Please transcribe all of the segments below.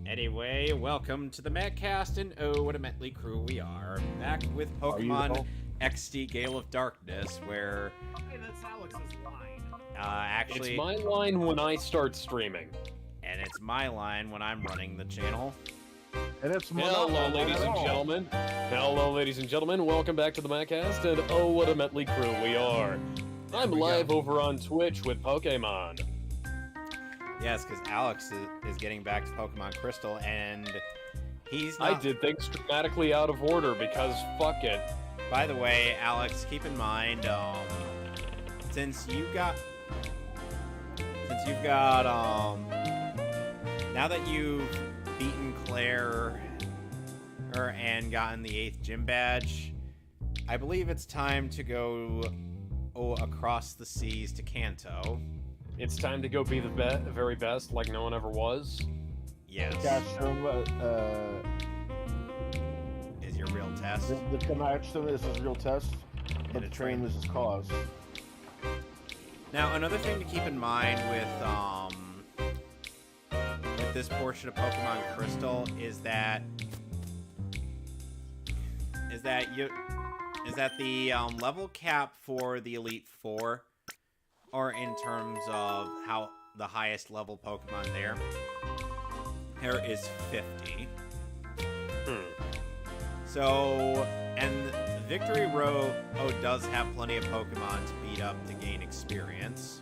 Anyway, welcome to the Mehcast, and oh, what a motley crew we are. Back with Pokemon XD Gale of Darkness, where... Hey, that's Alex's line. Actually... It's my line when I start streaming. And it's my line when I'm running the channel. And it's Hello, ladies and gentlemen. Hello, ladies and gentlemen. Welcome back to the Mehcast, and oh, what a motley crew we are. I'm live over on Twitch with Pokemon. Yes, because Alex is getting back to Pokemon Crystal, and he's not... I did things dramatically out of order because fuck it. By the way, Alex, keep in mind, since you've got, now that you've beaten Claire, and gotten the 8th gym badge, I believe it's time to go across the seas to Kanto. It's time to go be the very best, like no one ever was. Yes. Is your real test? The match to this is real test, but the train was his cause. Now, another thing to keep in mind with this portion of Pokemon Crystal is that the level cap for the Elite Four, or in terms of how the highest level Pokemon there is 50. So, and Victory Row does have plenty of Pokemon to beat up to gain experience.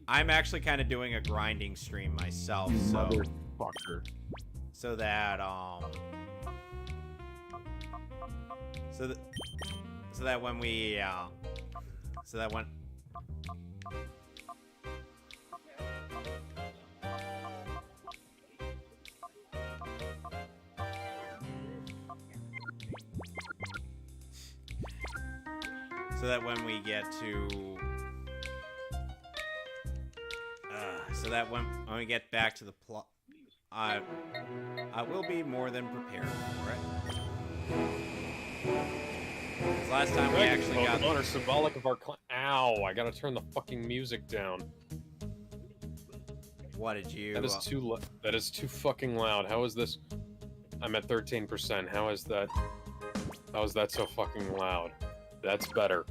I'm actually kind of doing a grinding stream myself, Motherfucker. So that when we so that when we get to when we get back to the plot, I will be more than prepared for it. Last time we actually got... Pokemon are symbolic of our Ow, I gotta turn the fucking music down. What did you... That is too fucking loud. How is this... I'm at 13%. How is that so fucking loud? That's better.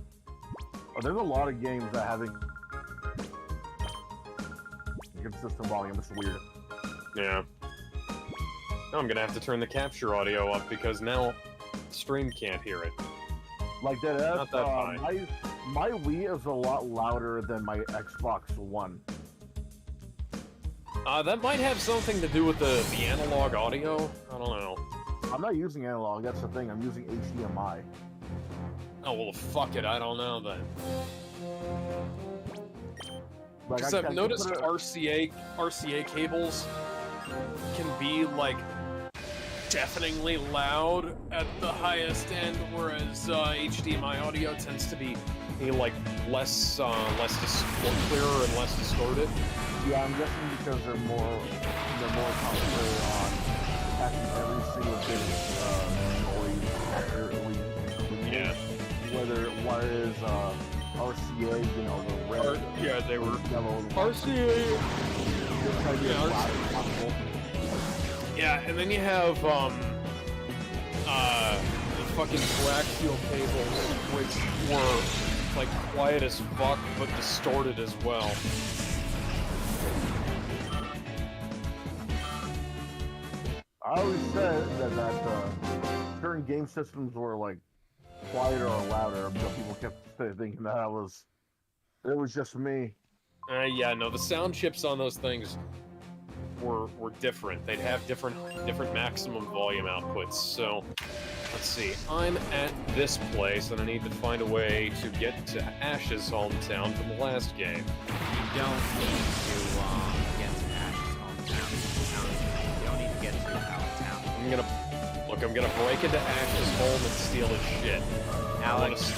Oh, there's a lot of games that have consistent volume. It's weird. Yeah. Now I'm gonna have to turn the capture audio up because now the stream can't hear it. Like that. Not that fine. My Wii is a lot louder than my Xbox One. That might have something to do with the analog audio. I don't know. I'm not using analog. That's the thing. I'm using HDMI. Oh well, fuck it. I don't know then. Like, Because I've noticed RCA cables can be like deafeningly loud at the highest end, whereas HDMI audio tends to be like less clearer and less distorted. Yeah, I'm guessing because they're more concentrated on catching every single bit of noise accurately. Yeah. Whereas RCA, you know, the red. Yeah, they were yellow. RCA. Yeah, and then you have the fucking coaxial cables, which were like quiet as fuck but distorted as well. I always said that certain game systems were like quieter or louder, but people kept thinking that it was just me. Yeah, no, the sound chips on those things were different. They'd have different maximum volume outputs. So, let's see. I'm at this place, and I need to find a way to get to Ash's hometown from the last game. You don't need to get to Ash's hometown. You don't need to get to Town. I'm gonna break into Ash's home and steal his shit. Alex.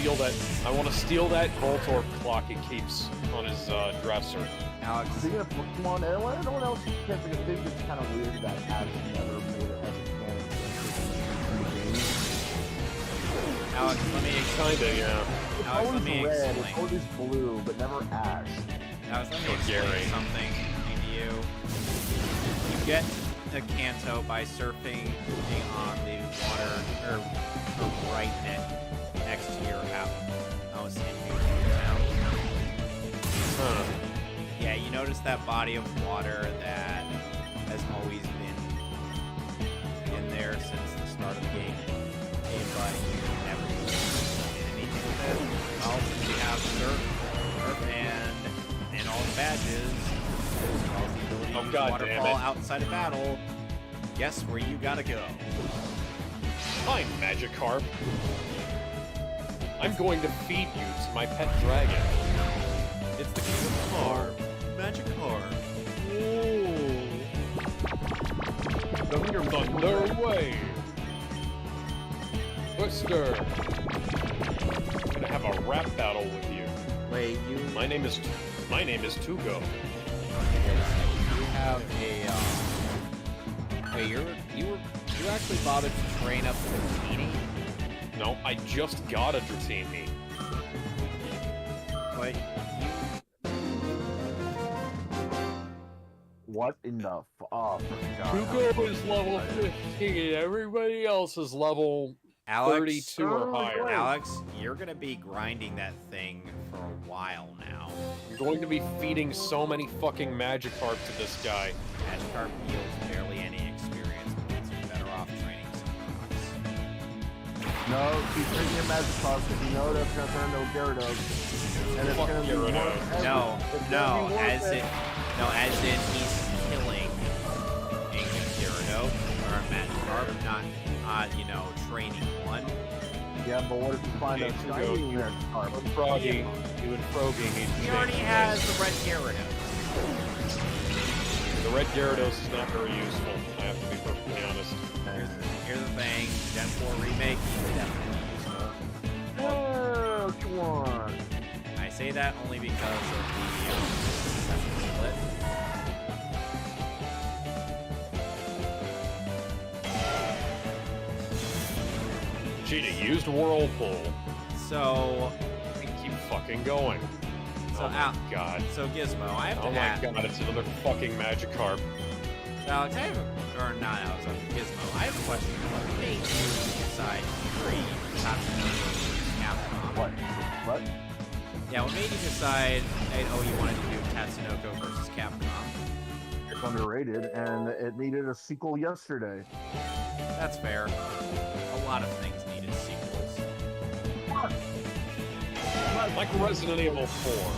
I want to steal that Voltorb clock he keeps on his dresser. Alex. Speaking of Pokemon, anyone else can think of it's kind of weird that Ash never made it as a canon in the game. Alex, let me... Kinda, yeah. Alex, let always me red, explain. it's always blue, but never ash. Alex, let me Oh, explain Gary. something to you. You get the Kanto by surfing on the water, or right next to your house in Newtown. Huh. Yeah, you notice that body of water that has always been in there since the start of the game. But you never did anything with it. Well, since you have surf and all the badges, as well as the ability to use God damn waterfall it. outside of battle, guess where you gotta go? Fine, Magikarp. I'm going to feed you to my pet dragon. It's the King of Carb, Magikarp. Thunder Wave. Twister. I'm gonna have a rap battle with you. Wait, you My name is Tugo. have a wait, you actually bothered to train up the Dratini? No, I just got a Dratini. But What in the oh my god. Tugo is level 15. Everybody else is level Alex, 32 or higher. Alex, you're gonna be grinding that thing for a while now. I'm going to be feeding so many fucking Magikarp to this guy. Magikarp yields barely any experience points. You're better off training some rocks. No, keep drinking your Magikarp because you know that's gonna turn into a Gyarados. And it's Fuck gonna be Gyarados. worth every- No, it's no, gonna be worth as it. as in he's killing a Gyarados or a Magikarp, not training one. Yeah, but what if you find Hey, a Tugo, shiny you- Magikarp? Froggy, you and Froggy need to He already change has ways. the red Gyarados. The red Gyarados is not very useful, I have to be perfectly honest. Here's the thing, Gen 4 remake is definitely useful. Oh, come on. I say that only because of the split. Cheetah used Whirlpool. So, Keep fucking going. So, oh my Al- god. so Gizmo, I have to Oh my ask. god, it's another fucking Magikarp. Alex, I have, or not Alex, Gizmo. I have a question. What made you decide to read Tatsunoko versus Capcom? What? Yeah, what made you decide that, you wanted to do Tatsunoko versus Capcom? It's underrated, and it needed a sequel yesterday. That's fair. A lot of things needed sequels. Like Resident Evil 4.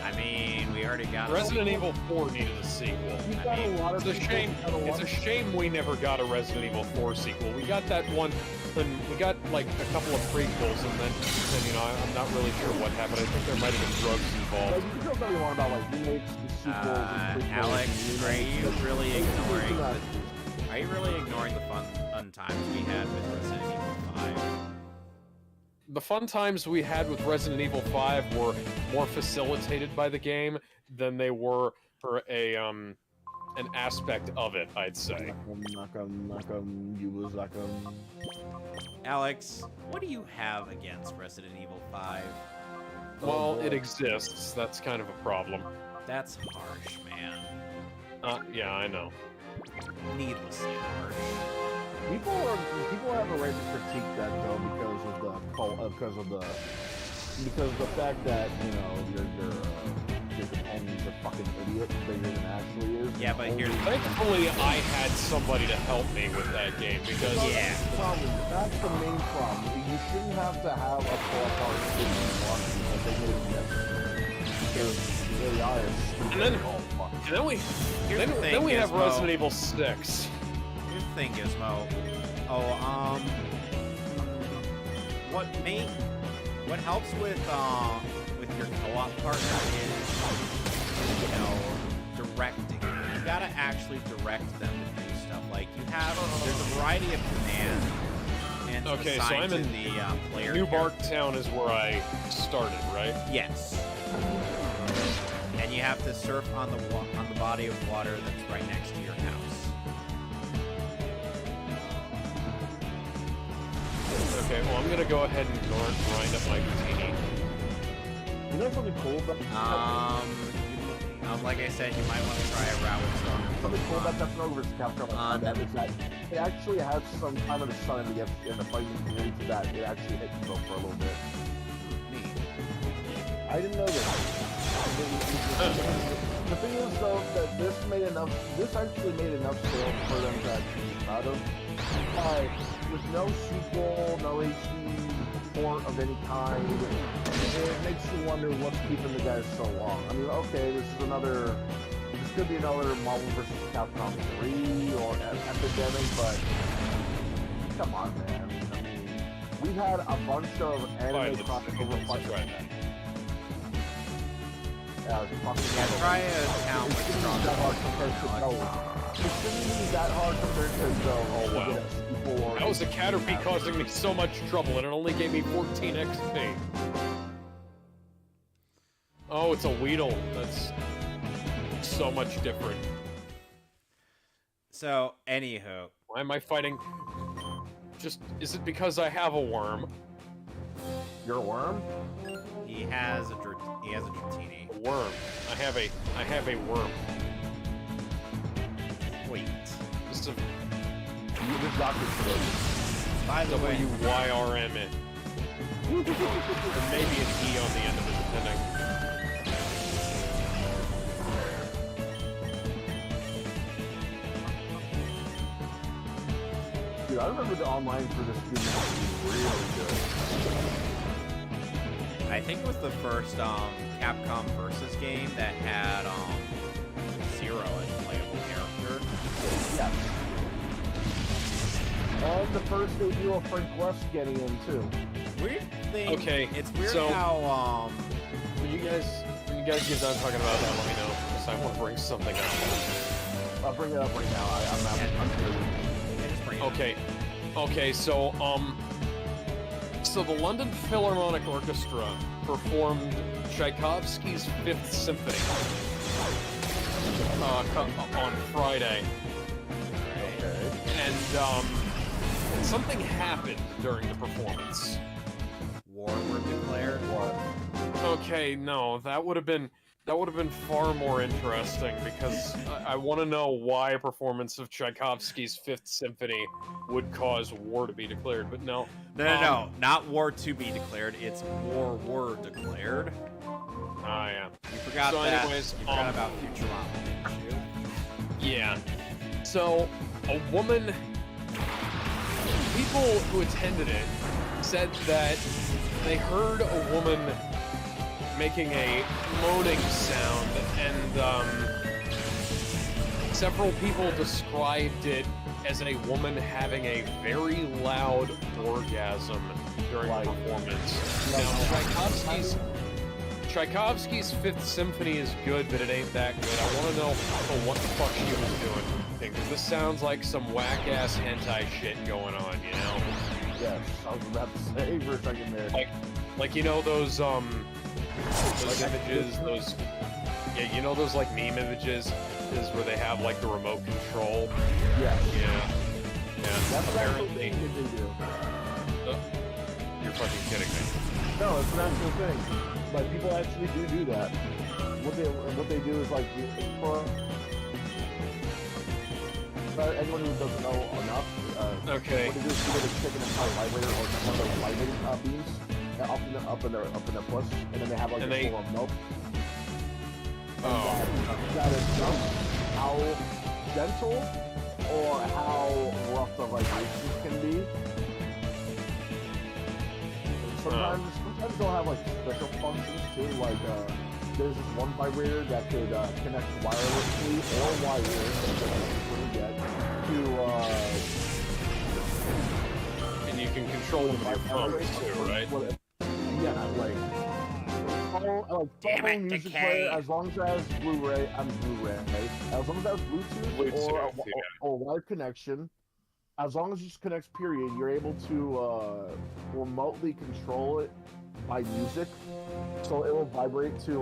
I mean, we already got Resident Evil 4 needed a sequel. You've I got mean, a lot of It's a people shame. that a lot It's a of- shame we never got a Resident Evil 4 sequel. We got that one, and we got like a couple of prequels, and then I'm not really sure what happened. I think there might have been drugs Like, involved. you can tell everyone about like remakes, and sequels, and prequels, Alex, and are remakes. you really Like, ignoring it's the, are you really ignoring the fun times we had with Resident Evil 5? The fun times we had with Resident Evil 5 were more facilitated by the game than they were for an aspect of it, I'd say. Alex, what do you have against Resident Evil 5? Well, it exists. That's kind of a problem. That's harsh, man. Yeah, I know. Needlessly harsh. People have a right to critique that though because of the fact that your companion's a fucking idiot bigger than Ashley is. Yeah, but here's the Thankfully, I had somebody to help me with that game because Yeah. That's the main problem. You shouldn't have to have a four-part game but they made it necessary. Because the AI is stupid. And then- Oh, fuck. and then we Here's the thing, then we have Gizmo. Resident Evil 6. Here's the thing, Gizmo. What helps with your co-op partner is, directing. You gotta actually direct them to do stuff. Like there's a variety of commands and Okay, so assigned I'm to in the player. New character. Barktown is where I started, right? Yes. And you have to surf on the body of water that's right next to your house. Okay, well, I'm gonna go ahead and grind up my Patini. You know something cool about Like I said, you might want to try a route with something cool about Death vs. Capcom that is that it actually has some time of the sun in the fighting period so that it actually hit you for a little bit. Neat. I didn't know that. The thing is though that this actually made enough sales for them to actually be proud of. But with no sequel, no HD port of any kind, it makes you wonder what's keeping the guys so long. I mean, okay, this could be another Marvel vs. Capcom 3 or Epidemic, but come on, man. I mean, we've had a bunch of anime crossover fights. Try a town with strong it shouldn't be that hard compared to Oh wow. That was a Caterpie causing me so much trouble, and it only gave me 14 XP. Oh, it's a Weedle. That's so much different. So, anywho. Why am I fighting? Is it because I have a worm? You're a worm? He has a Dratini. A worm. I have a worm. Wait. This is a By the way, WYRM it. Or maybe an E on the end of it, depending. Dude, I remember the online for this game was really good. I think it was the first Capcom Versus game that had Zero as a playable character. Yeah. And the first debut of Frank West getting in too. Weird thing. Okay, It's weird so- how When you guys get done talking about that, let me know, because I want to bring something up. I'll bring it up right now. I'm good. yeah, just bring it up. Okay, so the London Philharmonic Orchestra performed Tchaikovsky's Fifth Symphony on Friday. Okay. And something happened during the performance. War were declared. What? Okay, no, that would have been far more interesting, because I want to know why a performance of Tchaikovsky's Fifth Symphony would cause war to be declared, but no. No, not war to be declared. It's war were declared. Ah, yeah. You forgot So that. anyways, you forgot about Futurama, didn't you? Yeah. So, a woman... People who attended it said that they heard a woman making a moaning sound, and several people described it as a woman having a very loud orgasm during the performance. Now, Tchaikovsky's Fifth Symphony is good, but it ain't that good. I want to know what the fuck she was doing. Because this sounds like some whack-ass hentai shit going on, you know? Yes, I was about to say for a second there. Like you know those images, yeah, you know those like meme images is where they have like the remote control. Yeah. That's Apparently, the thing they do. You're fucking kidding me. No, it's an actual thing. Like people actually do that. What they do is like for anyone who doesn't know enough. Okay. What they do is either they stick an entire vibrator or one of those vibrating beams up in their puss, and then they have like a full of milk. That is just how gentle or how rough the vibrations can be. Sometimes they'll have like special functions too, like there's this one vibrator that could connect wirelessly or wired to and you can control them with your phone too, right? Yeah, like phone music player, as long as it has Blu-ray, as long as it has Bluetooth or wired connection, as long as it just connects, period, you're able to remotely control it by music. So it will vibrate to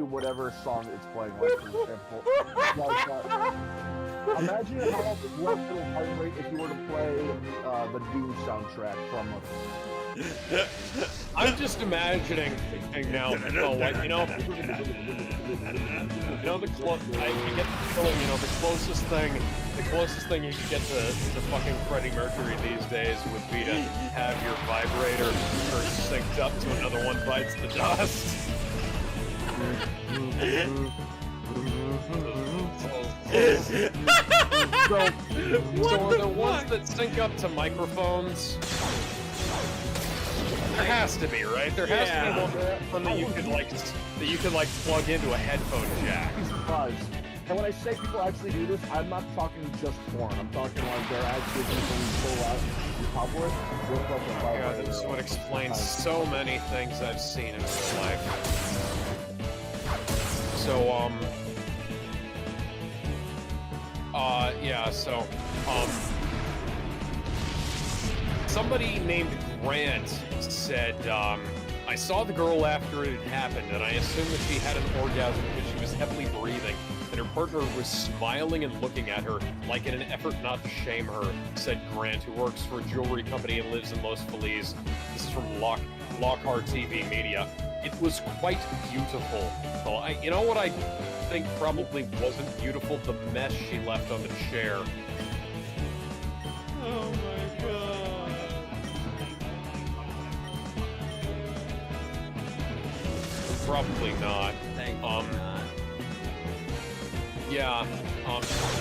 whatever song it's playing. Like for example, Imagine how rough it'll vibrate if you were to play the Doom soundtrack from I'm just imagining now, the closest thing you could get to fucking Freddie Mercury these days would be to have your vibrator synced up to another one bites the dust. So are the ones that sync up to microphones? There has to be, right? There has to be one that you could plug into a headphone jack. Be surprised. And when I say people actually do this, I'm not talking just porn. I'm talking like they're actually people who pull out in public with like a vibrator. This would explain so many things I've seen in real life. So, somebody named Grant said, I saw the girl after it had happened, and I assumed that she had an orgasm because she was heavily breathing, and her partner was smiling and looking at her, like in an effort not to shame her, said Grant, who works for a jewelry company and lives in Los Feliz. This is from Lockhart TV Media. It was quite beautiful. Well, you know what I think probably wasn't beautiful? The mess she left on the chair. Oh my god. Probably not. Thankfully not. Yeah,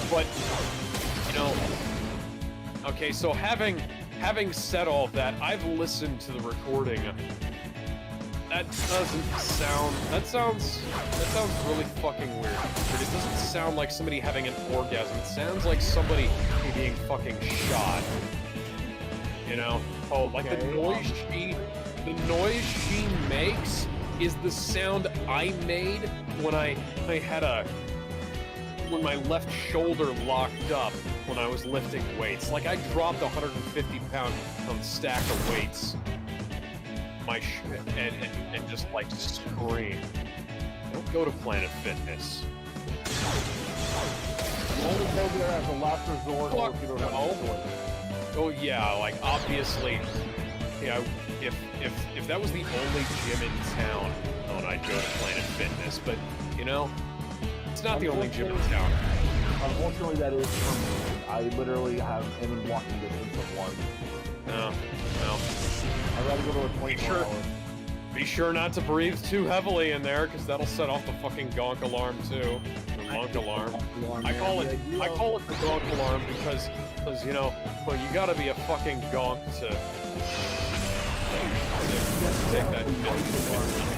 but, you know, okay, so having said all that, I've listened to the recording. That sounds really fucking weird. But it doesn't sound like somebody having an orgasm. It sounds like somebody being fucking shot. You know? Oh, like the noise she makes is the sound I made when when my left shoulder locked up when I was lifting weights. Like I dropped a 150-pound stack of weights. And just like scream. Don't go to Planet Fitness. Only go there as a last resort or if you don't have a choice. Oh yeah, like obviously, yeah. If that was the only gym in town, then I'd go to Planet Fitness. But you know, it's not the only gym in town. Unfortunately, that is for me. I literally am in walking distance of one. No, no. I'd rather go to a 24 hour. Be sure not to breathe too heavily in there, because that'll set off the fucking gonk alarm too. The monk alarm. I call it the gonk alarm because you know, well, you gotta be a fucking gonk to take that shit.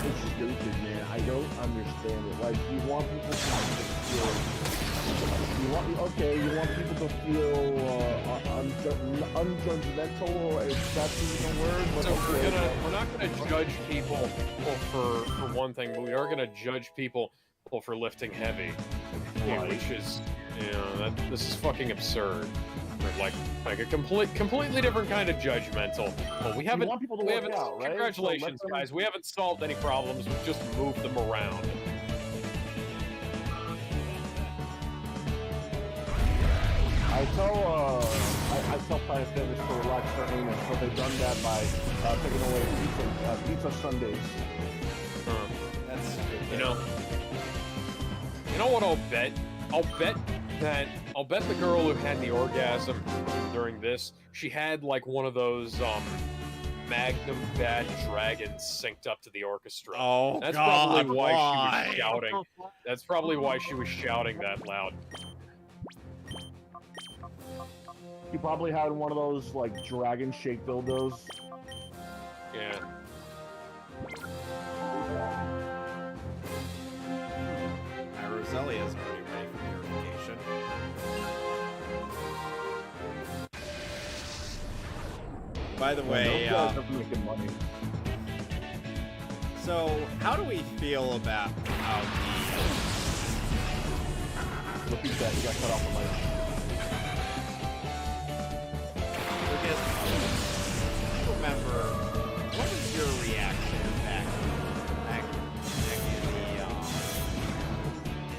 It's stupid, man. I don't understand it. Like, you want people to feel. You want people to feel unjudgmental, if that's even a word. But so we're not gonna judge people for one thing, but we are gonna judge people for lifting heavy, which is, you know, this is fucking absurd. Like a completely different kind of judgmental. Well, we haven't. Want people to work out, right? Congratulations, guys. We haven't solved any problems. We've just moved them around. I tell Planet Fitness to relax their anus, so they've done that by taking away pizza Sundays. That's stupid. You know what I'll bet? I'll bet the girl who had the orgasm during this, she had like one of those Magnum Bad Dragons synced up to the orchestra. Oh, that's God, probably why why? she was shouting. That's probably why she was shouting that loud. You probably had one of those like dragon shake dildos. Yeah. Roselia is already ready for purification. By the way, making money. So how do we feel about how Look at that, you got cut off the mic. Lucas, remember, what was your reaction back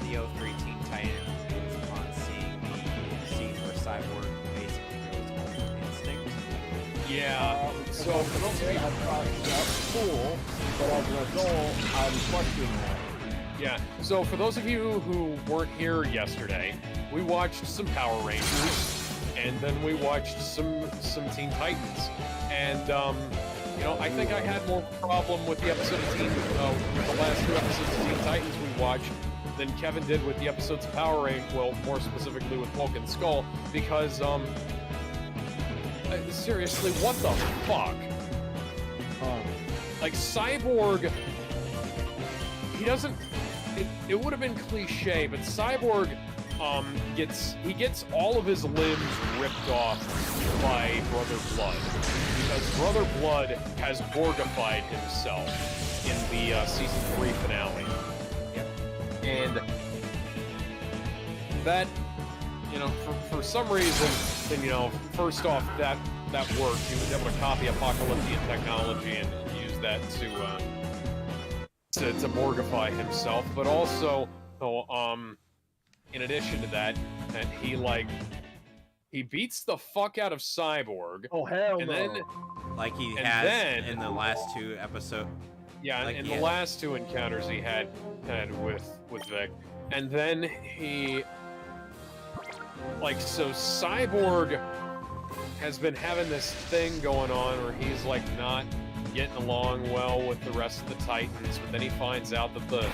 in the 03 Teen Titans upon seeing the So for those of you, I thought that's cool, but as an adult, I'm questioning that. yeah. So for those of you who weren't here yesterday, we watched some Power Rangers, and then we watched some Teen Titans, and you know, I think I had more problem with the episode of with the last 2 episodes of Teen Titans we watched than Kevin did with the episodes of Power Rangers. Well, more specifically with Hulk and Skull, because seriously, what the fuck? Like Cyborg, he doesn't. It would have been cliche, but Cyborg gets all of his limbs ripped off by Brother Blood, because Brother Blood has Borgified himself in the season 3 finale. And that, you know, for some reason, then, you know, first off, that worked. He was able to copy apocalyptic technology and use that to Borgify himself, but also, in addition to that, he beats the fuck out of Cyborg. Oh hell and no! then, Like he and has then, in the last 2 episodes. yeah, like in he the had- last 2 encounters he had with Vic, and then he, like, so Cyborg has been having this thing going on where he's like not getting along well with the rest of the Titans, but then he finds out that the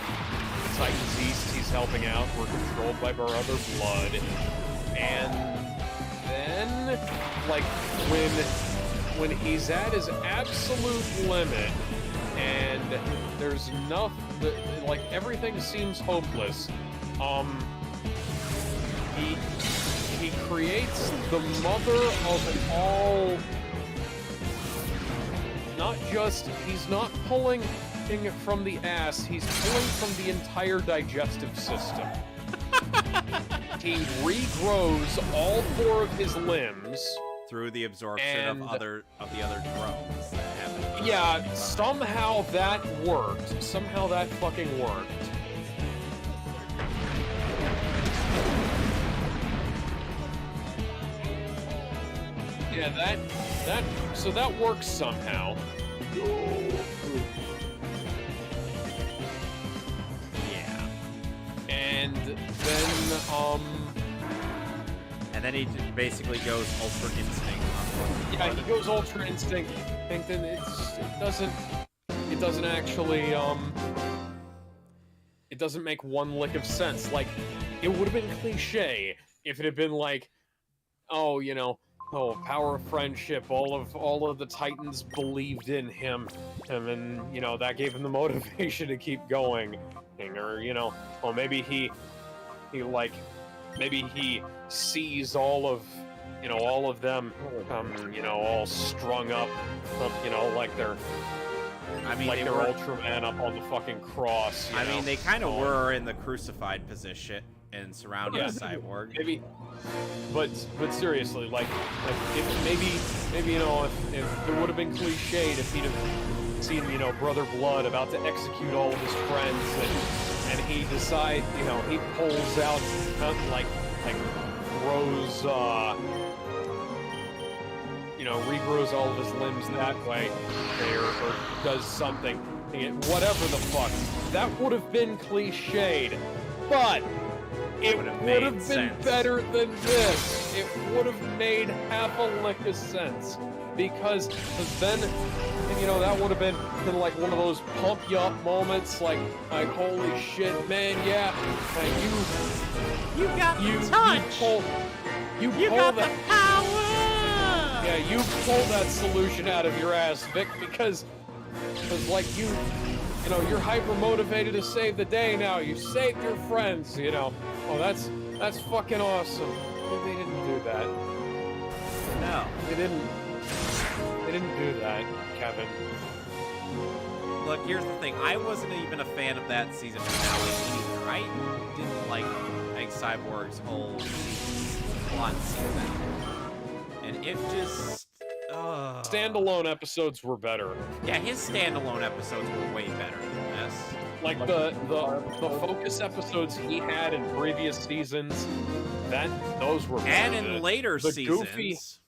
Titans East he's helping out were controlled by Brother Blood, and then, like, when he's at his absolute limit and there's nothing, like, everything seems hopeless, he creates the mother of all. Not just, he's not pulling from the ass, he's pulling from the entire digestive system. He regrows all 4 of his limbs through the absorption of the other drones that happened. Yeah, somehow that worked. Somehow that fucking worked. Yeah, so that works somehow. Yeah. And then he basically goes Ultra Instinct on yeah, he goes Ultra Instinct, and then it doesn't actually it doesn't make one lick of sense. Like, it would have been cliche if it had been like, oh, you know, power of friendship, all of the Titans believed in him, and, you know, that gave him the motivation to keep going, or, you know, or maybe he sees all of them, you know, all strung up, you know, like they're Ultraman up on the fucking cross. I mean, they kind of were in the crucified position and surrounding Cyborg. Maybe, but seriously, like if maybe you know, if it would have been cliched if he'd have seen, you know, Brother Blood about to execute all of his friends, and he decides, you know, he pulls out like grows, you know, regrows all of his limbs that way, or does something, whatever the fuck. That would have been cliched, but it would have been better than this. It would have made half a lick of sense, because then, and, you know, that would have been like one of those pump you up moments, like holy shit, man, yeah, you got the touch. You got the power. Yeah, you pull that solution out of your ass, Vic, because like you know, you're hyper motivated to save the day now. You saved your friends, you know. Oh, that's fucking awesome. They didn't do that. No, they didn't do that, Kevin. Look, here's the thing. I wasn't even a fan of that season finale either. I didn't like Cyborg's whole plot sequence. And it just... Standalone episodes were better. Yeah, his standalone episodes were way better than this. Like the focus episodes he had in previous seasons, those were and good. In later seasons.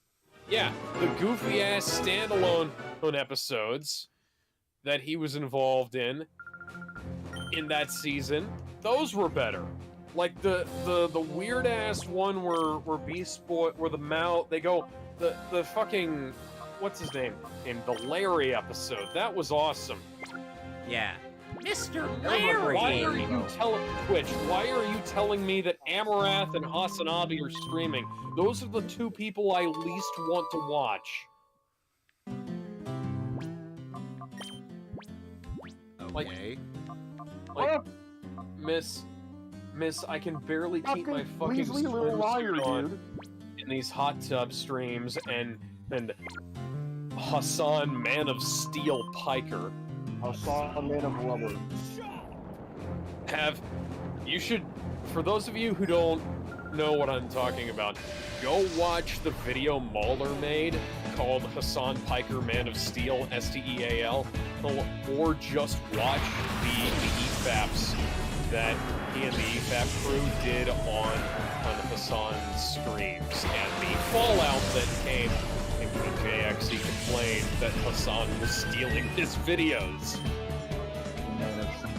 The goofy ass standalone episodes that he was involved in that season, those were better. Like the weird ass one where Beast Boy, where the mouth, they go, the fucking, what's his name, in the Larry episode, that was awesome. Yeah. Mr. Why are you telling Twitch? Why are you telling me that Amarath and Hasanabi are streaming? Those are the two people I least want to watch. Okay. Like, Miss, I can barely keep my fucking Weasley little liar, on dude. in these hot tub streams, and Hassan, Man of Steel Piker. Hassan, Man of Rubber. You should, for those of you who don't know what I'm talking about, go watch the video Mahler made called Hassan Piker, Man of Steel, STEAL, or just watch the EFAPs that he and the EFAP crew did on Hassan's streams, and the fallout that came when JXE complained that Hassan was stealing his videos. Man of Steel.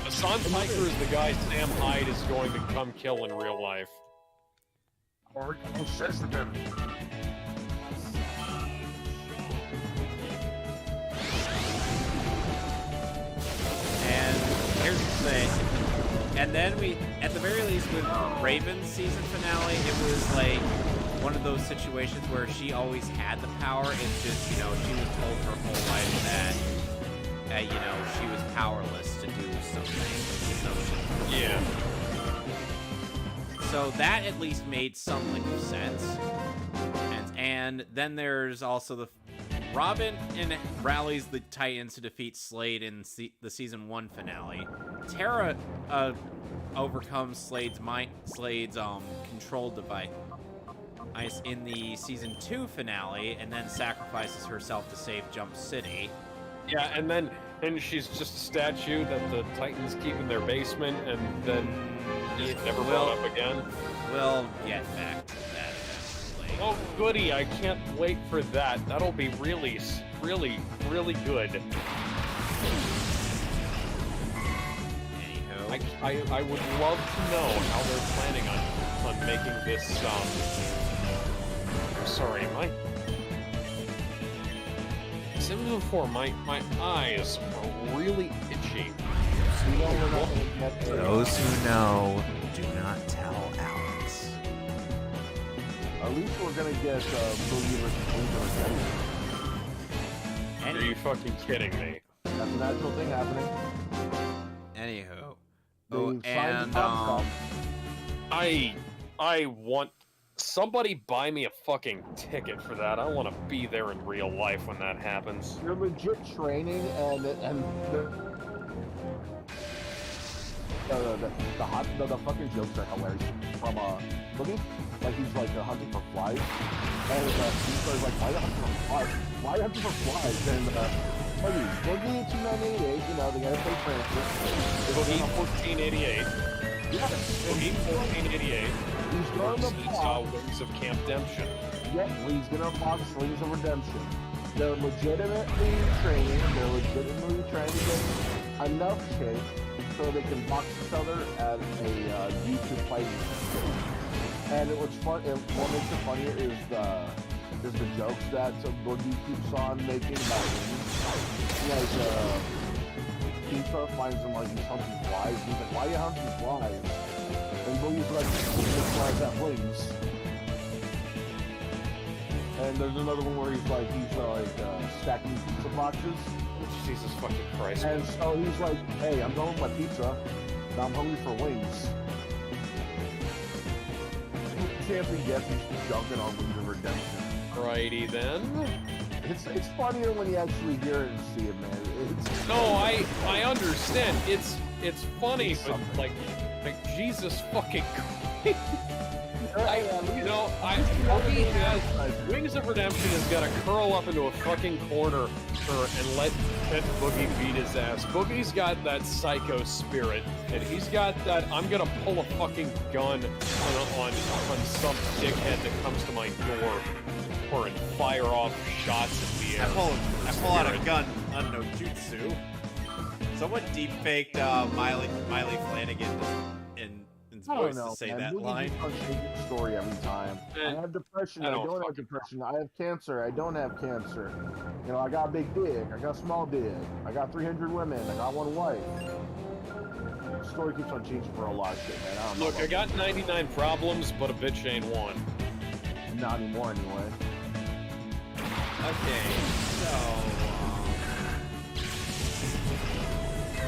Hassan Piker is the guy Sam Hyde is going to come kill in real life. Or sensitive. And here's the thing. And then at the very least, with Raven's season finale, it was like one of those situations where she always had the power. It's just, she was told her whole life that, she was powerless to do something. Yeah. So that at least made some liquid sense. And then there's also the Robin rallies the Titans to defeat Slade in the season 1 finale. Terra overcomes Slade's control device in the season 2 finale, and then sacrifices herself to save Jump City. Yeah, and she's just a statue that the Titans keep in their basement, and then is never brought up again. We'll get back to that eventually. Oh, goody! I can't wait for that. That'll be really, really, really good. Anywho, I would love to know how they're planning on making this. I'm sorry, Season 4, my eyes are really itchy. those who know, do not tell Alex. At least we're gonna get Boogie versus Cleveland. Are you fucking kidding me? That's a natural thing happening. Anywho. They Oh, signed and, the contract. I want somebody buy me a fucking ticket for that. I want to be there in real life when that happens. You're legit training, and the fucking jokes are hilarious from Boogie. Like he's like hunting for flies, and he's like, why are you hunting for flies? Why are you hunting for flies? And Boogie 2988, they gotta play Francis. Boogie 1488. Yeah, Boogie 1488. he's going to box. Wings of Camp Demption. Yep, he's gonna box Wings of Redemption. They're legitimately training. They're legitimately trying to get enough shape so they can box each other at a YouTube fighting. And what's fun, what makes it funnier is the jokes that Boogie keeps on making about wings. Like Pizza finds him like he's hunting flies. He's like, why are you hunting flies? And Boogie's like, flies at wings. And there's another one where he's stacking pizza boxes. Jesus fucking Christ. And so he's like, hey, I'm done with my pizza. Now I'm hungry for wings. Chance he gets, he's just dunking on Wings of Redemption. Righty then. It's funnier when you actually hear it and see it, man. No, I understand. It's funny, but like Jesus fucking Christ. Boogie has Wings of Redemption has got to curl up into a fucking corner and let Boogie beat his ass. Boogie's got that psycho spirit, and he's got that I'm gonna pull a fucking gun on some dickhead that comes to my door and fire off shots in the air. I pull out a gun on no jutsu. Someone deepfaked Miley Flanagan in his I don't voice know, to say man. that Movies line. just don't change the story every time. I have depression. I don't have depression. I have cancer. I don't have cancer. You know, I got a big dick. I got a small dick. I got 300 women. I got one wife. The story keeps on changing for a lot of shit, man. I don't know. Look, I got 99 problems, but a bitch ain't one. Not anymore, anyway. Okay, so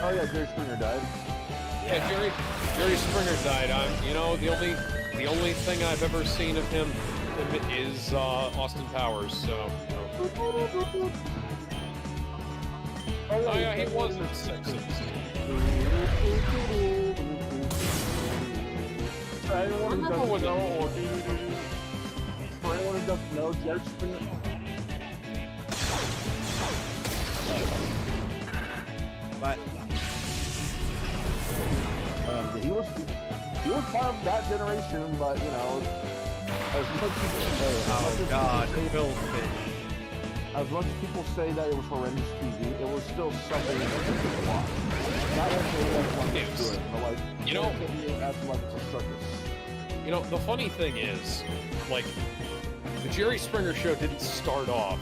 Oh yeah, Jerry Springer died. Yeah, Jerry Springer died. The only thing I've ever seen of him is Austin Powers. So. Oh yeah, he was in The Simpsons. For anyone who Remember when doesn't know, Jerry Springer. but He was part of that generation, but you know, as much as much as people say that it was horrendous TV, it was still something that people watch. Not necessarily as good, but like, you know, as much as a circus. You know, the funny thing is, like, the Jerry Springer Show didn't start off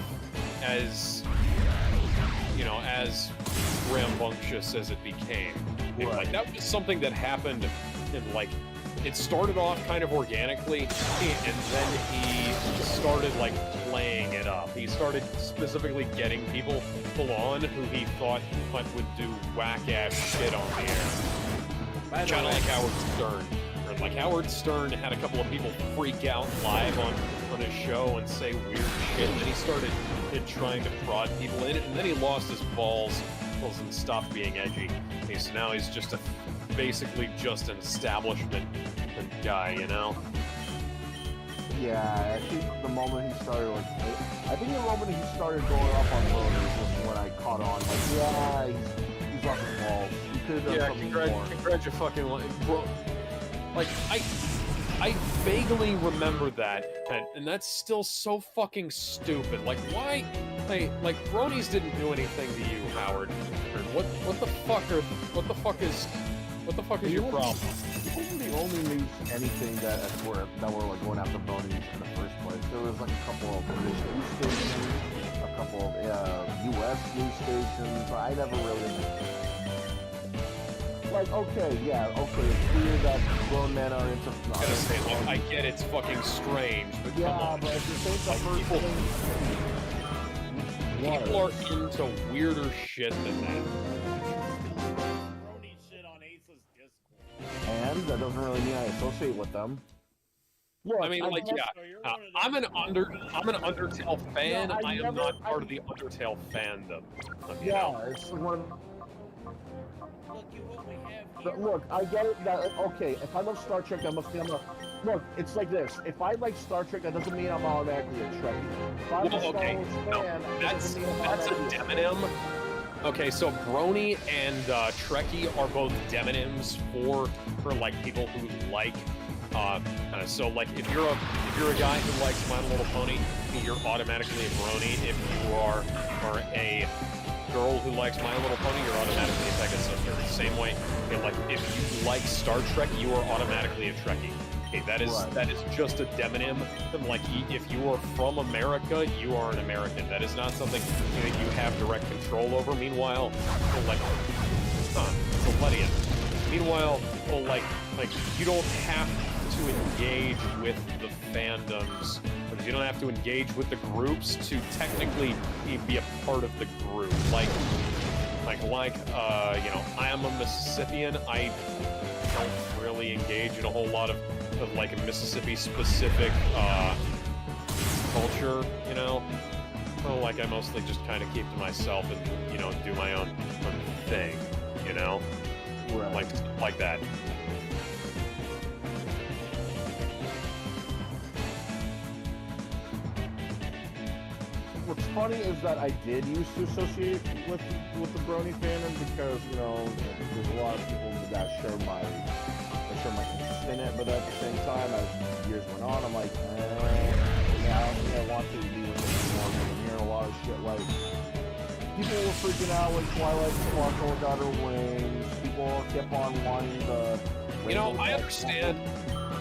as, you know, as rambunctious as it became. And, Right. like, that was something that happened in, like, it started off kind of organically, and then he started, like, playing it up. He started specifically getting people full on who he thought would do whack-ass shit on the air. Kind of like Howard Stern. Or like Howard Stern had a couple of people freak out live on his show and say weird shit, and then he started trying to prod people in it, and then he lost his balls and stopped being edgy. Okay, so now he's just basically just an establishment guy, you know? Yeah, I think the moment he started, like, he started going up on Loaders was when I caught on. Like, yeah, he's off his balls. He could have done something more. Congratulations, bro. Like, I vaguely remember that, and that's still so fucking stupid. Like, why? Like, bronies didn't do anything to you, Howard. What the fuck is your problem? It wasn't the only news anything that were like going after bronies in the first place. There was like a couple of British news stations, a couple of U.S. news stations. I never really. Like, okay, it's weird that grown men are into... I gotta say, look, I get it's fucking strange, but come on. but if you think the first thing... People are into weirder shit than that. Brony shit on Ace's Discord. And that doesn't really mean I associate with them. Look, I mean, like, yeah, I'm an Undertale fan. No, I am not part of the Undertale fandom. You Yeah, know? it's one... Look, you only have But look, I get it that, okay, if I love Star Trek, that must mean I'm a... Look, it's like this. If I like Star Trek, that doesn't mean I'm automatically a Trekkie. If I'm a Star Wars fan, that doesn't mean I'm That's a automatically demonym. Okay, so Brony and Trekkie are both demonyms for like people who like so like if you're a guy who likes My Little Pony, you're automatically a Brony. If you are a girl who likes My Little Pony, you're automatically a Pegasus. The same way, okay, like if you like Star Trek, you are automatically a Trekkie. Okay, that is just a demonym. Like if you are from America, you are an American. That is not something that you have direct control over. Meanwhile, like Millennium. Meanwhile, like you don't have to engage with the fandoms. You don't have to engage with the groups to technically be a part of the group. Like you know, I am a Mississippian. I don't really engage in a whole lot of like Mississippi specific culture, you know. Well, like I mostly just kind of keep to myself and, you know, do my own thing, you know. Right. Like that. funny is that I did used to associate with the brony fandom because there's a lot of people that share my interest in it, but at the same time, as years went on, I'm like, yeah, I don't think I want to be with it anymore. I'm hearing a lot of shit like people were freaking out when Twilight Sparkle got her wings. People kept on wanting the. I understand.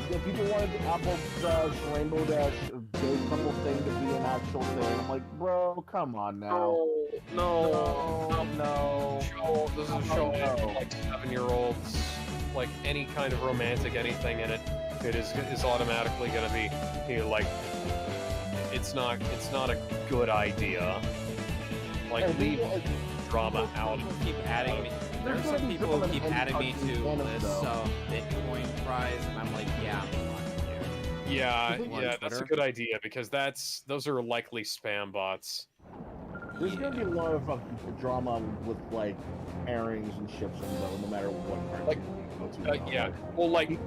Yeah, people wanted the Apple Dash, Rainbow Dash, big couple thing to be an actual thing. I'm like, bro, come on now. No. This is a show for like 7-year-olds. Like any kind of romantic anything in it, it is automatically gonna be like it's not a good idea. Like leave drama out. Keep adding me. There are some people who keep adding me to lists of Bitcoin prize, and I'm like, yeah, I'm on you. Yeah, that's a good idea because those are likely spam bots. There's gonna be a lot of drama with like pairings and ships no matter what part you go to. Yeah. Well, like,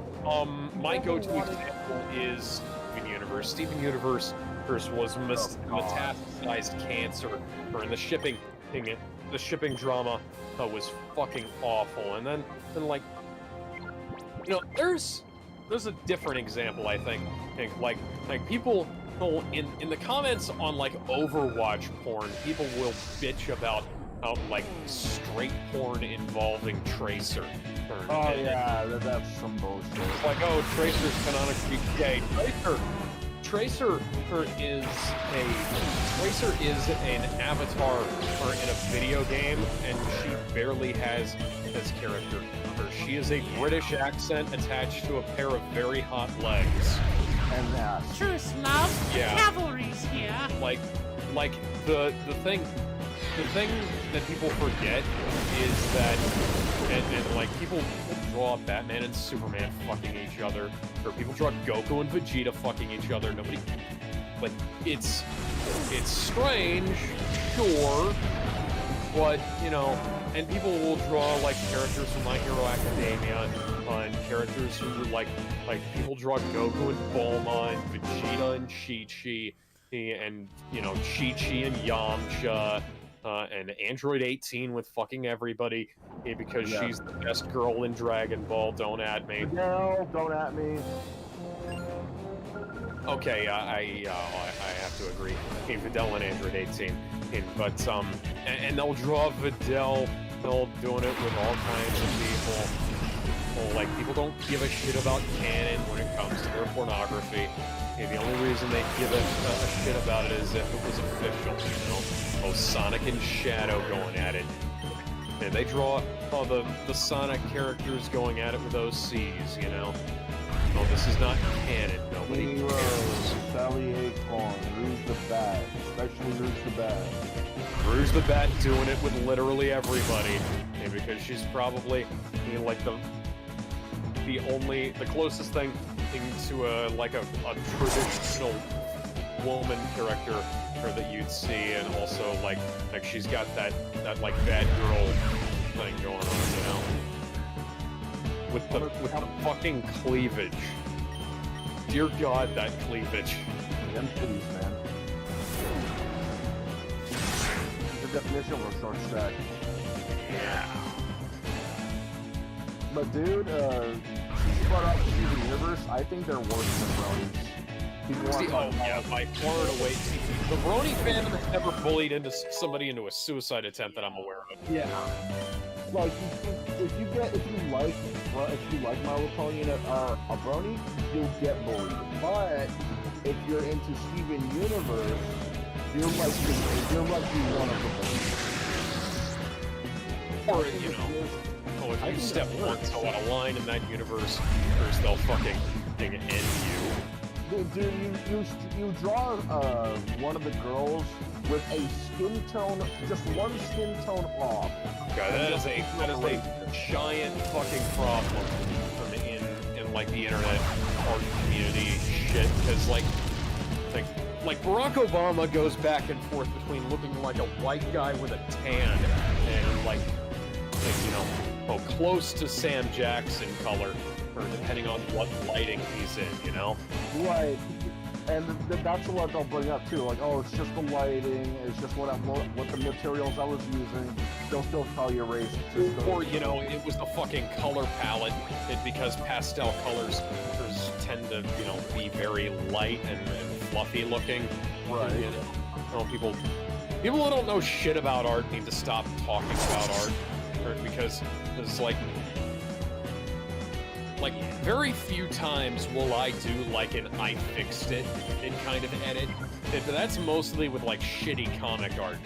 my go-to example is Steven Universe. Steven Universe was metastasized cancer, or in the shipping thing, the shipping drama was fucking awful. And then like, there's a different example, I think like people in the comments on like Overwatch porn, people will bitch about like straight porn involving Tracer. That's some bullshit. It's like, oh, Tracer's canonically gay. Tracer is an avatar in a video game, and she barely has this character. She is a British accent attached to a pair of very hot legs. And that. Truce, love. Yeah. Cavalry's here. Like the thing that people forget is that, and like people draw Batman and Superman fucking each other, or people draw Goku and Vegeta fucking each other. Nobody, like, it's strange, sure, but and people will draw like characters from My Hero Academia, and characters who like people draw Goku and Bulma and Vegeta and Chi-Chi, and Chi-Chi and Yamcha. And Android 18 with fucking everybody because she's the best girl in Dragon Ball. Don't at me. No, don't at me. Okay, I have to agree. Videl and Android 18, but and they'll draw Videl. They'll doing it with all kinds of people. Well, like people don't give a shit about canon when it comes to their pornography. The only reason they give a shit about it is if it was official, Oh, Sonic and Shadow going at it. And they draw the Sonic characters going at it with OCs, Oh, this is not canon. Nobody cares. Sally Acorn, Rouge the Bat, especially Rouge the Bat. Rouge the Bat doing it with literally everybody. Because she's probably like the closest thing to a traditional woman character that you'd see, and also like she's got that like bad girl thing going on, with the fucking cleavage. Dear God, that cleavage. Them titties, man. The definition of a short stack. Yeah. But dude, she brought up Steven Universe. I think they're worse than bronies. By far and away. The Brony fandom has never bullied somebody into a suicide attempt that I'm aware of. Yeah. Like, if you like My Little Pony and a Brony, you'll get bullied. But if you're into Steven Universe, you're like one of the bullies. Or if you step one toe out of line in that universe, first they'll fucking end you. Dude, you draw one of the girls with a skin tone, just one skin tone off. God, that is a giant fucking problem in like the internet art community shit. Because like Barack Obama goes back and forth between looking like a white guy with a tan and like close to Sam Jackson color, or depending on what lighting he's in, Right. And that's what they'll bring up too, like, oh, it's just the lighting, it's just what the materials I was using. They'll still tell you race. Or, you know, it was the fucking color palette, because pastel colors tend to, you know, be very light and fluffy looking. Right. You know, people who don't know shit about art need to stop talking about art, because it's like very few times will I do like an I fixed it in kind of edit. That's mostly with like shitty comic art.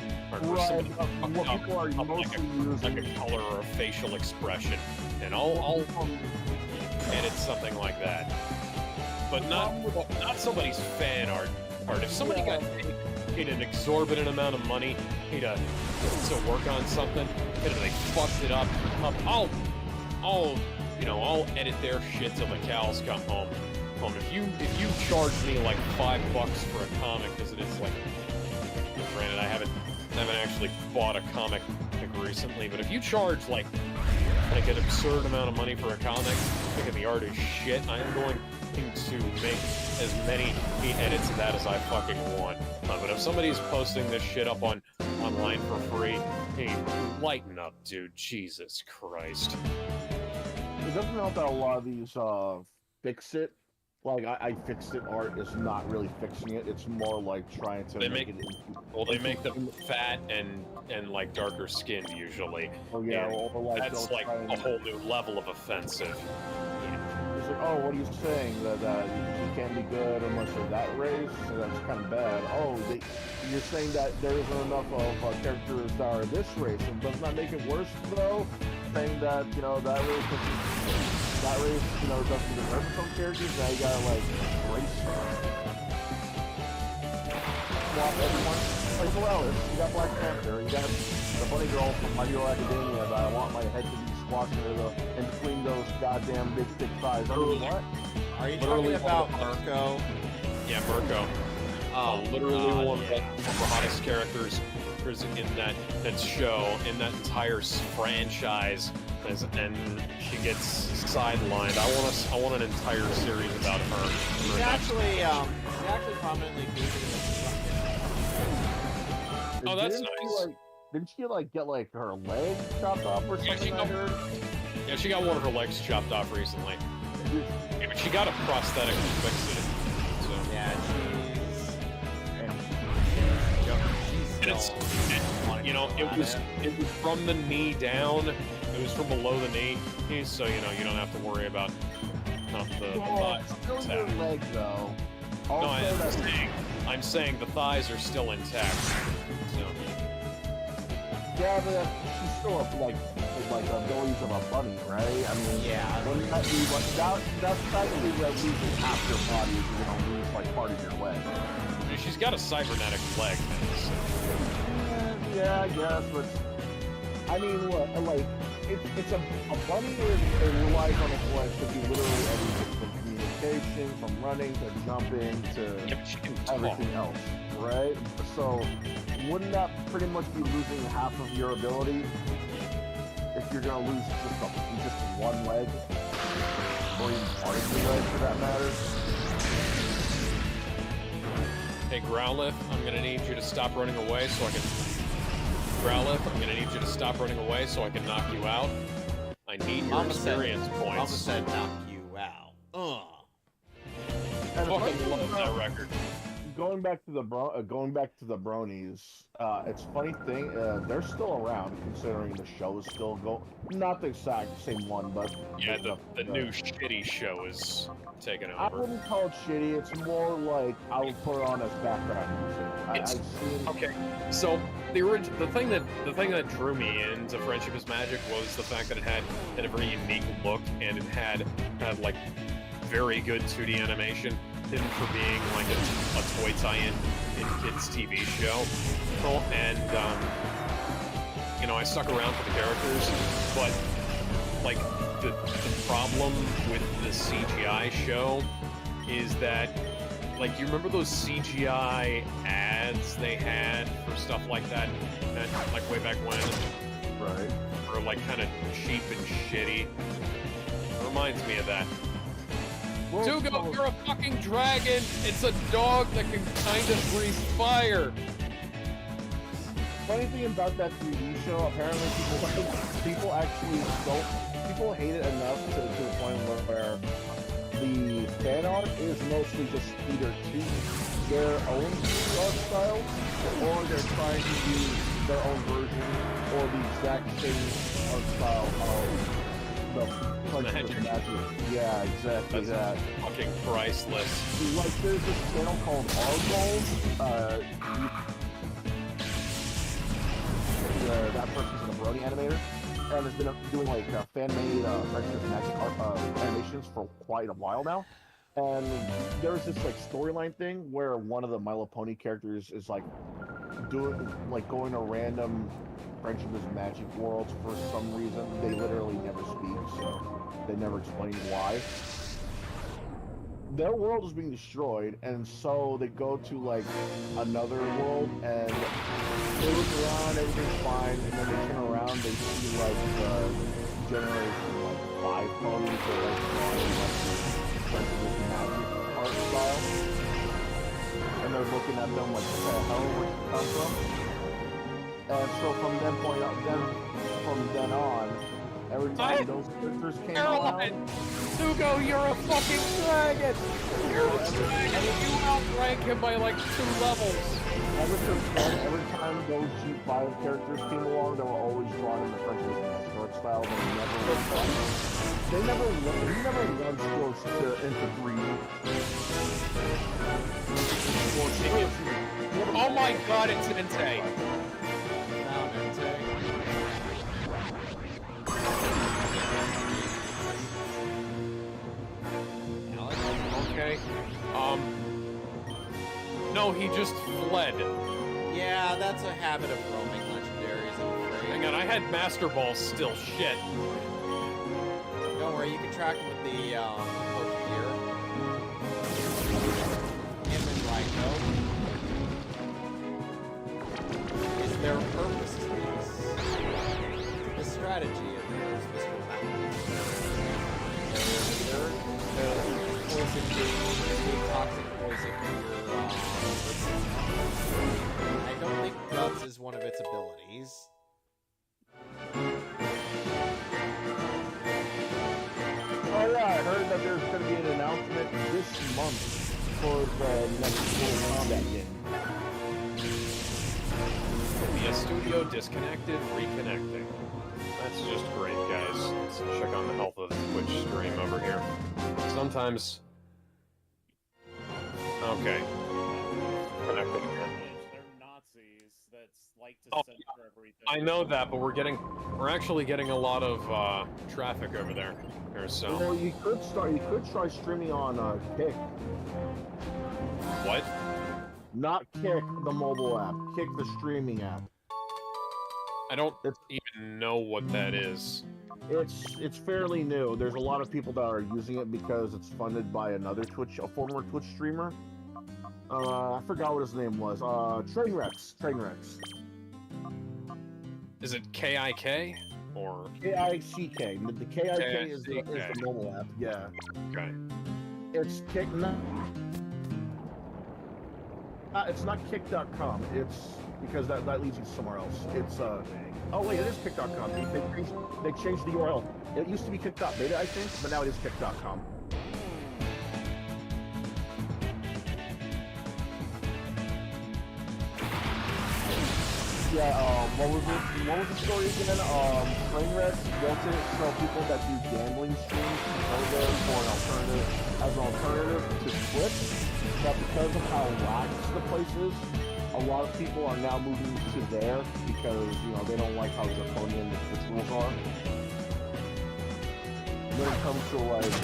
Right. What people are mostly using, like a color or a facial expression, and I'll edit something like that. But not somebody's fan art. If somebody got paid an exorbitant amount of money to work on something, and they fucked it up, I'll edit their shit till the cows come home. If you charge me like $5 for a comic, because it is like, granted I haven't actually bought a comic recently, but if you charge like an absurd amount of money for a comic, thinking the art is shit, I am going to make as many edits of that as I fucking want. But if somebody's posting this shit up online for free, hey, lighten up, dude. Jesus Christ. It doesn't help that a lot of these fix it. Like I fixed it art is not really fixing it. It's more like trying to make it. Well, they make them fat and like darker skinned usually. Oh yeah, or like that's like a whole new level of offensive. It's like, oh, what are you saying? That you can't be good unless you're that race? So that's kind of bad. Oh, you're saying that there isn't enough of characters that are this race, and does not make it worse though. Saying that that race, doesn't deserve some characters. Now you gotta like race swap everyone. Like Morales, you got Black Panther, you got the bunny girl from My Hero Academia that I want my head to be squashing in between those goddamn big thick thighs. I mean, what? Are you talking about Mirko? Yeah, Mirko. Literally one of the hottest characters in that show, in that entire franchise, and she gets sidelined. I want an entire series about her. She's actually prominently featured in the Oh, that's nice. Didn't she get her leg chopped off or something? Yeah, she got one of her legs chopped off recently. Yeah, but she got a prosthetic to fix it. So. Yeah, it was from the knee down. It was from below the knee, so you don't have to worry about the thighs. Still your leg though. No, I'm saying the thighs are still intact. So. Yeah, but she's still like the abilities of a bunny, right? I mean, yeah. Wouldn't that be that's technically losing half your body if you're gonna lose like part of your leg. She's got a cybernetic leg. Yeah, I guess, but I mean, look, like it's a bunny it relies on its legs to do literally everything from communication, from running to jumping to everything else, right? So wouldn't that pretty much be losing half of your ability if you're gonna lose just one leg, or even part of your leg for that matter? Hey, Growlithe, I'm gonna need you to stop running away so I can. Growlithe, I'm gonna need you to stop running away so I can knock you out. I need your experience points. Mama said knock you out. I fucking love that record. Going back to the bronies, it's a funny thing. They're still around considering the show is still going. Not the exact same one, but yeah, the new shitty show is taking over. I wouldn't call it shitty. It's more like I would put it on as background music. Okay, so the thing that drew me into Friendship is Magic was the fact that it had a very unique look, and it had like very good 2D animation. For being like a toy tie-in in kids' TV show, and I stuck around for the characters, but like the problem with the CGI show is that, like, you remember those CGI ads they had for stuff like that like way back when, right? Or like kind of cheap and shitty. It reminds me of that. Tugo, you're a fucking dragon. It's a dog that can kind of breathe fire. Funny thing about that TV show, apparently people actually don't. People hate it enough to the point where the fan art is mostly just either to their own art style, or they're trying to use their own version or the exact same art style of the Punch of Magic. Yeah, exactly that. Fucking priceless. Like, there's this channel called Argol. That person's an Brony animator, and has been doing like fan-made Punch of Magic art animations for quite a while now. And there's this like storyline thing where one of the My Little Pony characters is like going to random Friendship is Magic worlds for some reason. They literally never speak, so they never explain why. Their world is being destroyed, and so they go to like another world, and they look around, everything's fine, and then they turn around, they see like generation like 5 ponies or like drawing like Friendship is Magic art style, and they're looking at them like, what the hell, where did you come from? And so from then on, every time those characters came Caroline! around, Sugo, you're a fucking dragon! You're a dragon! You outrank him by like 2 levels! every time those G5 characters came along, they were always drawn in the Friendship is Magic art style. They never once goes into 3D. Oh my god, it's Entei! Found Entei. Okay. No, he just fled. Yeah, that's a habit of roaming legendaries, I'm afraid. Hang on, I had Master Ball still. Shit. Don't worry, you can track him with the cloak gear. Him and Raikou. Is their purpose the strategy of yours, Mr. Mountain? The poison being toxic poison I don't think Guts is one of its abilities. Oh yeah, I heard that there's going to be an announcement this month for the next Mortal Kombat game. The studio disconnected, reconnecting. That's just great, guys. Let's check on the health of the Twitch stream over here. Sometimes... Okay. Connected again. They're Nazis that like to Oh, censor everything. I know that, but we're actually getting a lot of traffic over there. So. Well, you could try streaming on Kick. What? Not Kick, the mobile app. Kick, the streaming app. I don't even know what that is. It's fairly new. There's a lot of people that are using it because it's funded by a former Twitch streamer. I forgot what his name was. Trainwrecks. Is it KIK or KICK? The KIK is the mobile app. Yeah. Okay. It's Kick. It's not Kick.com. It's because that leads you somewhere else. It's oh wait, it is Kick.com. They changed the URL. It used to be Kick.beta, I think, but now it is Kick.com. Yeah, what was the story again? Trainwrecks built it so people that do gambling streams can go there for an alternative to Twitch. But because of how lax the place is, a lot of people are now moving to there because, they don't like how draconian the Twitch rules are. When it comes to like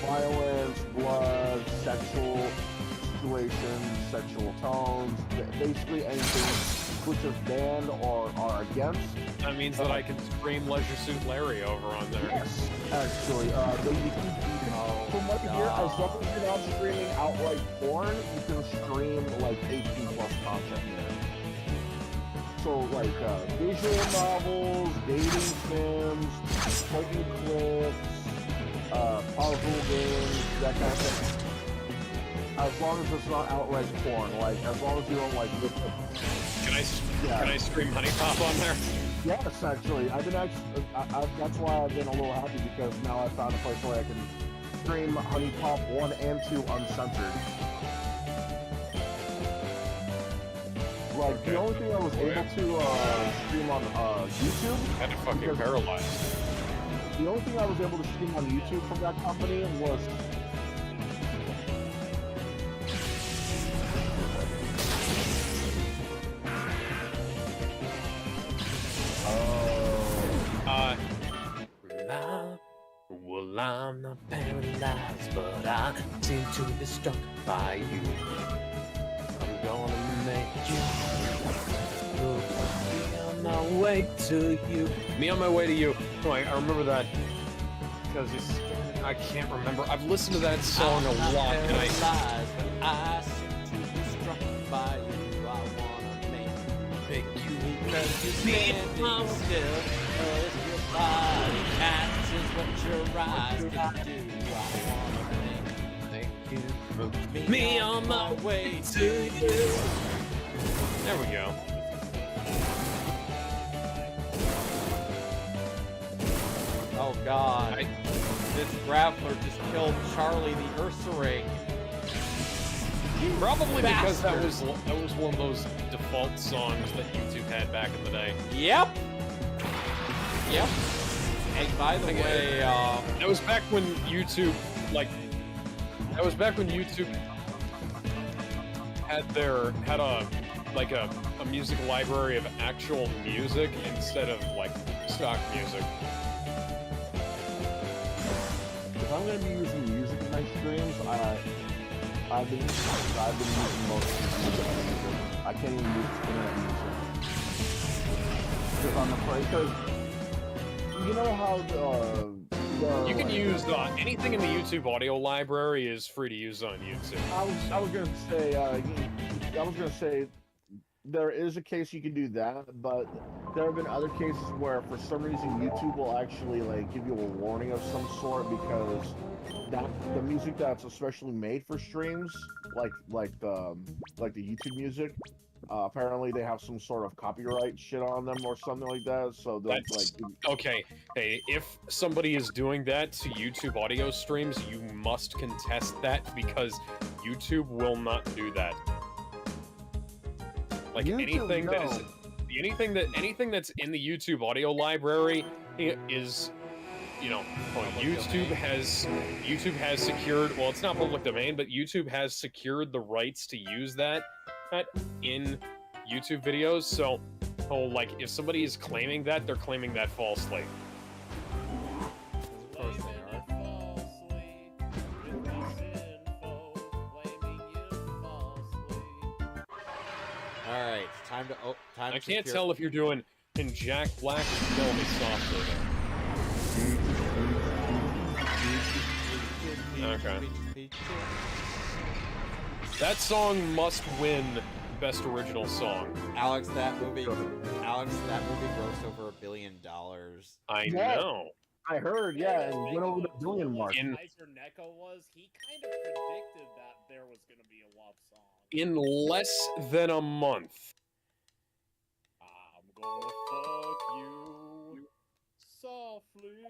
violence, blood, sexual situations, sexual tones, basically anything which is banned or are against. That means that I can stream Leisure Suit Larry over on there. Yes, actually. From what I hear, as long as you're not streaming outright porn, you can stream like 18+ content there. So like visual novels, dating sims, fighting clips, puzzle games, that kind of thing. as long as it's not outright porn, like as long as you don't like. Can I stream Honey Pop on there? Yes, actually, I've been that's why I've been a little happy because now I found a place where I can stream Honey Pop 1 and 2 uncensored. Like the only thing I was able to stream on YouTube. I had to fucking paralyze. The only thing I was able to stream on YouTube from that company was. Well, I'm not paralyzed, but I seem to be struck by you. I'm gonna make you me on my way to you. Me on my way to you. Oh, I remember that because I can't remember. I've listened to that song a lot, and I seem to be struck by you. I wanna make you because you stand still. Your body catches what your eyes can do. I wanna make you me on my way to you. there we go. Oh God! This grappler just killed Charlie the Ursaring. Probably because that was one of those default songs that YouTube had back in the day. Yep. Yep. And by the way, that was back when YouTube, had a music library of actual music instead of like stock music. If I'm gonna be using music in my streams, I've been using most of the music. I can't even use internet music because I'm afraid. Because you know how you can use anything in the YouTube audio library is free to use on YouTube. I was gonna say there is a case you can do that, but there have been other cases where for some reason YouTube will actually like give you a warning of some sort because the music that's especially made for streams, like the YouTube music, apparently they have some sort of copyright shit on them or something like that. So they'll okay. Hey, if somebody is doing that to YouTube audio streams, you must contest that because YouTube will not do that. Like anything that's in the YouTube audio library is, YouTube has secured. Well, it's not public domain, but YouTube has secured the rights to use that in YouTube videos. So, like if somebody is claiming that, they're claiming that falsely. all right, time to I can't tell if you're doing in Jack Black or Tell Me Softly. Okay. That song must win Best Original Song. Alex, that movie grossed over $1 billion. I know. I heard, yeah, and went over the billion mark. Kaiser Neko he kind of predicted that there was going to be a love song. In less than a month. I'm gonna fuck you softly.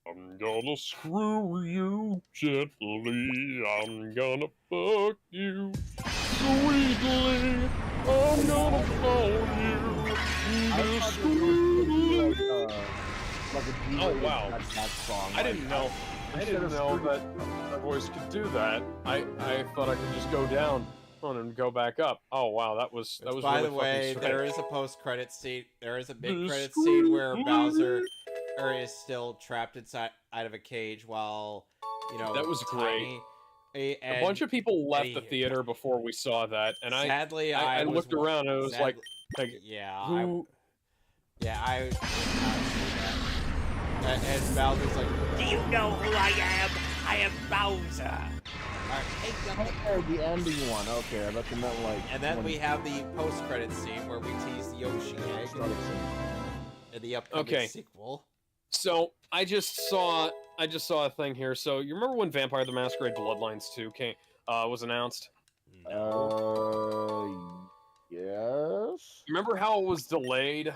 I'm gonna screw you gently. I'm gonna fuck you sweetly. I'm gonna phone you discreetly. Oh wow! That song. I didn't know. I didn't know that my voice could do that. I thought I could just go down and go back up. Oh wow, that was By really the way, fucking there is a post-credit scene. There is a mid-credit scene where Bowser is still trapped inside of a cage while that was Tiny, great. A bunch of people left the theater before we saw that, and sadly, I looked around and it was like who? I would not see that. And Bowser's like, do you know who I am? I am Bowser. Oh, the ending one. Okay, I thought you meant like. And then we have the post-credit scene where we tease the Yoshi egg in the upcoming sequel. So I just saw a thing here. So you remember when Vampire the Masquerade Bloodlines 2 came? was announced? Yes. Remember how it was delayed?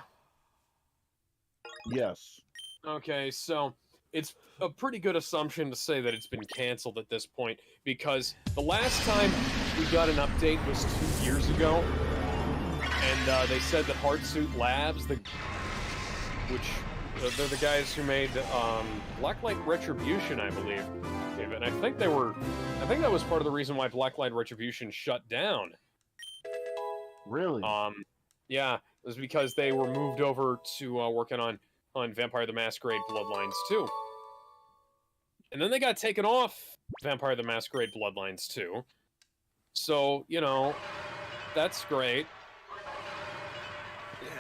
Yes. Okay, so it's a pretty good assumption to say that it's been canceled at this point, because the last time we got an update was 2 years ago, and they said that Hardsuit Labs, they're the guys who made Blacklight Retribution, I believe, and I think that was part of the reason why Blacklight Retribution shut down. Really? Yeah, it was because they were moved over to working on Vampire the Masquerade Bloodlines 2. And then they got taken off Vampire the Masquerade Bloodlines 2. So, you know, that's great.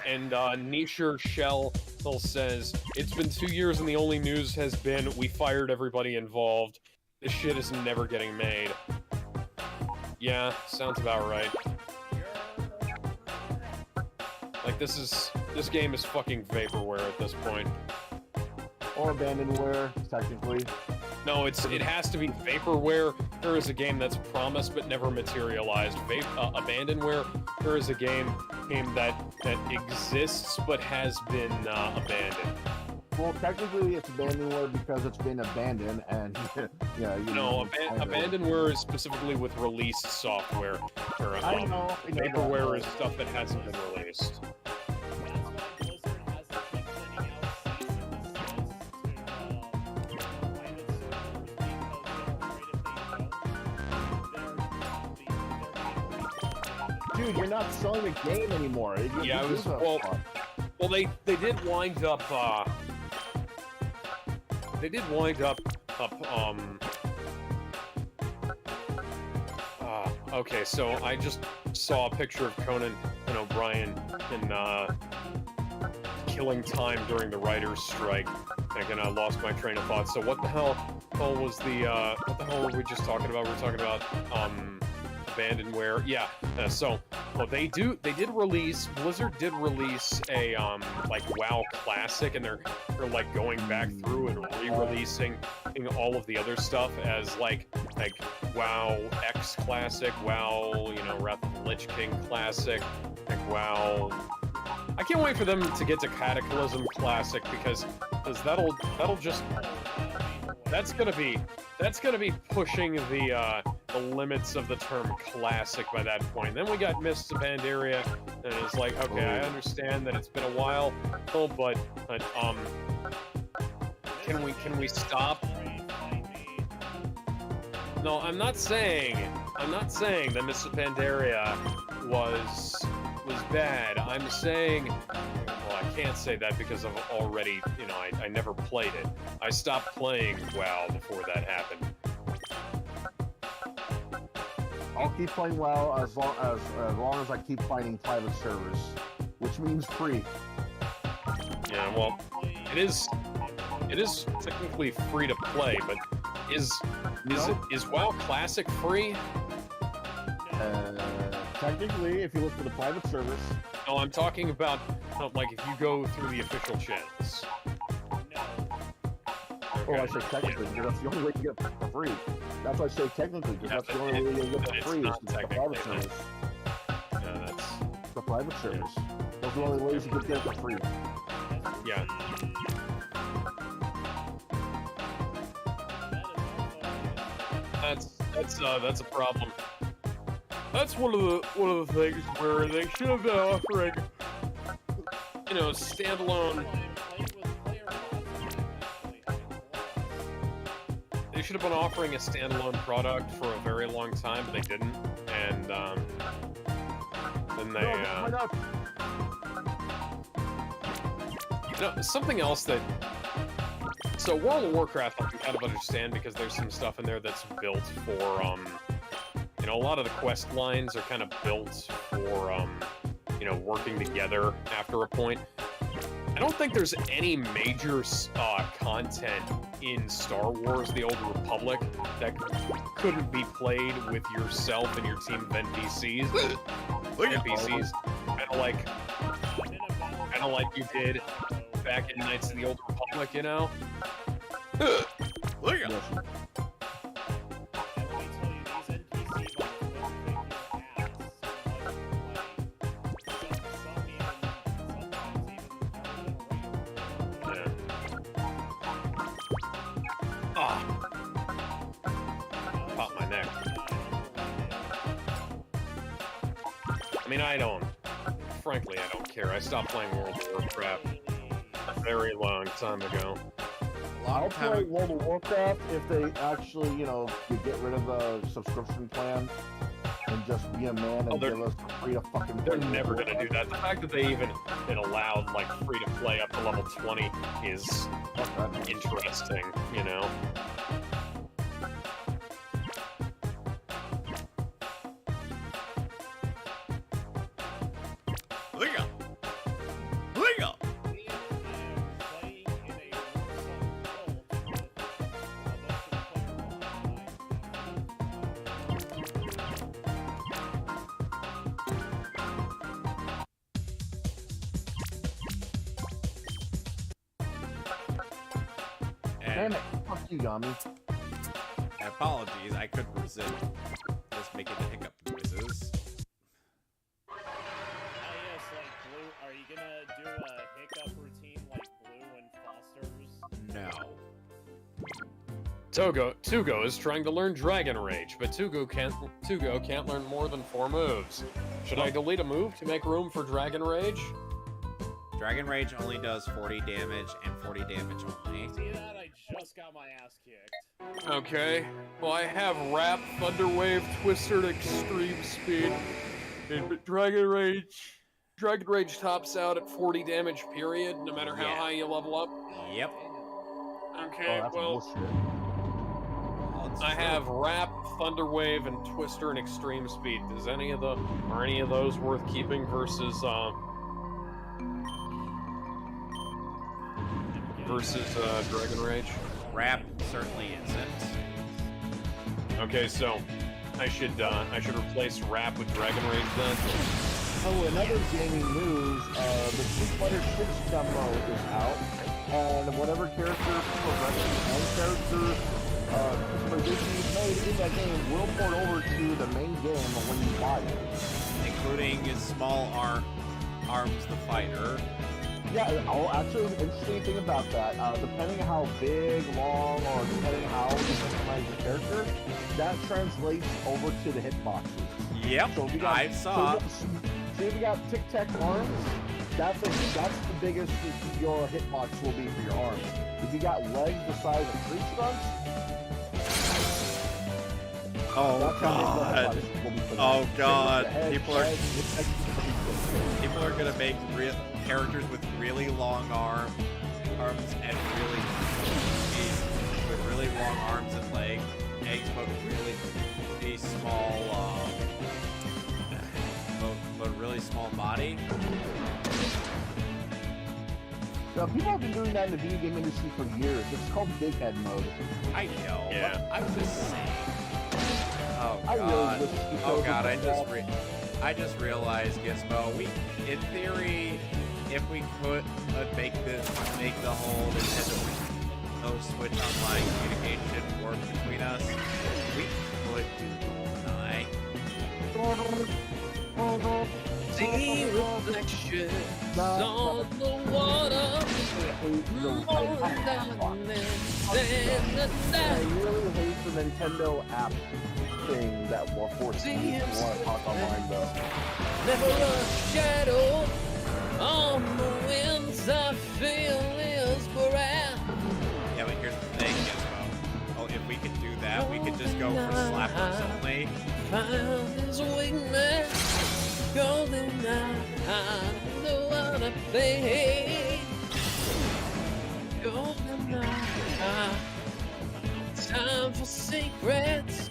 And Nisher Shell says, it's been 2 years and the only news has been we fired everybody involved. This shit is never getting made. Yeah, sounds about right. Like, this game is fucking vaporware at this point. Or abandonware, technically. No, it has to be vaporware. There is a game that's promised but never materialized. Abandonware, there is a game that exists but has been abandoned. Well, technically it's abandonware because it's been abandoned, and yeah. Abandonware is specifically with released software. Or, I know. Vaporware is stuff that hasn't been released. Dude, you're not selling the game anymore. Yeah, it was well. They did wind up. Okay, so I just saw a picture of Conan and O'Brien in killing time during the writers' strike, and I lost my train of thought. So what the hell was what the hell were we just talking about? We were talking about abandonware. Yeah. Blizzard did release a like WoW Classic, and they're like going back through and re-releasing all of the other stuff as like WoW X Classic, WoW, Wrath of the Lich King Classic, like WoW. I can't wait for them to get to Cataclysm Classic because that'll just that's gonna be pushing the limits of the term classic by that point. Then we got Mists of Pandaria, and it's like, okay, I understand that it's been a while, but can we stop? No, I'm not saying that Mists of Pandaria was bad. I'm saying, well, I can't say that because I've already, I never played it. I stopped playing WoW before that happened. I'll keep playing WoW as long as I keep finding private servers, which means free. Yeah, well, it is technically free to play, but is WoW Classic free? Technically, if you look for the private servers. No, I'm talking about like if you go through the official channels. Oh, I say technically, because that's the only way you get it for free. That's why I say technically, because that's the only way you get it for free is the private servers. No, that's the private servers. Those are the only ways you can get it for free. Yeah. That's a problem. That's one of the things where they should have been offering, standalone. They should have been offering a standalone product for a very long time, but they didn't. And then they. Something else that. So World of Warcraft, I can kind of understand because there's some stuff in there that's built for a lot of the quest lines are kind of built for working together after a point. I don't think there's any major content in Star Wars: The Old Republic that couldn't be played with yourself and your team of NPCs. NPCs, kind of like you did back in Knights of the Old Republic, And let me tell you, these NPCs I mean, frankly, I don't care. I stopped playing World of Warcraft a very long time ago. I'll play World of Warcraft if they actually, you know, you get rid of the subscription plan and just be a man and give us free to fucking. They're never gonna do that. The fact that they even been allowed like free to play up to level 20 is interesting, you know. Damn it, fuck you, Yami. Apologies, I couldn't resist just making the hiccup noises. Yes, like Blue. Are you gonna do a hiccup routine like Blue and Foster's? No. Tugo is trying to learn Dragon Rage, but Tugo can't learn more than 4 moves. Should I delete a move to make room for Dragon Rage? Dragon Rage only does 40 damage and 40 damage only. See that? I just got my ass kicked. Okay. Well, I have Wrap, Thunder Wave, Twister, and Extreme Speed. And Dragon Rage tops out at 40 damage, period, no matter how high you level up. Yep. Okay, That's well, bullshit. I have Wrap, Thunder Wave, and Twister, and Extreme Speed. Are any of those worth keeping versus Dragon Rage? Wrap certainly isn't. Okay, so I should replace Wrap with Dragon Rage then. Oh, another gaming news, the Street Fighter 6 demo is out, and whatever character progression and character customization you've made in that game will port over to the main game when you buy it. Including his small arms the fighter. Yeah, actually, the interesting thing about that, depending on how big, long, or depending on how you customize your character, that translates over to the hitboxes. Yep, So we got, I saw. So if you got tic-tac arms, that's the biggest your hitbox will be for your arms. If you got legs the size of tree trunks, Oh that's how big god. the hitboxes will be for them. Oh god. Head, People are gonna make characters with really long arms and with really long arms and legs, but really small but really small body. Now, people have been doing that in the video game industry for years. It's called big head mode. I know. Yeah. But I'm just saying. Oh I really god. wish you Oh could god. do I just realized, Gizmo. In theory, if we could make the whole Nintendo Switch Online communication work between us, we could do GoldenEye. See reflections on the water, more darkness than the I night. really hate the Nintendo app thing that will force you to want to talk online, though. Never a shadow on the winds I feel is breath. Yeah, but here's the thing, Gizmo. Oh, if we could do that, we could just go for slappers only. Found his weakness, golden eye, the one I play. Golden eye, time for secrets.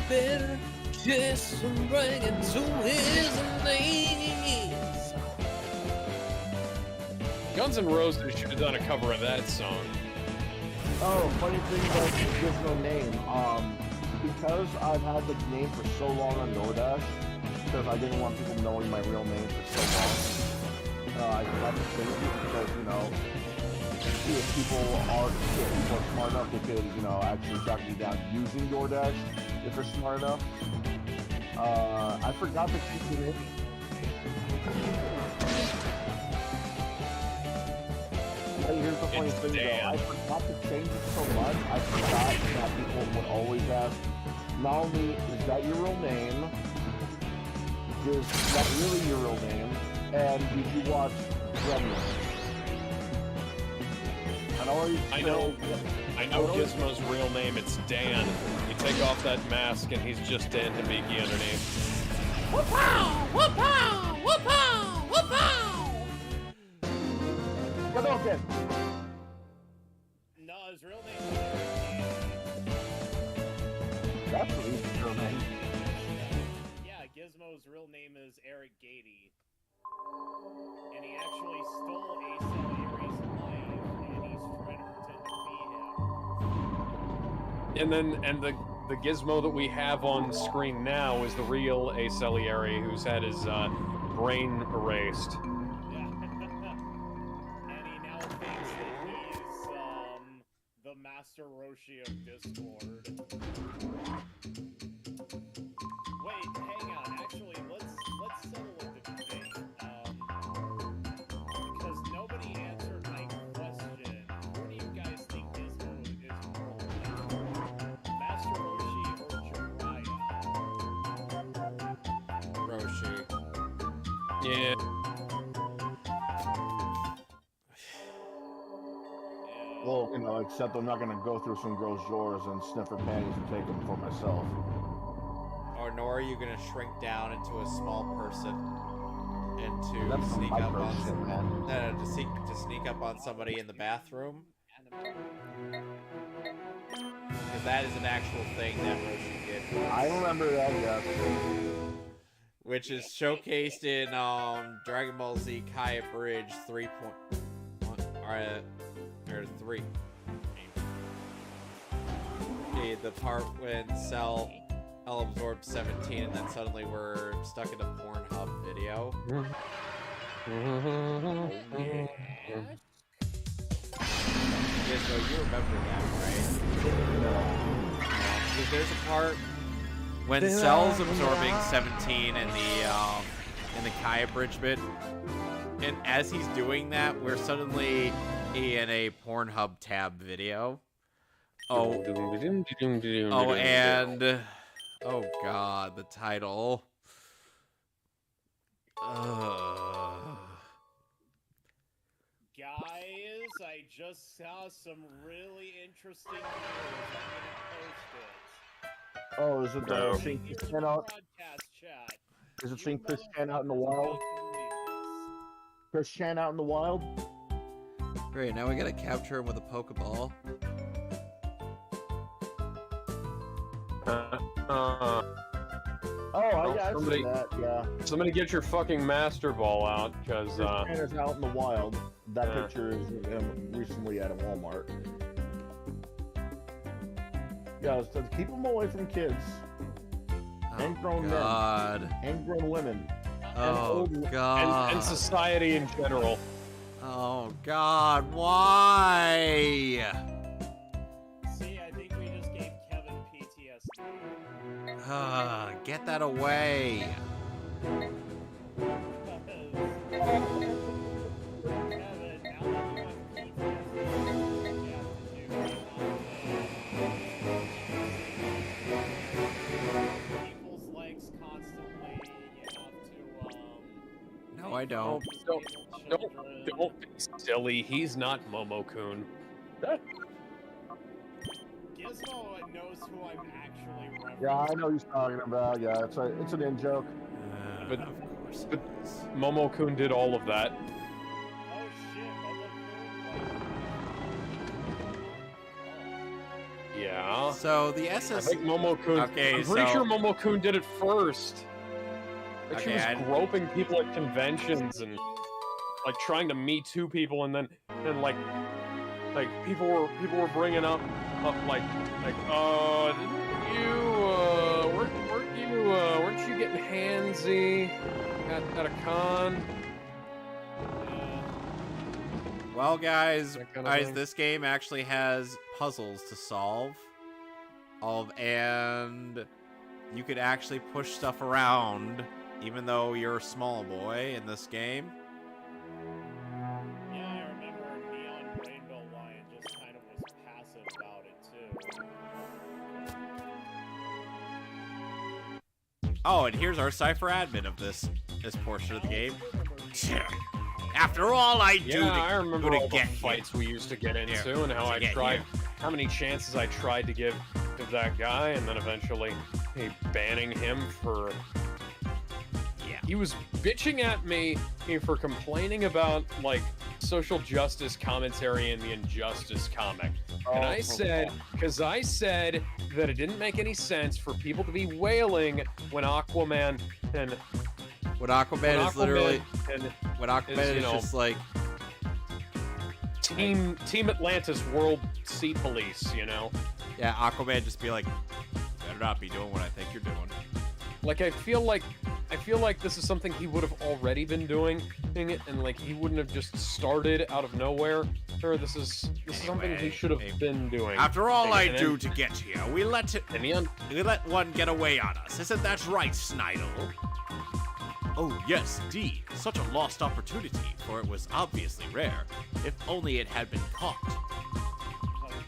Bitter kiss and bring it to his knees. Guns N' Roses should have done a cover of that song. Oh, funny thing about there's no name. Because I've had the name for so long on DoorDash, because I didn't want people knowing my real name for so long, I had to change it because, you know, if people are smart enough, they could, you know, actually track me down using DoorDash if they're smart enough. I forgot to keep it in. Here's the funny thing though, I forgot to change it so much, I forgot that people would always ask, not only is that your real name, Is that really your real name? And did you watch Gremlins? I know Gizmo's real name. It's Dan. You take off that mask, and he's just Dan Hibiki underneath. Whoop-pow! Whoop-pow! Whoop-pow! Whoop-pow! Get off it! No, his real name is Eric Gale. That's what his real name. Yeah, Gizmo's real name is Eric Gady. And he actually stole Ace Salieri's life, and he's trying to pretend to be him. And the Gizmo that we have on screen now is the real Ace Salieri, who's had his brain erased. Yeah. And he now thinks that he's the Master Roshi of Discord. Wait, hang on. Actually, let's settle a debate. Because nobody answered my question. Who do you guys think Gizmo is more? Master Roshi or Jiraiya? Roshi. Yeah. Well, you know, except I'm not gonna go through some girl's drawers and sniff her panties and take them for myself. Or nor are you gonna shrink down into a small person and to That's some sneak up micro on shit, man. to sneak up on somebody in the bathroom? Because that is an actual thing that Roshi did. I remember that, yes. Which is showcased in Dragon Ball Z Kai Bridge 3. Or 3. Okay, the part when Cell absorbed 17 and then suddenly we're stuck in a Pornhub video. Yeah, so you remember that, right? Because there's a part when Cell's absorbing 17 in the Kai abridgment, and as he's doing that, we're suddenly in a Pornhub tab video. Oh, and oh god, the title. Guys, I just saw some really interesting news. I'm gonna post it. Oh, is it the No. Saint Here's Christian the out? broadcast chat. Is it You Saint Christian out in the motherfuckers wild? can read Christian out in the wild? Great, now we gotta capture him with a Pokeball. Oh, I've somebody- seen that, yeah. Somebody get your fucking Master Ball out, because Christian is out in the wild. That Yeah. picture is recently at a Walmart. Yeah, so keep them away from kids and grown God. men and grown women. Oh old- god. and society in general. Oh god, why? See, I think we just gave Kevin PTSD. Get that away. Kevin, now that you have PTSD, you have to do people's legs constantly. You have to, No, I don't. Don't be silly. He's not Momo-kun. Gizmo knows who I'm actually referencing. Yeah, I know he's talking about. Yeah, it's an in joke. But- of course but- it is. Momo-kun did all of that. Oh shit, Yeah. So the I SS. think Momo-kun. Okay, I'm pretty so- sure Momo-kun did it first. Like she Okay, was I- groping people at conventions and like trying to Me Too people, and like people were bringing up like didn't you weren't you getting handsy at a con? Well, guys, That kind of thing. this game actually has puzzles to solve. And you could actually push stuff around, even though you're a small boy in this game. Yeah, I remember Neon Rainbow Lion just kind of was passive about it too. Oh, and here's our Cypher admin of this portion of the game. After all I do I remember to all the get fights we used to get into, Here, and how to I get tried, here. how many chances I tried to give to that guy, and then eventually banning him for. Yeah. He was bitching at me for complaining about like social justice commentary in the Injustice comic, and I said, because I said that it didn't make any sense for people to be wailing when Aquaman and What Aquaman is literally... and What Aquaman is just like... Team Atlantis World Sea Police, you know? Yeah, Aquaman just be like, better not be doing what I think you're doing. Like, I feel like this is something he would have already been doing, and like he wouldn't have just started out of nowhere. Or this is something he should have been doing. After all I And do then- to get here, we let one get away on us. Isn't that right, Snidel? Oh, yes, indeed. Such a lost opportunity, for it was obviously rare. If only it had been caught.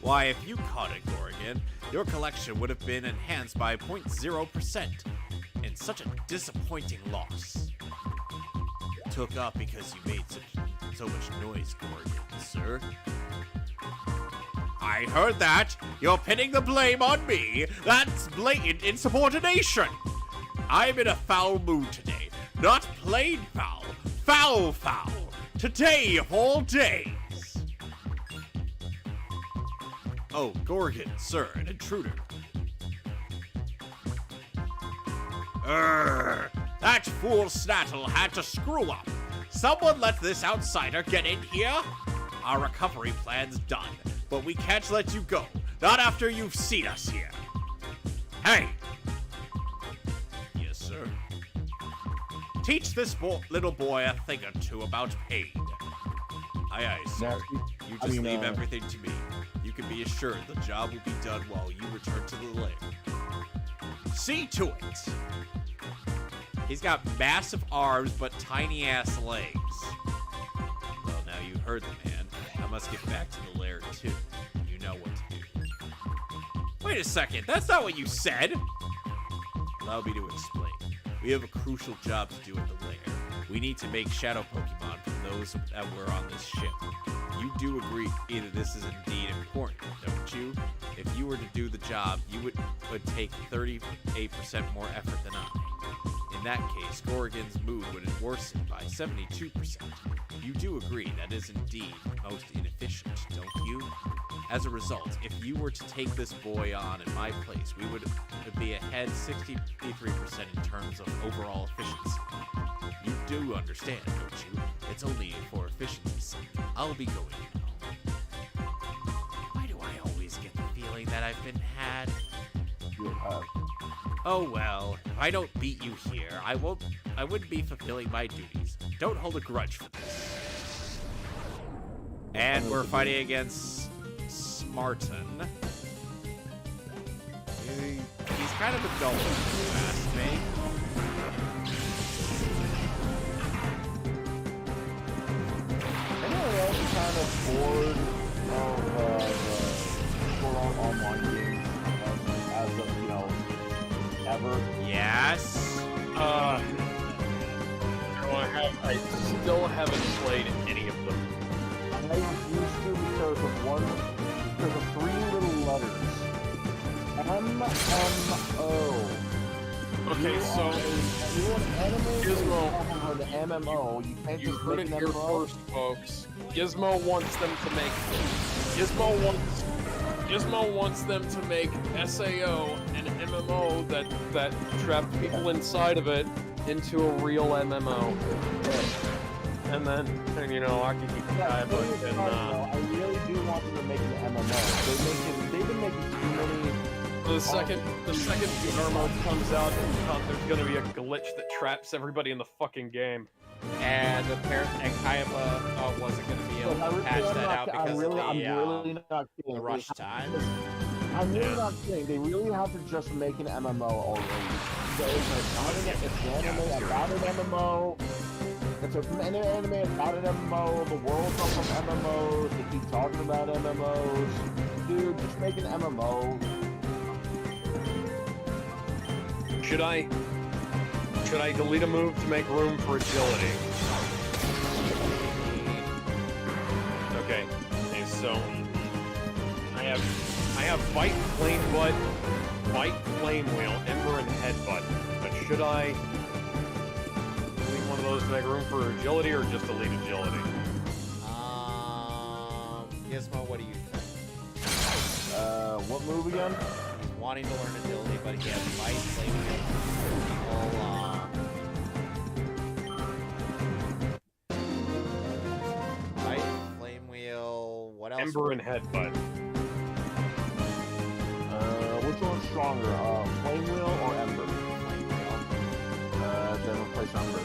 Why, if you caught it, Gorgon, your collection would have been enhanced by 0.0%. And such a disappointing loss. Took up because you made so much noise, Gorgon, sir. I heard that. You're pinning the blame on me. That's blatant insubordination. I'm in a foul mood today. Not plain foul. Foul. Today of all days. Oh, Gorgon, sir, an intruder. That fool Snattle had to screw up. Someone let this outsider get in here? Our recovery plan's done, but we can't let you go. Not after you've seen us here. Hey! Yes, sir. Teach this little boy a thing or two about pain. Aye, sir. You just leave everything to me. You can be assured the job will be done while you return to the lair. See to it! He's got massive arms but tiny-ass legs. Well, now you heard the man. I must get back to the lair, too. You know what to do. Wait a second, that's not what you said! Allow me to explain. We have a crucial job to do at the lair. We need to make shadow Pokemon from those that were on this ship. You do agree that this is indeed important, don't you? If you were to do the job, you would take 38% more effort than I. In that case, Gorgon's mood would worsen by 72%. You do agree that is indeed most inefficient, don't you? As a result, if you were to take this boy on in my place, we would be ahead 63% in terms of overall efficiency. You do understand, don't you? It's only for efficiency's sake. I'll be going now. Why do I always get the feeling that I've been had? You have. Oh well, if I don't beat you here, I wouldn't be fulfilling my duties. Don't hold a grudge for this. And we're fighting against Smarten. He's kind of a dull, if you ask me. Anyone else kind of bored of full-on online games as of, you know, ever? Yes. I still haven't played any of them. I used to because of three little letters. MMO. Okay, so You're an anime Gizmo. or an MMO. You can't You just heard make it an here MMO. first, folks. Gizmo wants them to make SAO and MMO that trap people inside of it into a real MMO. And then, you know, I can keep Yeah, but then, I really do want them to make an MMO. They've been making too many. the second VR mode comes out, there's gonna be a glitch that traps everybody in the fucking game. And apparently, Kayaba wasn't going to be able to patch that out because I'm really not the kidding. rush time. I'm really not kidding. They really have to just make an MMO already. So it's an anime about an MMO. It's an anime about an MMO. The world comes from MMOs. They keep talking about MMOs. Dude, just make an MMO. Should I Should I delete a move to make room for agility? Okay, so I have Bite, Flame Butt, Bite, Flame Wheel, Ember, and Headbutt. But should I delete one of those to make room for agility, or just delete agility? Gizmo, what do you think? What move again? He's wanting to learn agility, but he has Bite, Flame Wheel, Bite, Flame Wheel, what else? Ember and Headbutt. Which one's stronger? Flame Wheel or Ember? Flame Wheel. Then replace Ember.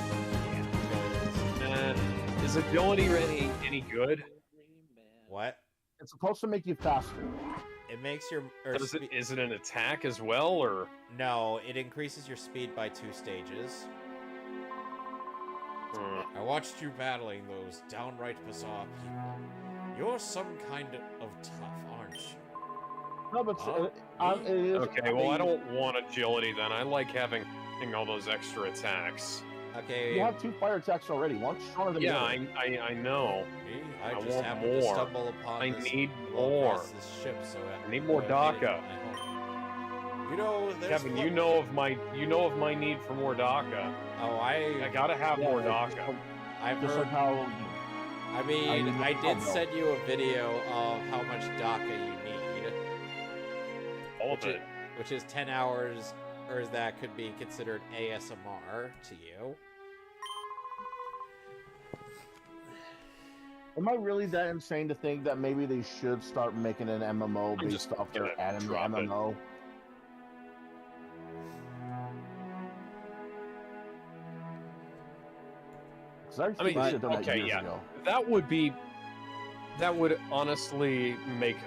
Is agility any good? What? It's supposed to make you faster. It makes your... Is it an attack as well, or...? No, it increases your speed by 2 stages. I watched you battling those downright bizarre people. You're some kind of tough, aren't you? No, but it is. Okay, well, I don't want agility then. I like having all those extra attacks. Okay. You have 2 fire attacks already. One's stronger than the Yeah, other. I know. I I just want happened more. to stumble upon I this, need across more. This ship, so I need more DACA. You know, there's Kevin, you know of my need for more DACA. Oh, I gotta have more DACA. I've Just heard. like how. I mean, I did no. send you a video of how much DACA you need, All of it. which is 10 hours, or that could be considered ASMR to you. Am I really that insane to think that maybe they should start making an MMO I'm based just off their gonna anime drop it. MMO? I mean, okay, yeah. That would honestly make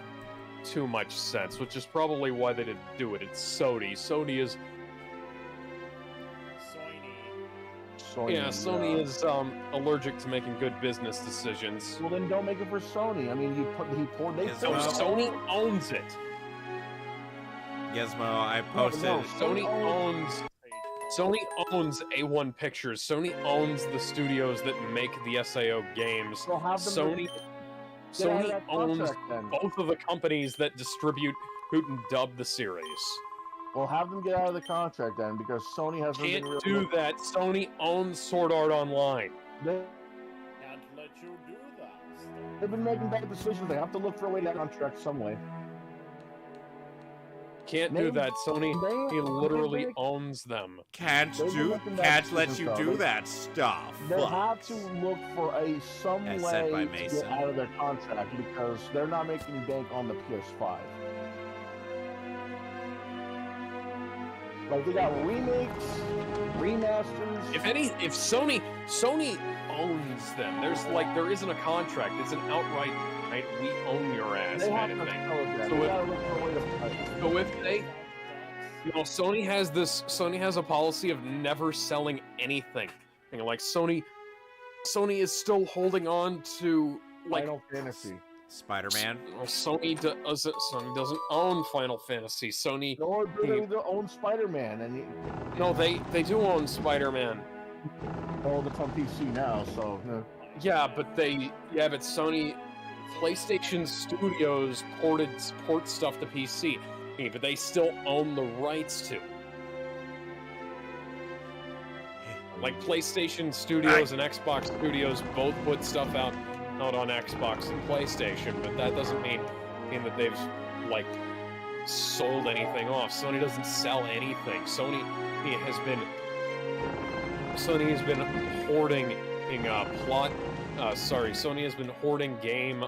too much sense, which is probably why they didn't do it. It's Sony. Sony is Sony is allergic to making good business decisions. Well, then don't make it for Sony. I mean, So Sony owns it. Gizmo, I posted. No, Sony owns A1 Pictures. Sony owns the studios that make the SAO games. So have them Sony owns contract, then. both of the companies that distribute and dub the series. Well, have them get out of the contract then, because Sony hasn't Can't been do that. Sony owns Sword Art Online. They, Can't let you do that. they've been making bad decisions. They have to look for a way to get contract some way. Can't do that. Sony, he literally owns them. Can't let you do that stuff. They have to look for some As way said by to Mason. get out of their contract because they're not making bank on the PS5. Like they got remakes, remasters. If Sony owns them, there isn't a contract. It's an outright, right, we own your ass They have kind to of thing. sell it then. So They if- gotta look for a way to fight. So if they, Sony has a policy of never selling anything. Like Sony is still holding on to Final Fantasy. Spider-Man. Sony doesn't own Final Fantasy. Sony, Nor do they own Spider-Man, and no, they do own Spider-Man. it's on PC now, so. Yeah, but Sony, PlayStation Studios port stuff to PC, but they still own the rights to. Like PlayStation Studios and Xbox Studios both put stuff out on Xbox and PlayStation, but that doesn't mean that they've sold anything off. Sony doesn't sell anything. Sony has been hoarding Sony has been hoarding game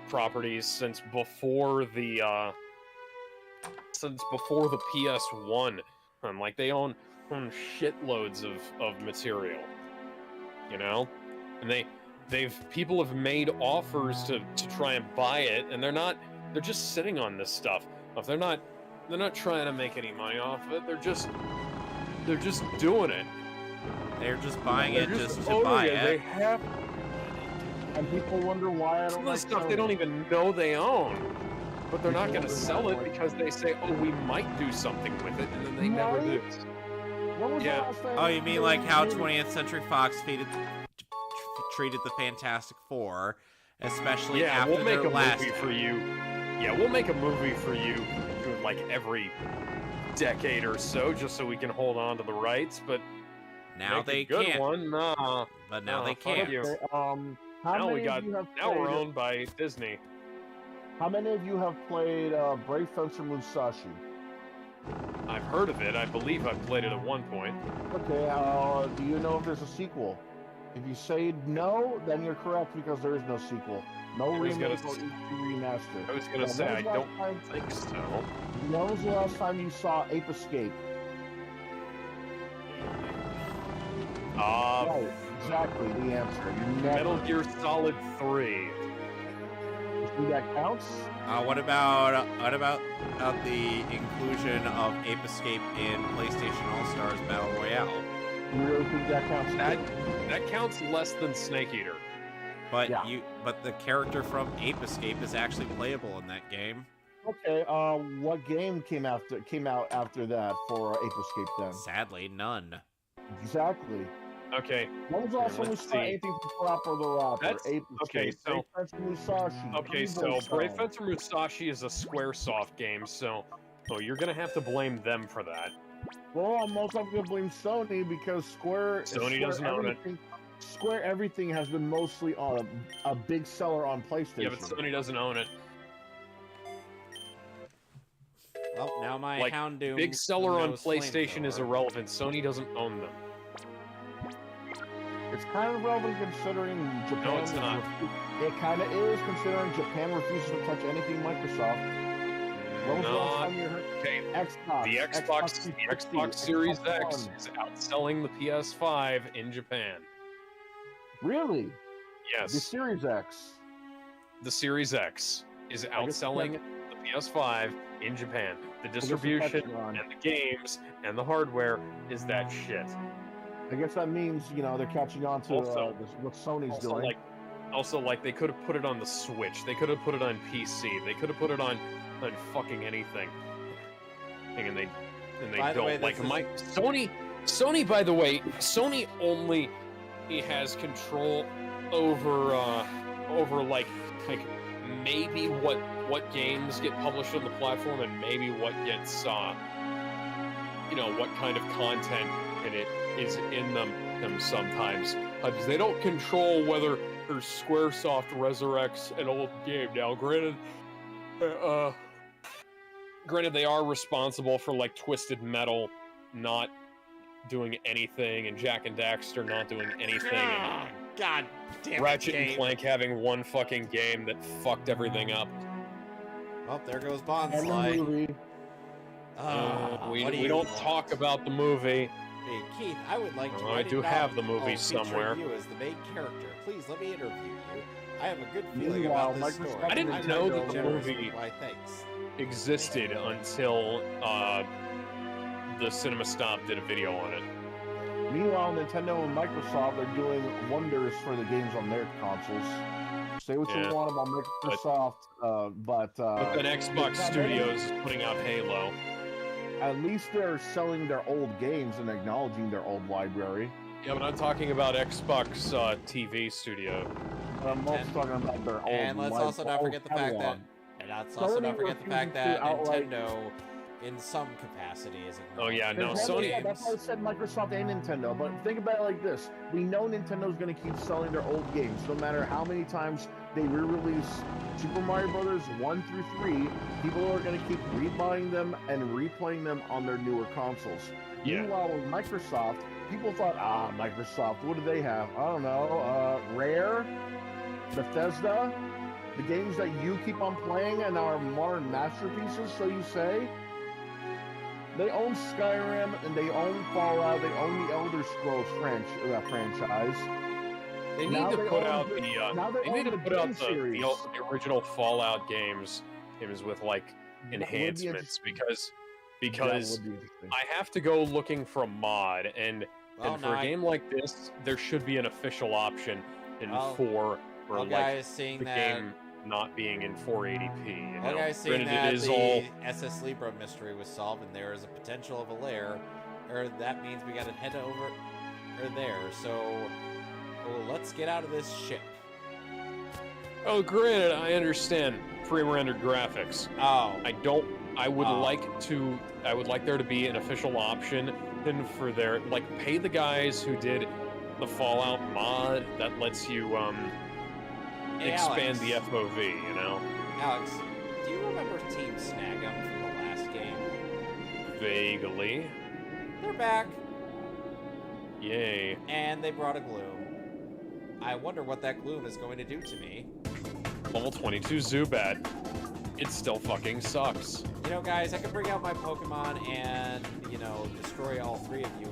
properties since before the PS1. They own shitloads of material, and people have made offers to try and buy it, and they're just sitting on this stuff. They're not trying to make any money off of it. They're just doing it. They're just buying it just to owning buy it. They it. have And people wonder why I some don't of the like stuff they Sony. don't even know they own, but they're not People going to wonder sell why. it because they say, "Oh, we might do something with it," and then they never do. When was the Yeah. last time Oh, you mean like how you- 20th Century Fox treated the Fantastic Four, especially Yeah, after we'll make their a last movie for act. you. Yeah, we'll make a movie for you like every decade or so, just so we can hold on to the rights. But Now make they a good can't. one, nah. But now Nah, they fuck can't. you. Okay, how Now many we got. of you have Now we're played? owned by Disney. How many of you have played Brave Fencer Musashi? I've heard of it. I believe I've played it at one point. Okay, do you know if there's a sequel? If you say no, then you're correct because there is no sequel. No I was gonna remake or s- remaster. I was gonna Now, say when I was the don't last time- think so. When was the last time you saw Ape Escape? Right, exactly the answer. You never. Metal Gear Solid 3. See, that counts? What about the inclusion of Ape Escape in PlayStation All Stars Battle Royale? You really think that counts? That counts less than Snake Eater. But Yeah. but the character from Ape Escape is actually playable in that game. Okay, what game came out after that for Ape Escape then? Sadly, none. Exactly. Okay. When was the last time we Let's saw see. anything from Flopper the Rapper? That's- Ape okay, Escape, so- Brave Fencer Musashi. Okay, so Evil Brave Zone. Fencer Musashi is a Squaresoft game, so you're gonna have to blame them for that. Well, I'm most likely gonna blame Sony because Sony doesn't own it. Square everything has been mostly on a big seller on PlayStation. Yeah, but Sony doesn't own it. Well, now my Like, Houndoom Big seller on knows PlayStation is flamethrower. irrelevant. Sony doesn't own them. It's kind of relevant considering Japan. it's not. It kind of is considering Japan refuses to touch anything Microsoft. When was the last Not time you heard okay. Xbox? The Xbox 360, Series Xbox X One. is outselling the PS5 in Japan. Really? The Yes, Series X. the Series X is guess outselling the PS5 in Japan. The guess distribution that's on. and the games and the hardware is that shit. I guess that means they're catching on to Also- what Sony's Also, doing. like they could have put it on the Switch. They could have put it on PC. They could have put it on fucking anything. And they By the don't. way, Like this is- Sony. By the way, Sony only has control over like maybe what games get published on the platform and maybe what gets what kind of content in it is in them sometimes. Because they don't control whether Squaresoft resurrects an old game. Now, granted, they are responsible for like Twisted Metal not doing anything and Jak and Daxter not doing anything. And God damn it, Ratchet and game. Clank having one fucking game that fucked everything up. Well, there goes And the Bonsly. movie. We don't talk about the movie. Hey, Keith, I would like to. Oh, I write do it have down. the movie I'll feature somewhere. You as the main character. Please let me interview you. I have a good feeling Meanwhile, about this Microsoft- story. I didn't I'm know not that the generous movie- with my thanks. Existed until the Cinema Stomp did a video on it. Meanwhile, Nintendo and Microsoft are doing wonders for the games on their consoles. Say what Yeah. you want about Microsoft, but But then Xbox Nintendo- Studios is putting out Halo. at least they're selling their old games and acknowledging their old library. Yeah, but I'm talking about Xbox TV Studio. But I'm also talking about their old. And let's also not forget the fact that, catalog. and let's also not Sony forget the fact refuses that to outright- Nintendo, in some capacity, is Oh, yeah, no, acknowledging Sony- Yeah, that's why I said Microsoft and Nintendo. But think about it like this: we know Nintendo's going to keep selling their old games, no matter how many times they re-release Super Mario Brothers 1 through 3. People are going to keep rebuying them and replaying them on their newer consoles. Yeah. Meanwhile, with Microsoft, people thought, Microsoft, what do they have? I don't know, Rare, Bethesda, the games that you keep on playing and are modern masterpieces, so you say. They own Skyrim and they own Fallout. They own the Elder Scrolls franchise. They need Now to they put own out the- the. now they They need own to the put out game the series. the original Fallout games with like That would be enhancements interesting. because That would be interesting. I have to go looking for a mod and Well, for no, a game like this there should be an official option Well, for well, like guys, seeing the that, game not being in 480p. You well, know? guys, seeing Granted, that it is the all SS Libra mystery was solved and there is a potential of a lair, or that means we gotta head over or there. So let's get out of this ship. Oh, granted, I understand pre-rendered graphics. Oh, I would like there to be an official option then for their, like, pay the guys who did the Fallout mod that lets you, hey, expand Alex. the FOV, you know? Alex, do you remember Team Snag'em from the last game? Vaguely. They're back, Yay. and they brought a gloom. I wonder what that gloom is going to do to me. Level 22 Zubat. It still fucking sucks. You know, guys, I can bring out my Pokemon and, you know, destroy all three of you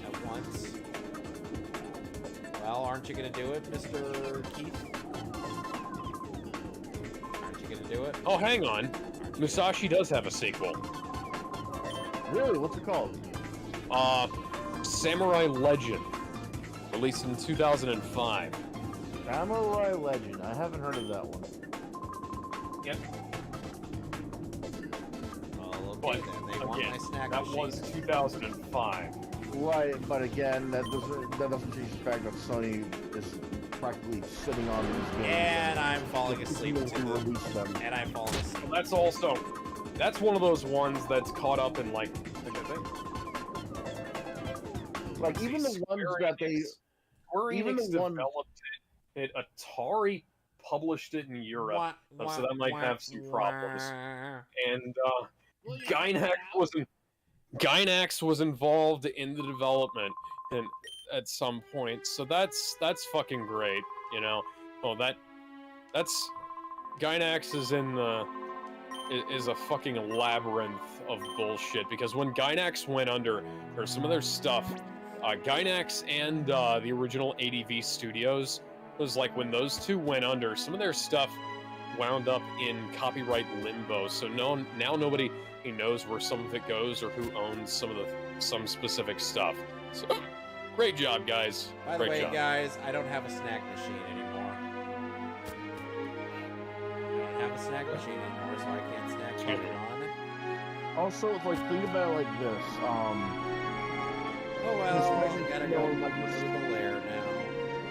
at once. Well, aren't you gonna do it, Mr. Keith? Aren't you gonna do it? Oh, hang on. Musashi does have a sequel. Really? What's it called? Samurai Legend. Released in 2005. Samurai Legend. I haven't heard of that one. Yep. Well, okay, But, then. They want again, my snack that machine. was 2005. Right, but again, that doesn't change the fact that Sony is practically sitting on these games. And I'm falling asleep continuing to to them. release them. And I'm falling asleep. That's one of those ones that's caught up in, like, Like even the ones that they, Square even Enix the one- developed it. Atari published it in Europe, so that might have some problems. And Well, yeah, Gynax was involved in the development and at some point, so that's fucking great, you know. Oh, that's Gynax is in the is a fucking labyrinth of bullshit, because when Gynax went under, or some of their stuff, Gynax and the original ADV Studios, was like when those two went under, some of their stuff wound up in copyright limbo. So now nobody knows where some of it goes or who owns some specific stuff. So great job, guys. By the Great way, job. guys, I don't have a snack machine anymore. I don't have a snack machine anymore, so I can't snack Pokemon. Also, it's like think about it like this. Oh well, Despite we gotta Nintendo go and to Microsoft- the lair now.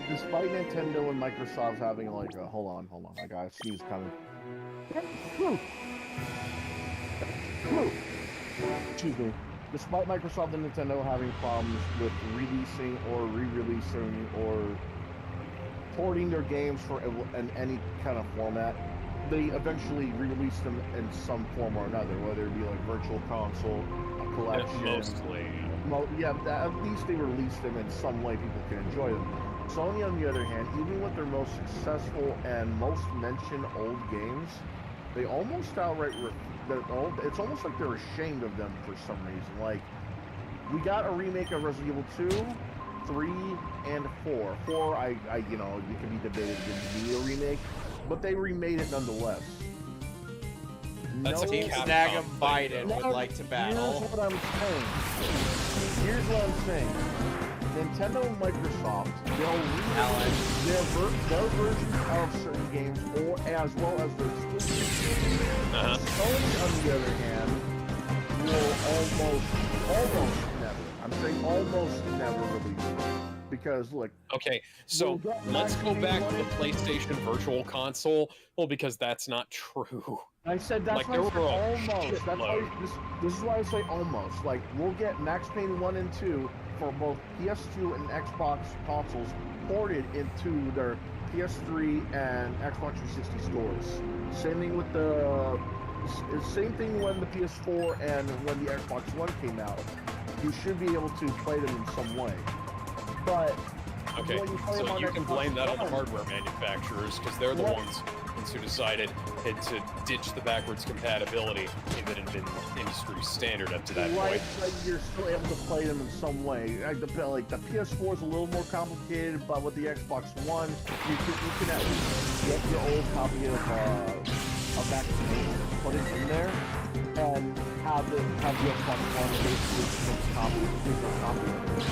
Despite Nintendo and Microsoft having like a hold on, I got a sneeze coming. Excuse me. Despite Microsoft and Nintendo having problems with releasing or re-releasing or porting their games for in any kind of format, they eventually release them in some form or another, whether it be like virtual console, a collection. Mostly. Well, yeah, at least they release them in some way people can enjoy them. Sony, on the other hand, even with their most successful and most mentioned old games, they almost outright it's almost like they're ashamed of them for some reason. Like, we got a remake of Resident Evil 2, 3, and 4. 4, you know, you can be debated to be a remake, but they remade it nonetheless. That's a Team Capcom Snag'em thing, Biden though. would like to battle. Here's what I'm saying. Here's what I'm saying. Nintendo and Microsoft, they'll remake their version of certain games, or as well as their exclusives. Sony, on the other hand, will almost never. I'm saying almost never release it. Because look. Okay, so let's go back to the PlayStation Virtual Console. Well, because that's not true. I said that's Like, why I there said were a almost. That's why shitload. this is why I say almost. Like, we'll get Max Payne 1 and 2 for both PS2 and Xbox consoles ported into their PS3 and Xbox 360 stores. Same thing with same thing when the PS4 and when the Xbox One came out. You should be able to play them in some way. But Okay, when you play them so on you can Xbox blame that on the One- hardware manufacturers, because they're the What? ones who decided to ditch the backwards compatibility that had been industry standard up to that right, point. but you're still able to play them in some way. Like the PS4 is a little more complicated, but with the Xbox One, you can at least get your old copy of Max Payne, put it in there, and have the Xbox One basically digital copy of it.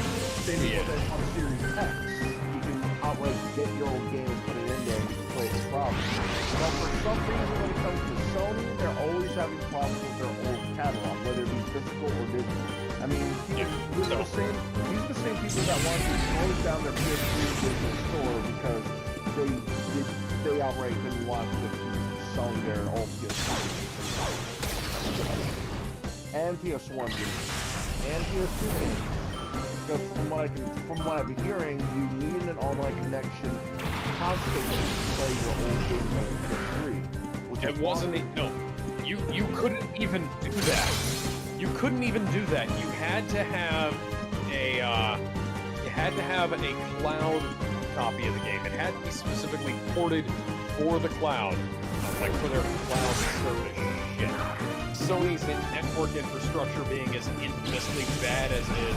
Same with the Xbox Series X. You can outright get your old game and put it in there and you can play the problem. But for some reason, when it comes to Sony, they're always having problems with their old catalog, whether it be physical or digital. I mean, these are the same people that want to close down their PS3 digital store because they outright didn't want to keep selling their old PS3 and PS1 games and PS2 games. Because from what I've been hearing, you need an online connection constantly to play your old games on PS3. It wasn't you couldn't even do that. You couldn't even do that. You had to have a cloud copy of the game. It had to be specifically ported for the cloud, like for their cloud service shit. Sony's network infrastructure being as infamously bad as it is,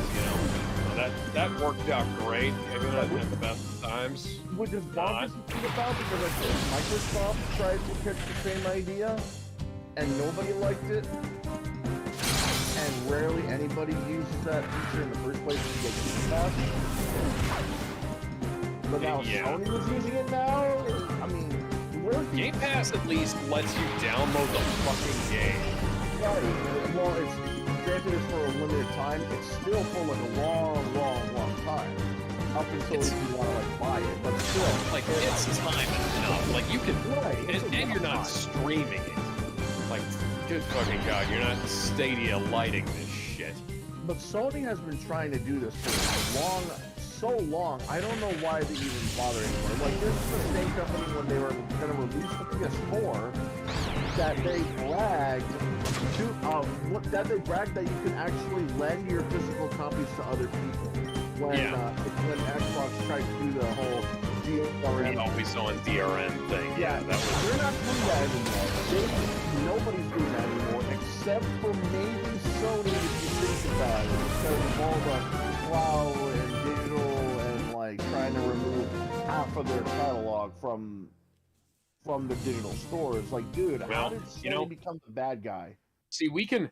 that worked out great. Maybe not at the best of times. Which is bonkers to think about because I think Microsoft tried to pitch the same idea and nobody liked it. And rarely anybody uses that feature in the first place to get Game Pass. But now Sony was using it now? I mean, Game Pass at least lets you download the fucking game. Right. Well, it's granted it's for a limited time. It's still for like a long time. Up until you want to like buy it, but still, like it's time enough. Like you can, and you're not streaming it. Like, good fucking god, you're not Stadia lighting this shit. But Sony has been trying to do this for so long. I don't know why they even bother anymore. Like this is the same company when they were going to release the PS4 that they bragged that you can actually lend your physical copies to other people. When Xbox tried to do the whole DRM, always on DRM thing. Yeah, they're not doing that anymore. Nobody's doing that anymore, except for maybe Sony, if you think about it, because of all the cloud and digital and like trying to remove half of their catalog from the digital stores. Like, dude, how did Sony become the bad guy? See, we can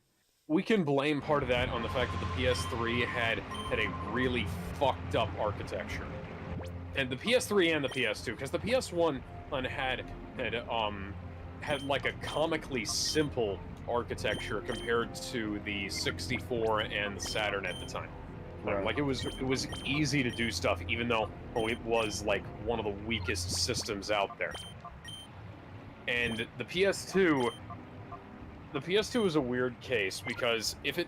blame part of that on the fact that the PS3 had a really fucked up architecture, and the PS3 and the PS2, because the PS1 had like a comically simple architecture compared to the 64 and the Saturn at the time. Right. Like it was easy to do stuff, even though it was like one of the weakest systems out there. And the PS2 is a weird case because if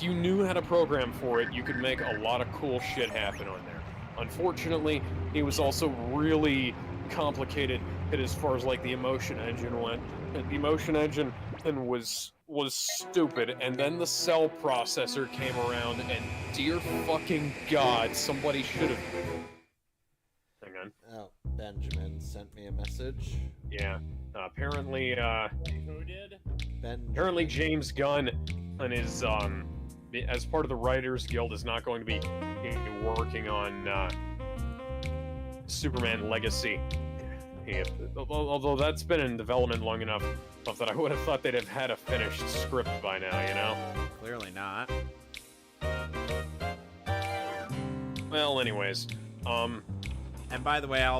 you knew how to program for it, you could make a lot of cool shit happen on there. Unfortunately, it was also really complicated as far as like the emotion engine went. And the emotion engine was stupid, and then the cell processor came around, and dear fucking god, somebody should have. Hang on. Oh, Benjamin sent me a message. Yeah. Apparently, Who did? Benjamin. Apparently James Gunn and his as part of the Writers Guild is not going to be working on Superman Legacy. Although that's been in development long enough that I would have thought they'd have had a finished script by now, you know? Clearly not. Well, anyways, And by the way, I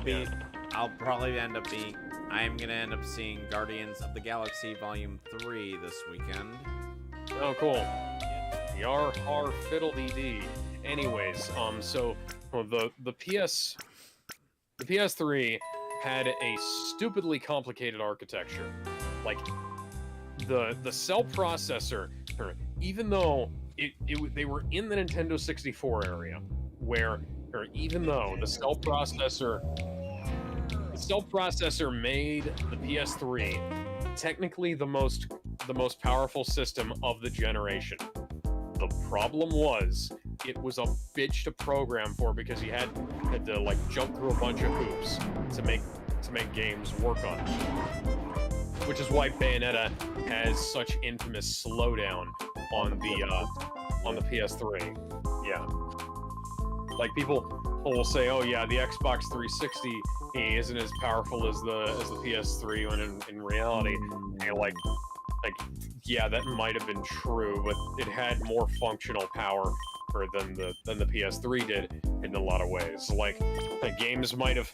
am gonna end up seeing Guardians of the Galaxy Volume 3 this weekend. oh cool. Yar har fiddle-dee-dee. Anyways, so the PS3 had a stupidly complicated architecture. Like the cell processor, even though they were in the Nintendo 64 area, even though the cell processor made the PS3 technically the most powerful system of the generation. The problem was it was a bitch to program for because you had to like jump through a bunch of hoops to make games work on it. Which is why Bayonetta has such infamous slowdown on the PS3. Yeah. Like people will say, "Oh yeah, the Xbox 360 isn't as powerful as the PS3," when in reality, yeah, that might have been true, but it had more functional power than the PS3 did in a lot of ways. Like games might have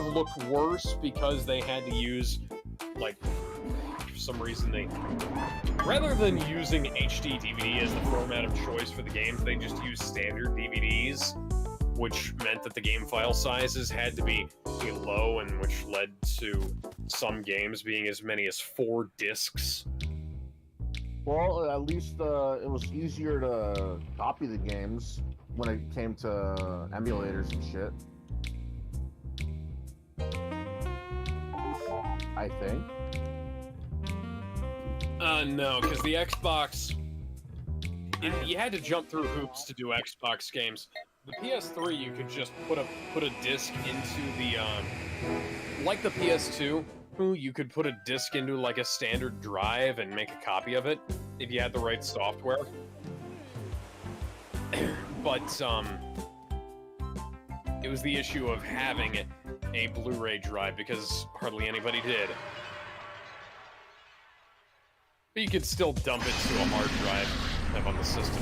looked worse because they had to use like for some reason they, rather than using HD DVD as the format of choice for the games, they just used standard DVDs, which meant that the game file sizes had to be low, and which led to some games being as many as 4 discs. Well, at least it was easier to copy the games when it came to emulators and shit. I think. No, because the Xbox, you had to jump through hoops to do Xbox games. The PS3, you could just put a disc into the, like the PS2, you could put a disc into like a standard drive and make a copy of it if you had the right software. But it was the issue of having a Blu-ray drive because hardly anybody did. But you could still dump it to a hard drive have on the system.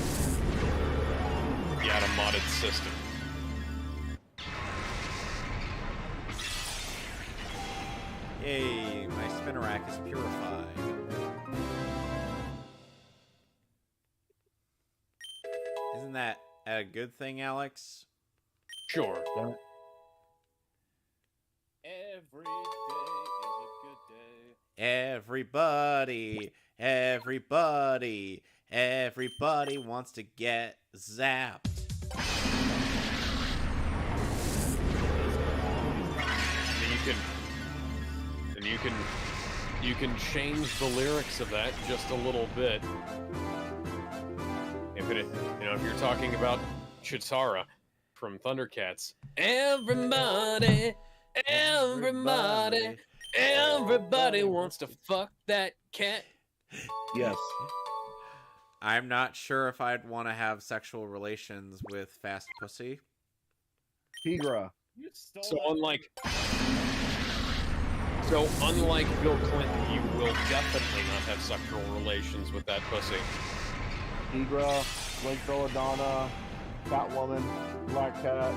If you had a modded system. Yay, my spinner rack is purified. Isn't that a good thing, Alex? Sure. Every day is a good day. Everybody wants to get zapped. You can change the lyrics of that just a little bit. If you're talking about Chitara from Thundercats, everybody wants to fuck that cat. Yes. I'm not sure if I'd want to have sexual relations with fast pussy. Tigra. You stole So that unlike Bill Clinton, you will definitely not have sexual relations with that pussy. Tigra, Blake Belladonna, Catwoman, Black Cat.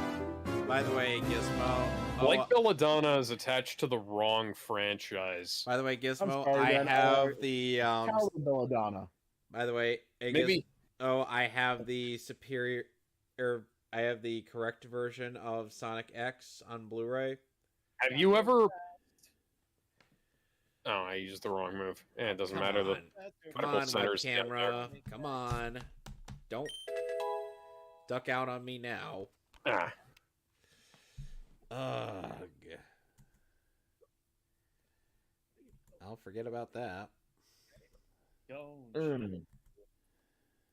By the way, Gizmo. Blake Belladonna is attached to the wrong franchise. By the way, Gizmo, sorry, I Dan, have the Calvin Belladonna. By the way, hey, Maybe. I have the I have the correct version of Sonic X on Blu-ray. Have you ever? Oh, I used the wrong move. It doesn't matter. Come Medical on, centers web down there. camera. Come on. Don't duck out on me now. Ah. Ugh. I'll forget about that. Don't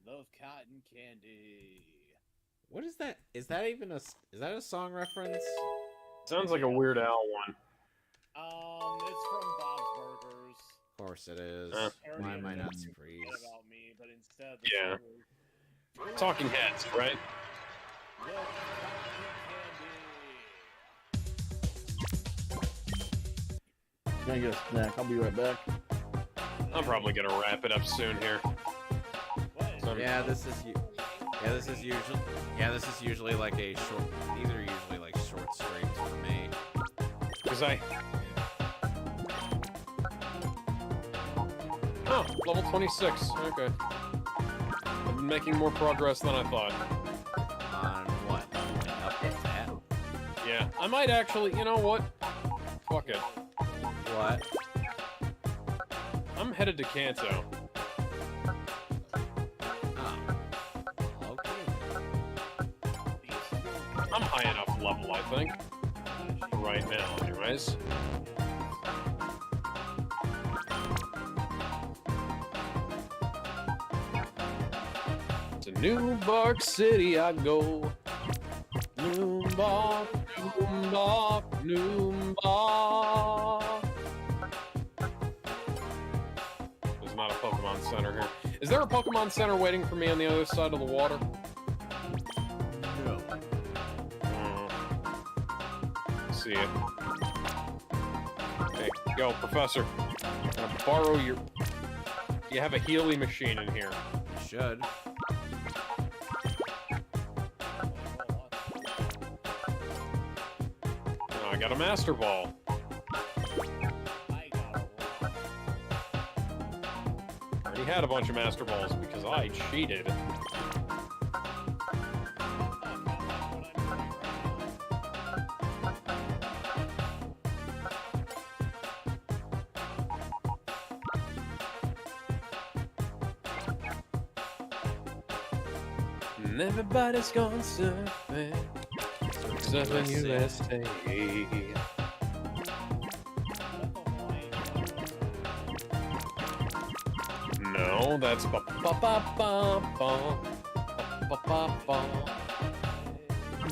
love cotton candy. What is that? Is that even is that a song reference? Sounds like a Weird Al one. It's from Bob's Burgers. Of course it is. Parody Why am I of not it surprised? about me, but instead Yeah. song is, Talking Heads, right? love cotton candy. Gonna get a snack. I'll be right back. I'm probably gonna wrap it up soon here. What? So- Yeah, this is usually like a short. These are usually like short streams for me. Because Oh, level 26. Okay. I've been making more progress than I thought. On what? Update that? Yeah, I might actually, you know what? Fuck it. What? I'm headed to Kanto. Oh. Okay. I'm high enough level, I think. Right now, anyways. To New Bark City I go. New Bark. There's not a Pokemon Center here. Is there a Pokemon Center waiting for me on the other side of the water? No. See it. Hey, yo, Professor. I'm gonna borrow your... You have a Healy machine in here. You should. Oh, I got a Master Ball. I got a lot. He had a bunch of Master Balls because I cheated. And everybody's gone surfing. Surfing USA. No, that's ba ba ba ba ba ba ba ba.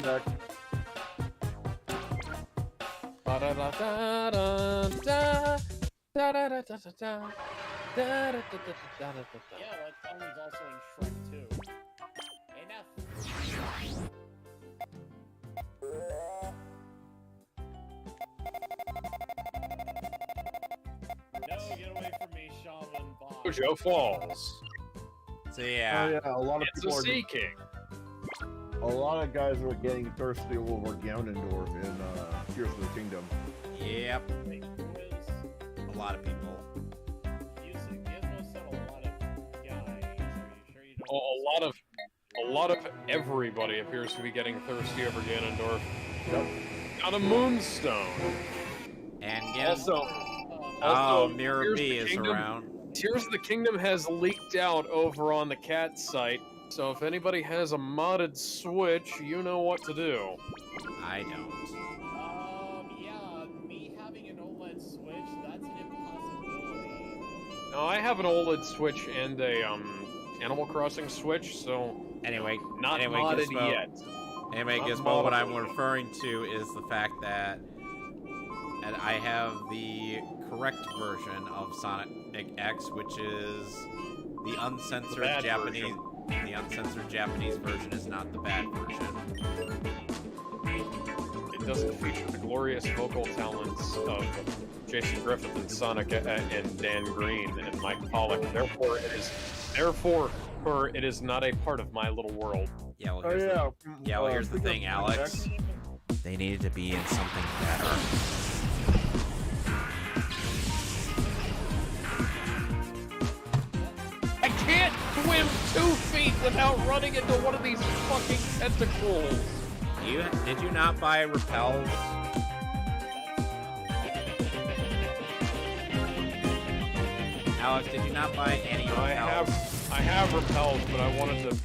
Back. Ba da da da da da da da da da da da. Da, da, da, da, da, da, da. Yeah, that song was also in Shrek 2. Enough. No, get away from me, Shaman Bob. Jojo Falls. So Oh yeah, yeah, a lot of It's people a are. Sea King. A lot of guys are getting thirsty over Ganondorf in Tears of the Kingdom. yep, Wait, who is? a lot of people. Gizmo said a lot of guys. Are you sure you don't? Oh, a lot of everybody appears to be getting thirsty over Ganondorf. Yep. Got a Moonstone. And again, Also, oh, Tears Mirror of B the is Kingdom- around. Tears of the Kingdom has leaked out over on the cat site, so if anybody has a modded Switch, you know what to do. I don't. Yeah, me having an OLED Switch, that's an impossibility. Now, I have an OLED Switch and a Animal Crossing Switch, so Anyway, not anyway, modded Gizmo, yet. Anyway, Not Gizmo, what I'm moddable. referring to is the fact that I have the correct version of Sonic X, which is the uncensored bad Japanese. version. The uncensored Japanese version is not the bad version. It doesn't feature the glorious vocal talents of Jason Griffith and Sonic and Dan Green and Mike Pollock. Therefore, it is not a part of my little world. Yeah, well, Oh here's yeah. yeah, well, here's the thing, Alex. They needed to be in something better. I can't swim 2 feet without running into one of these fucking tentacles. Did you not buy repels? Alex, did you not buy any repels? I have repels, but I wanted to.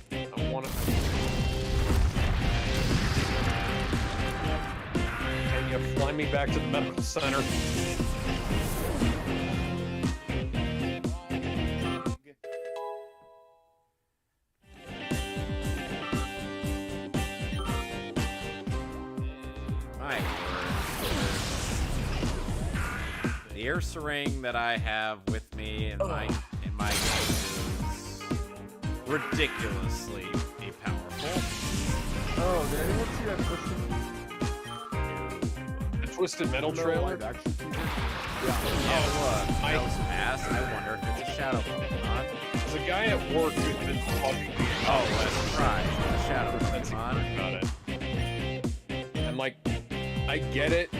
Can you fly me back to the medical center? My word. The Ursa ring that I have with me in my case is ridiculously powerful. Oh, did anyone see that Twisted The Twisted Metal trailer? live action teaser? Oh, look, that was fast. I wonder if it's a shadow Pokemon. There's a guy at work who's been talking to me. Oh, let's try. It's a shadow That's Pokemon. about it. And like, I get it.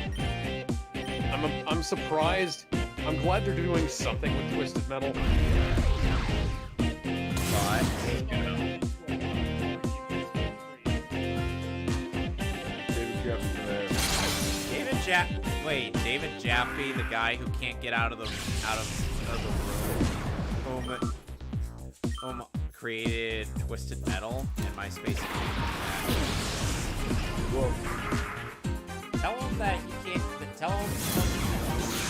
I'm surprised. I'm glad they're doing something with Twisted Metal. But David Jaffe, the guy who can't get out of the room, whom created Twisted Metal and MySpace. Well, Tell him that he can't. Tell him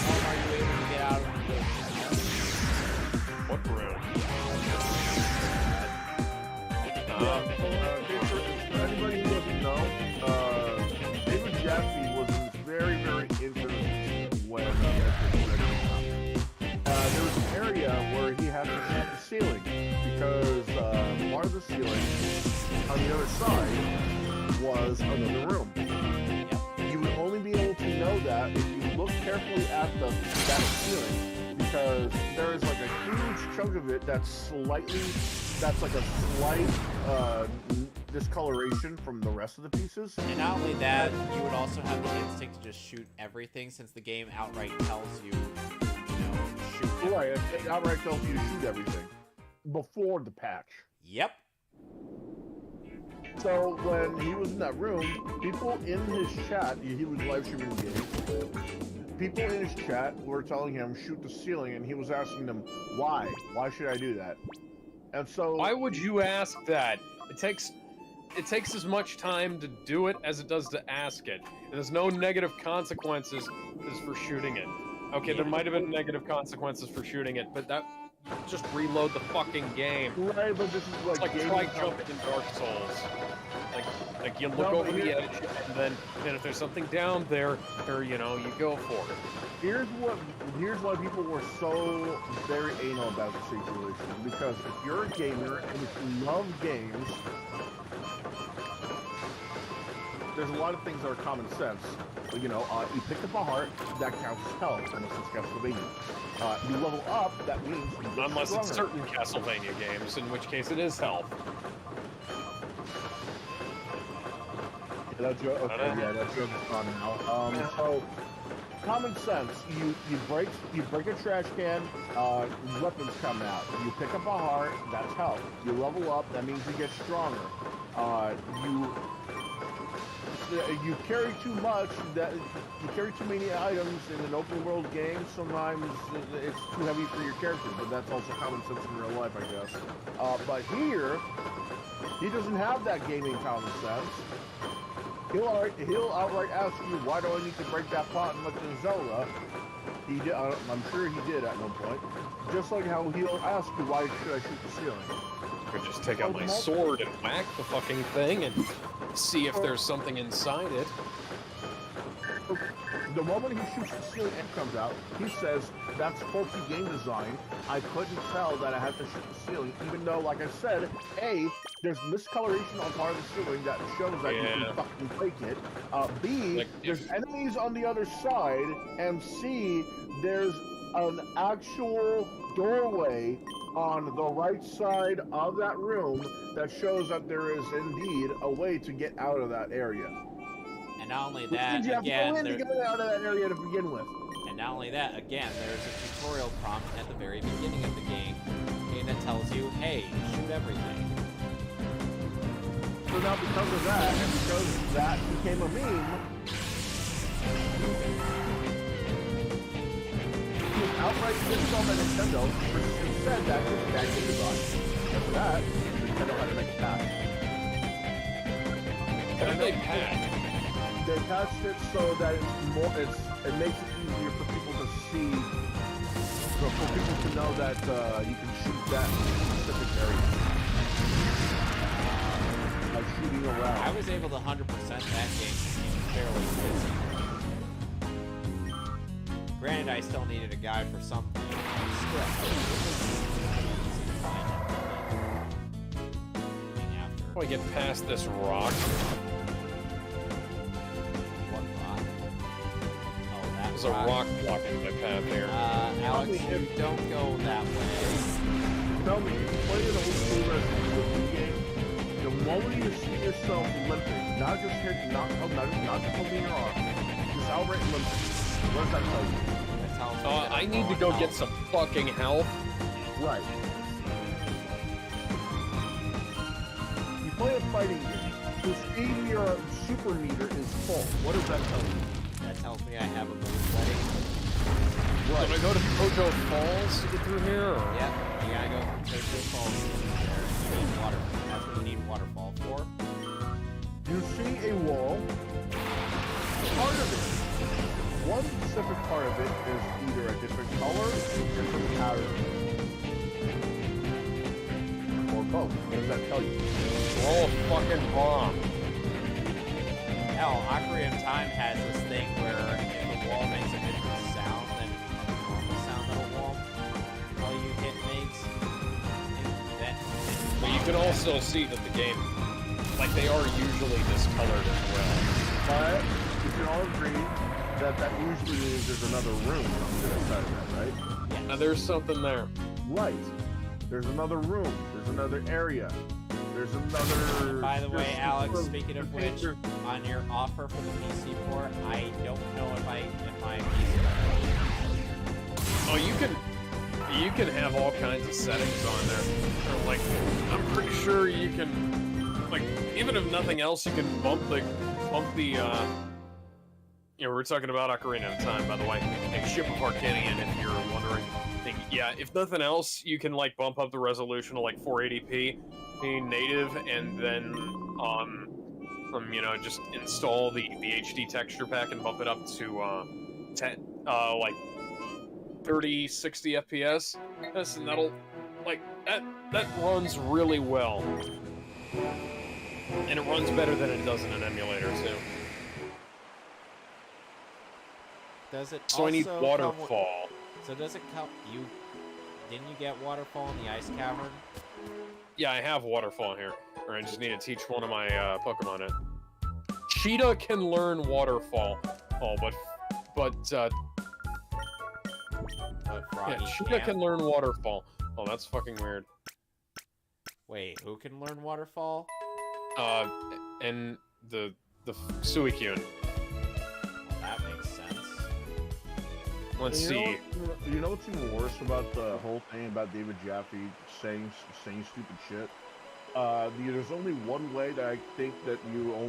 how are you able to get out of the room? What room? for anybody who doesn't know, David Jaffe was very, very into this when there was an area where he had to tap the ceiling because part of the ceiling on the other side was another room. You would only be able to know that if you look carefully at that ceiling, because there is like a huge chunk of it that's like a slight discoloration from the rest of the pieces. And not only that, you would also have the instinct to just shoot everything, since the game outright tells you, shoot everything. Right, it outright tells you to shoot everything. before the patch. Yep. So when he was in that room, people in his chat, he was live streaming the game. People in his chat were telling him shoot the ceiling, and he was asking them why. Why should I do that? And so Why would you ask that? It takes as much time to do it as it does to ask it. And there's no negative consequences as for shooting it. Okay, there might have been negative consequences for shooting it, but that just reload the fucking game. right, but this is It's like gaming try how- jumping in Dark Souls. Like you look No, but over the here- edge, and then if there's something down there, or you go for it. Here's why people were so very anal about the situation. Because if you're a gamer and if you love games, there's a lot of things that are common sense. You know, you pick up a heart, that counts as health, unless it's Castlevania. You level up, that means you get Unless it's stronger. certain Castlevania games, in which case it is health. That joke, okay, yeah, that joke is gone now. So common sense. You break a trash can, weapons come out. You pick up a heart, that's health. You level up, that means you get stronger. You carry too much, you carry too many items in an open world game, sometimes it's too heavy for your character, but that's also common sense in real life, I guess. But here, he doesn't have that gaming common sense. He'll outright ask you, why do I need to break that pot in Legend of Zelda? He did, I'm sure he did at one point. Just like how he'll ask you, why should I shoot the ceiling? I could just take out my sword and whack the fucking thing and see if there's something inside it. The moment he shoots the ceiling and comes out, he says, that's faulty game design. I couldn't tell that I had to shoot the ceiling, even though, like I said, A, there's miscoloration on part of the ceiling that shows that you can fucking break it. B, Like, there's enemies on the other side, and C, there's an actual doorway on the right side of that room that shows that there is indeed a way to get out of that area. And not only Which that, means you have to again, go in to get out of that area to begin with. and not only that, again, there's a tutorial prompt at the very beginning of the game that tells you, hey, shoot everything. So now because of that, and because that became a meme, he was outright pissed off at Nintendo for instead that was bad game design. And for that, Nintendo had to make a patch. How did they patch? They patched it so that it makes it easier for people to see, for people to know that you can shoot that specific area. Like shooting around. I was able to 100% that game fairly busy. Granted, I still needed a guide for something. How do I get past this rock? What rock? Oh, that There's a rock blocking my path here. Alex, you don't go that way. Tell me, if you play an old school Resident Evil game, the moment you see yourself limping, not just hitting, not just holding your arm, just outright limping, what does that tell you? That tells me that I I'm need to going go out. get some fucking health. Right. You play a fighting game, whose speed your super meter is full. What does that tell you? That tells me I have a move setting. Did I go to Kojo Falls to get through here? Or? Yep, you gotta go from Tokyo Falls there. You need water. That's what you need waterfall for. You see a wall. Part of it, one specific part of it is either a different color, different pattern, or both. What does that tell you? Roll a fucking bomb. Hell, Ocarina of Time has this thing where if the wall makes a different sound than the normal sound that a wall all you hit makes, But you can also see that the game, like they are usually discolored as well. But you can all agree that that usually means there's another room on the other side of that, right? Now there's something there. Right. There's another room. There's another area. There's another... By the way, there's- Alex, speaking of which, on your offer for the PC port, I don't know if my PC. Oh, you can. You can have all kinds of settings on there. Or, like, I'm pretty sure you can, like, even if nothing else, you can bump the, you know, we're talking about Ocarina of Time, by the way. And Ship of Arcanian, if you're wondering. Yeah, if nothing else, you can, like, bump up the resolution to, like, 480p, native, and then, you know, just install the HD texture pack and bump it up to, 10, like, 30, 60 FPS. Yes, and that'll, like, that runs really well. And it runs better than it does in an emulator, too. Does it So I need also Waterfall. So does it count? Didn't you get Waterfall in the Ice Cavern? Yeah, I have Waterfall here. Or I just need to teach one of my Pokemon it. Cheetah can learn Waterfall. Oh, but Froggy yeah, Cheetah can't? can learn Waterfall. Oh, that's fucking weird. Wait, who can learn Waterfall? And the Suicune. Well, that makes sense. Let's see. You know what's even worse about the whole thing about David Jaffe saying stupid shit? There's only one way that I think that you'll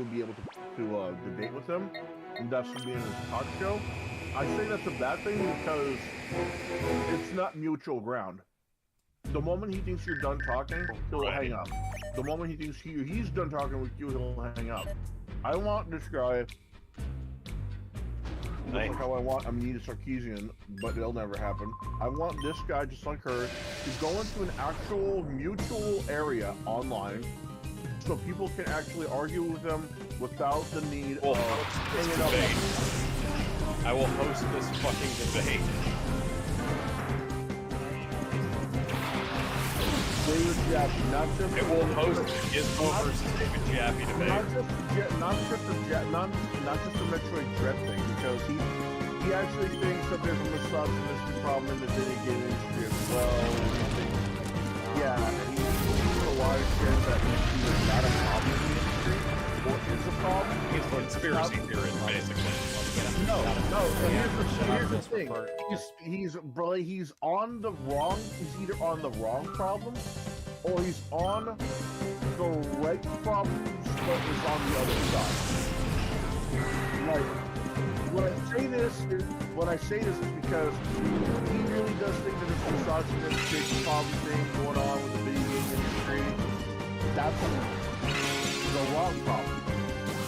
be able to debate with him, and that's to be in his talk show. I say that's a bad thing because it's not mutual ground. The moment he thinks you're done talking, he'll hang up. The moment he thinks he's done talking with you, he'll hang up. I want this guy. Just like how I want Amnesia Sarkeesian, but it'll never happen. I want this guy, just like her, to go into an actual mutual area online, so people can actually argue with them without the need of hanging up. I will host this fucking debate. David Jaffe, not just It will host Gizmo versus David Jaffe debate. not just the Metroid Dread thing, because he actually thinks that there's a misogynistic problem in the video game industry as well. And he sees a lot of shit that is not a problem in the industry, or is a problem. He's a conspiracy theorist, basically. No. Here's the thing. He's on the wrong. He's either on the wrong problem, or he's on the right problems, but is on the other side. Like, when I say this is because he really does think that there's a misogynistic problem thing going on with the video game industry. That's the wrong problem.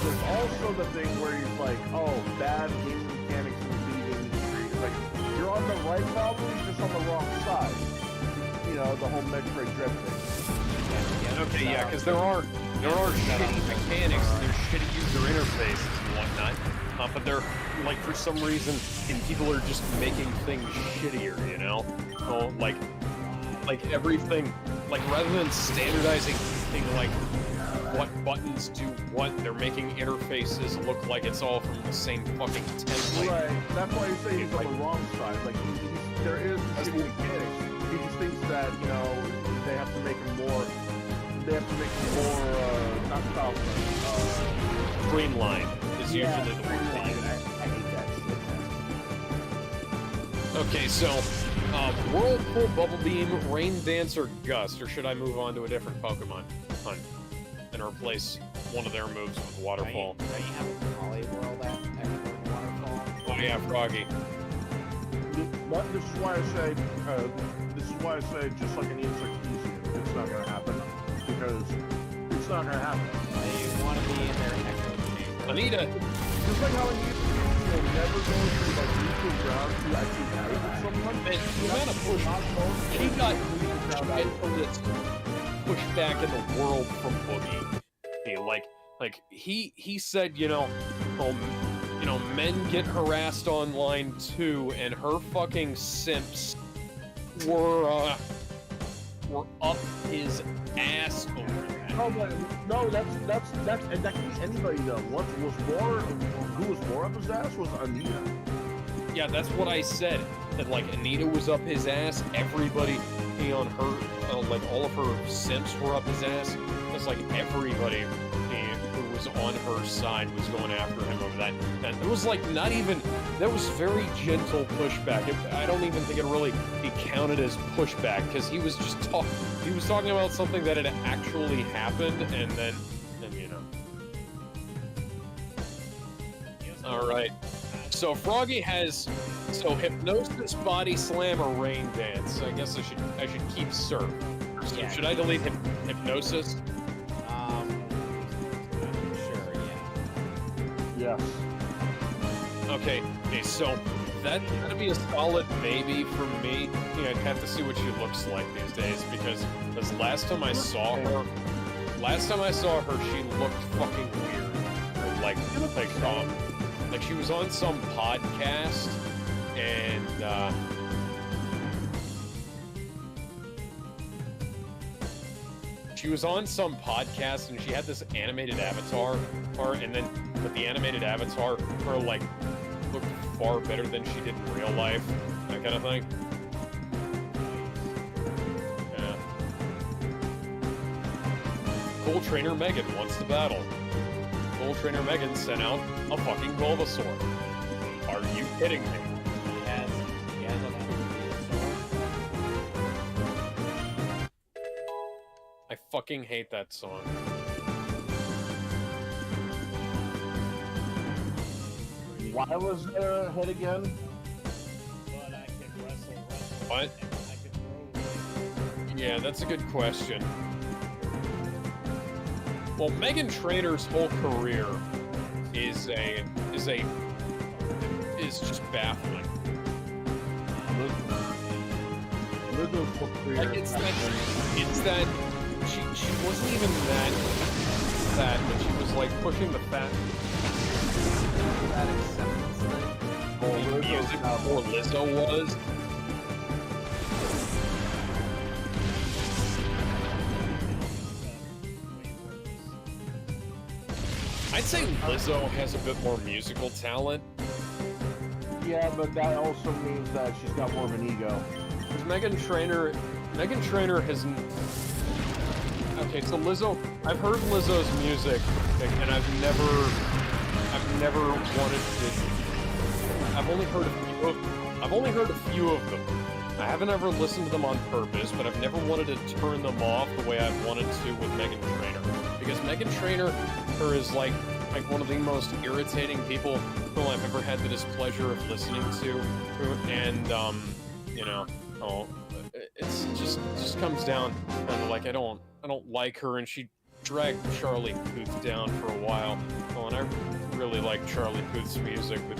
There's also the thing where he's like, oh, bad game mechanics in the video game industry. It's like, you're on the right problem, you're just on the wrong side. You know, the whole Metroid Dread thing. Okay, yeah, because there are shitty mechanics, there's shitty user interfaces and whatnot, but they're, like, for some reason, and people are just making things shittier, you know? Oh, like everything, like, rather than standardizing thing like what buttons do what, they're making interfaces look like it's all from the same fucking template. Right, that's why you say he's on the wrong side. Like, there is shitty mechanics. He just thinks that, you know, they have to make him more, not style, Streamline is usually the word. I hate that shit. Okay, so, Whirlpool, Bubble Beam, Rain Dance, or Gust, or should I move on to a different Pokemon hunt and replace one of their moves with Waterfall? Don't you have a Poly World expert Waterfall? Oh yeah, Froggy. This is why I say, just like an answer easy, it's not gonna happen, because it's not gonna happen. They want to be in their echo chamber. Anita! Just like how Anita will never go to like neutral ground to actually fight with someone. Man, you gotta push. He got pushed back in the world from Boogie. He said, you know, men get harassed online too, and her fucking simps were up his ass over that. No, that's and that can be anybody though. Who was more up his ass was Anita. Yeah, that's what I said. That like Anita was up his ass. Everybody on her, like all of her simps were up his ass. It's like everybody who was on her side was going after him over that. And it was like not even, that was very gentle pushback. I don't even think it really counted as pushback because he was just talking about something that had actually happened, and then you know. All right. So Froggy has hypnosis, body slam, or rain dance. I guess I should keep surf. So Yeah. Should I delete hypnosis? Sure, yeah. Yes. Okay, so that'd be a solid maybe for me. I think I'd have to see what she looks like these days because last time I saw her, she looked fucking weird. Like she was on some podcast and she was on some podcast and she had this animated avatar, but the animated avatar like looked far better than she did in real life, that kind of thing. Yeah. Cool Trainer Megan wants to battle. Cool Trainer Megan sent out a fucking Bulbasaur. Are you kidding me? He has a I fucking hate that song. Why was there a hit again? But I can wrestle. What? And I can throw. Yeah, that's a good question. Well, Megan Trainor's whole career is just baffling. Lizzo's whole career. Like it's that she wasn't even that fat, but she was like pushing the fat acceptance thing. music before Lizzo was. I'd say Lizzo has a bit more musical talent. Yeah, but that also means that she's got more of an ego. Because Megan Trainor hasn't. Okay, so Lizzo, I've heard Lizzo's music, and I've never wanted to. I've only heard a few of them. I haven't ever listened to them on purpose, but I've never wanted to turn them off the way I've wanted to with Megan Trainor. Because Megan Trainor is like one of the most irritating people who I've ever had the displeasure of listening to, and it's just comes down kind of like I don't like her, and she dragged Charlie Puth down for a while. Oh, and I really like Charlie Puth's music, but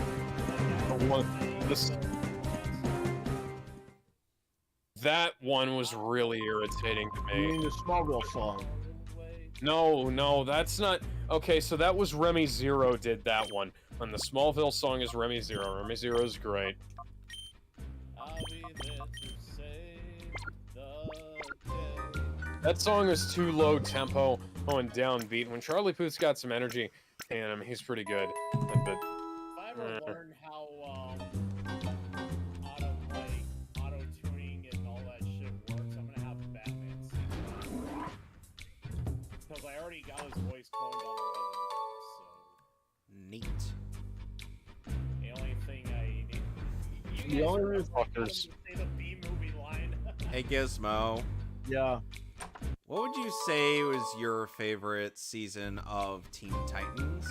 that one was really irritating to You me. mean the Smallville song? No, that's not. Okay, so that was Remy Zero did that one. And the Smallville song is Remy Zero. Remy Zero's great. I'll be there to save the day. That song is too low tempo and downbeat. When Charlie Puth's got some energy, and he's pretty good. But If I ever learn how auto-tuning and all that shit works, I'm gonna have Batman sing it. Because I already got his voice cloned on the other Neat. so the only thing I need. You The guys only remember fuckers. how to say the B-movie line? Hey Gizmo, Yeah. what would you say was your favorite season of Teen Titans?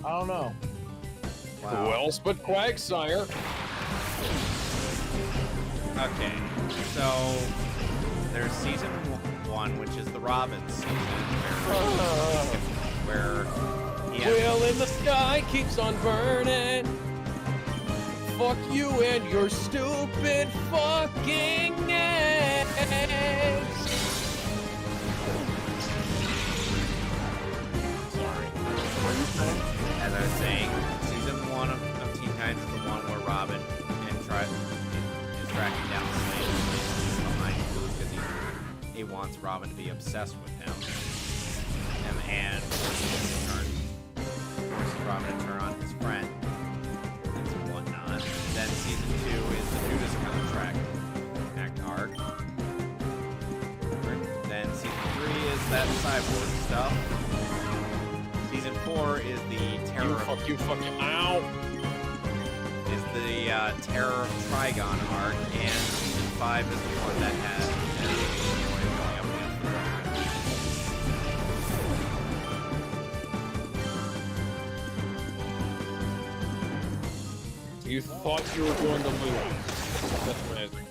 I don't know. who else but Quagsire? Okay, so there's season 1, which is the Robin season, where he has, Well, in the sky keeps on burning. Fuck you and your stupid fucking eggs. Sorry. as I was saying, season 1 of Teen Titans is the one where Robin is tracking down Slade behind Booth because he wants Robin to be obsessed with him. And forces Robin to turn on his friend and whatnot. Then season 2 is the Judas contract arc. Then season that cyborg stuff. Season 4 is the Terror of... You fucking... Ow! Is the Terror of Trigon arc, and Season 5 is the one that has... going up against the You thought you were going to lose. That's amazing.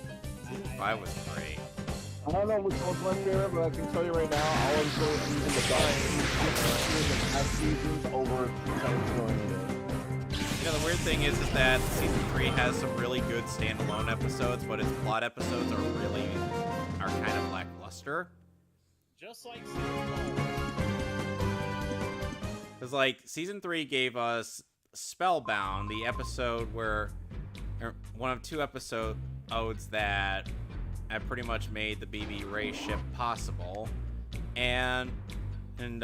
Season 5 was great. I don't know which one's my favorite, but I can tell you right now, I'll enjoy using the past seasons over Teen Titans going into it. You know, the weird thing is that Season 3 has some really good standalone episodes, but its plot episodes are kind of lackluster. Just like Season 4. Because, like, Season 3 gave us Spellbound, the episode where... one of 2 episodes that pretty much made the BB Ray ship possible. And what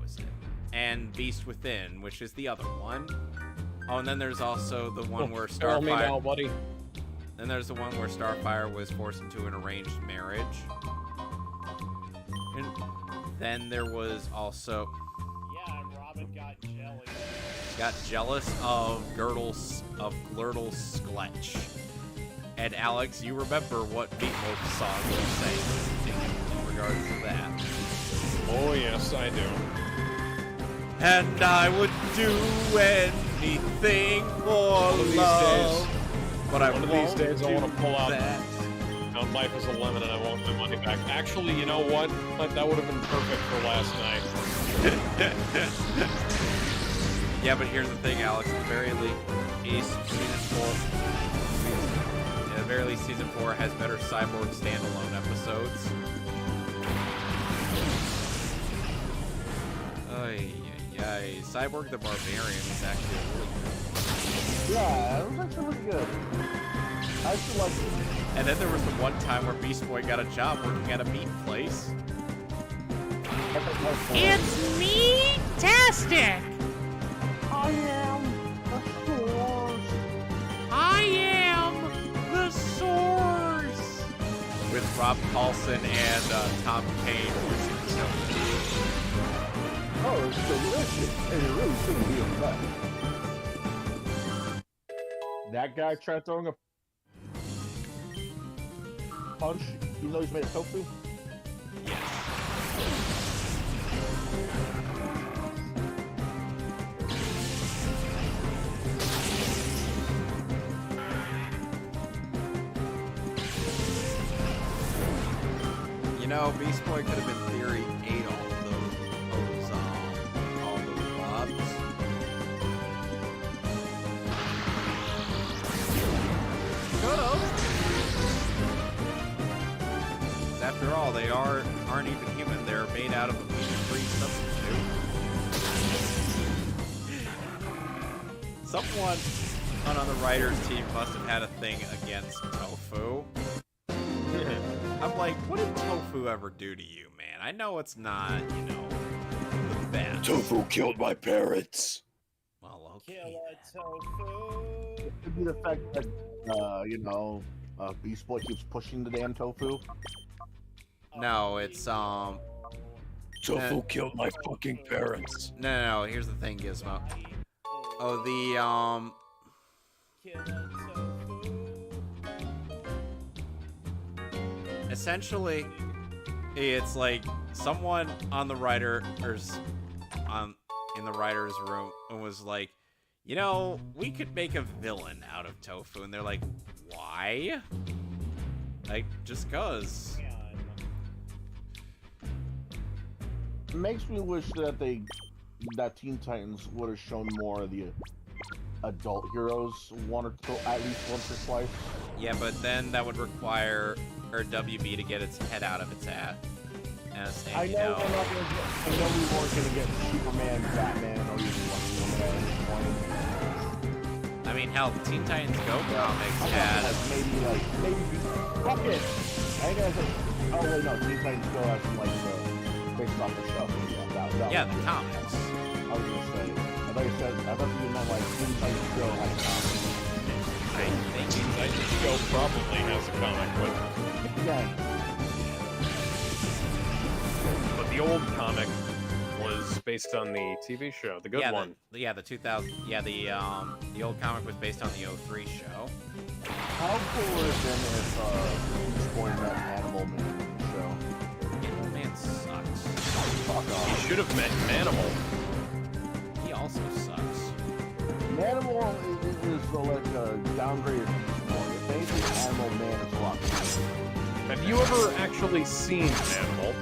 was it? And Beast Within, which is the other one. Oh, and then there's also the one where Tell me now, Starfire... buddy. Then there's the one where Starfire was forced into an arranged marriage. And then there was also... Yeah, and Robin got jealous of Girdle's Skletch. And Alex, you remember what Meatloaf's song was saying in regards to that. Oh, yes, I do. And I would do anything for these love. But I One of won't these days I want to pull out that. Life is a Lemon and I want my money back. Actually, you know what? That would have been perfect for last night. Yeah, but here's the thing, Alex. At the very least, Season 4 has better Cyborg standalone episodes. Cyborg the Barbarian is actually really good. Yeah, it was actually really good. I actually liked it. And then there was the one time where Beast Boy got a job working at a meat place. It's me-tastic! I am the source. I am the source! With Rob Paulson and Tom Kane voicing the show. Oh, it's delicious, and it really shouldn't be a fact. That guy tried throwing a punch, even though he's made of tofu. Yes. You know, Beast Boy could have in theory ate all those blobs. Could have. After all, they aren't even human. They're made out of a meat-free substitute. Someone on the writers' team must have had a thing against tofu. I'm like, what did tofu ever do to you, man? I know it's not, the best. Tofu killed my parents. Well, okay. Kill a tofu. It could be the fact that, Beast Boy keeps pushing the damn tofu. No, it's, Tofu killed my fucking parents. No, here's the thing, Gizmo. Oh, Kill a tofu. essentially, it's like someone on the in the writer's room was like, we could make a villain out of tofu, and they're like, why? Like, just 'cause. It makes me wish that that Teen Titans would have shown more of the adult heroes at least once or twice. Yeah, but then that would require WB to get its head out of its ass. And, I know we weren't gonna get Superman, Batman, or even Wonder Woman at this point. I mean, hell, the Teen Titans Go comics had. Maybe fuck it. I think I said, oh wait, no, Teen Titans Go has some based off the show. Yeah, the comics. I was gonna say. I thought you meant Teen Titans Go had a comic. I think Teen Titans Go probably has a comic book. Yeah. old comic was based on the TV show, the good one. The 2000. Yeah, the old comic was based on the 03 show. How cool would it have been if Beach Boy met Animal Man in the show? Animal Man sucks. Fuck off. You should have met Manimal. He also sucks. Manimal is like a downgraded Beast Boy. If anything, Animal Man is a lot cooler. Have you ever actually seen Manimal?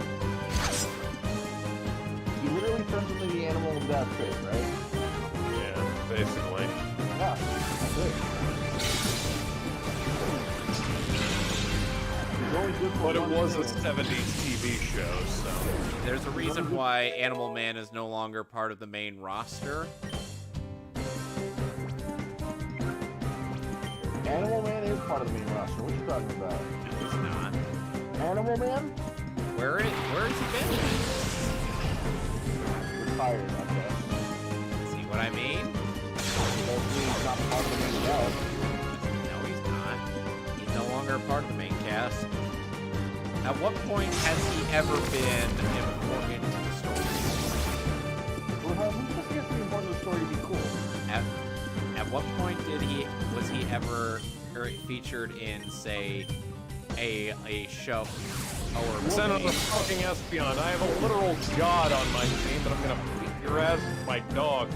He literally turns into the animal in that shape, right? Yeah, basically. Yeah, that's it. He's only good for But it one was a thing. 70s TV show, so... There's a reason why Animal Man is no longer part of the main roster. Animal Man is part of the main roster. What you talking about? No, he's not. Animal Man? Where has he been? Retired, I guess. See what I mean? That means he's not part of the main cast. No, he's not. He's no longer a part of the main cast. At what point has he ever been important to the story? Well, who's supposed to get to be important to the story to be cool? At what point was he ever featured in, say, a show or Son of a movie? fucking Espion, I have a literal god on my team that I'm gonna beat your ass with my dog.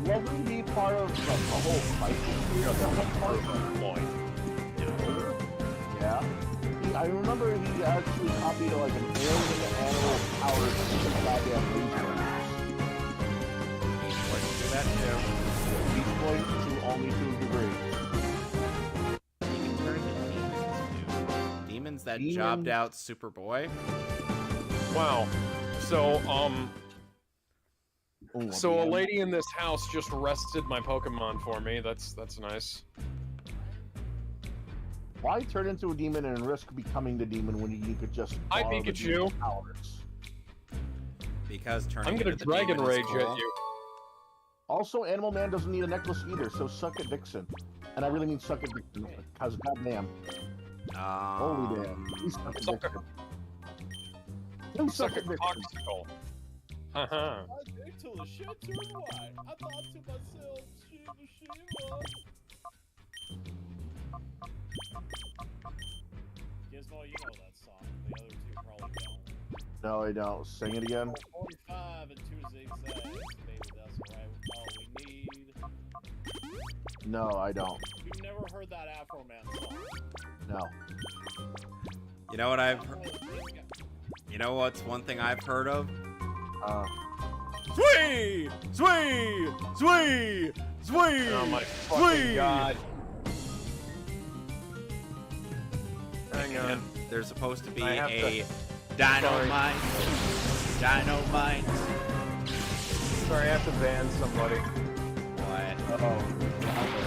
Wasn't he part of the whole fight? Point. Yeah. I remember he actually copied like an alien animal powered goddamn Beast He's going to do that too. Beast Boy to only to a degree. He can turn into demons too. Demons that jobbed out Superboy. Wow. So, Ooh, So a man. lady in this house just rested my Pokemon for me. That's nice. Why turn into a demon and risk becoming the demon when you could just Hi, borrow the Pikachu. demon's powers? Because turning I'm gonna into the Dragon demon is Rage cool. at you. Also, Animal Man doesn't need a necklace either, so suck it, Dixon. And I really mean suck it, Dixon, because goddamn. Holy damn. Please suck it, Suck it. Dixon. Please Suck suck a it, Dixon. popsicle. Haha. I think till the shit turned white. I thought to myself, Shiva Shiva. Gizmo, you know that song. The other two probably don't. No, I don't. Sing it again. 45 and 2 zigzags. Baby, that's right. All we need. No, I don't. You've never heard that Afro Man song. No. You know what You know what's one thing I've heard of? Swee! Swee! Swee! Swee! Oh my fucking god. Hang on. There's supposed to be I have a dynamite. Dynamite. Sorry, I have to ban somebody. What? Oh.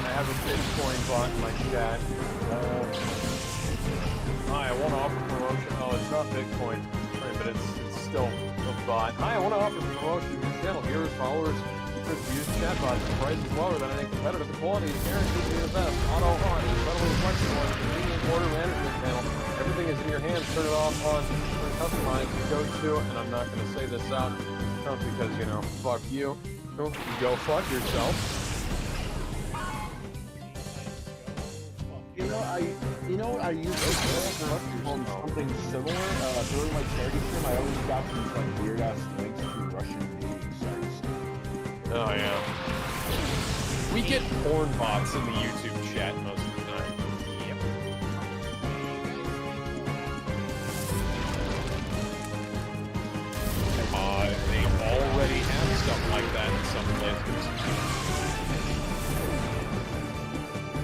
I have a Bitcoin bot in my chat. Hi, I want to offer promotion. Oh, it's not Bitcoin, right, but it's still a bot. Hi, I want to offer promotion to your channel. Viewers, followers, features, views, chatbots. The price is lower than any competitor. The quality is guaranteed to be the best. Auto on, incredibly flexible, and convenient order management panel. Everything is in your hands. Turn it off, on, turn customize. Go to, and I'm not going to say this out, not because, you know, fuck you. Go fuck yourself. I used to something similar during my charity stream. I always got these like weird ass links to Russian dating sites. Oh yeah. We get porn bots in the YouTube chat most of the time. Yep. They already have stuff like that in some places.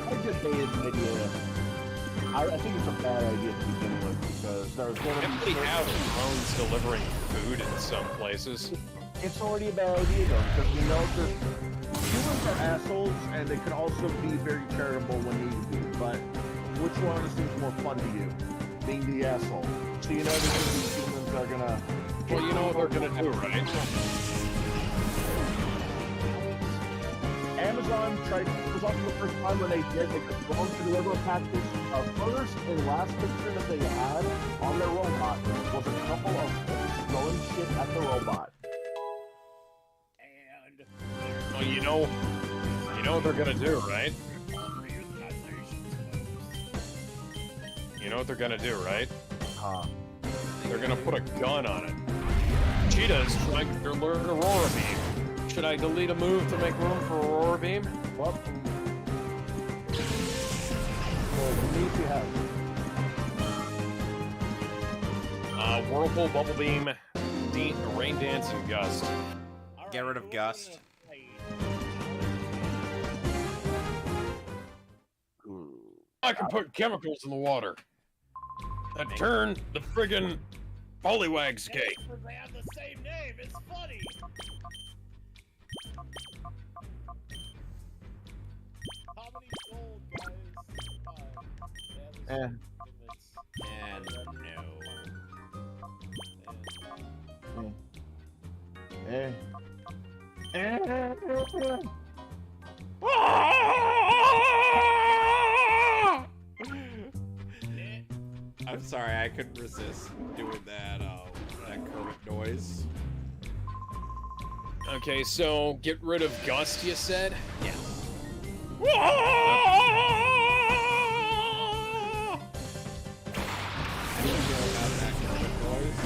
I debated the idea. I think it's a bad idea to begin with because there's going to be. Everybody have drones delivering food in some places. It's already a bad idea though because you know humans are assholes and they can also be very charitable when needed to. But which one seems more fun to you? Being the asshole. So you know these humans are gonna. Well, you know what they're gonna do, right? Amazon tried. It was also the first time when they did. They could go to deliver a package. First and last picture that they had on their robot was a couple of fish throwing shit at the robot. And Well, you know what they're gonna do, right? You know what they're gonna do, right? Huh. They're gonna put a gun on it. Cheetah is trying to learn Aurora Beam. Should I delete a move to make room for Aurora Beam? What? Well, the needs you have. Whirlpool, Bubble Beam, Rain Dance, and Gust. Get rid of Gust. I can put chemicals in the water that turn the friggin' Pollywags gay. They have the same name. It's funny. How many gold, guys? And no. I'm sorry, I couldn't resist doing that Kermit noise. Okay, so get rid of Gust, you said? Yes. I didn't know about that Kermit noise.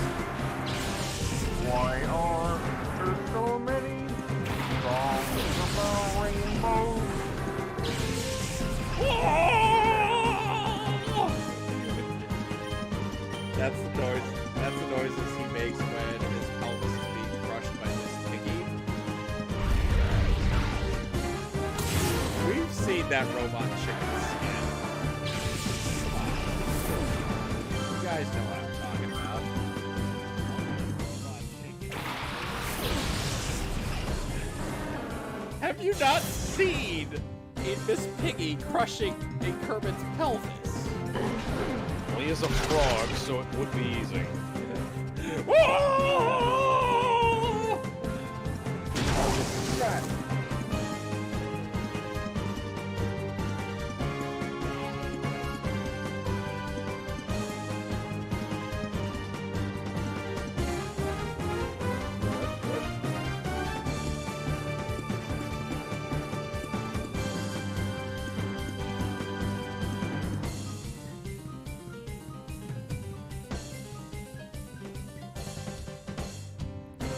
Why are there so many songs about rainbows? That's the noises he makes when his pelvis is being crushed by Miss Piggy. We've seen that robot chicken skin. You guys know what I'm talking about. Have you not seen a Miss Piggy crushing a Kermit's pelvis? Well, he is a frog, so it would be easy.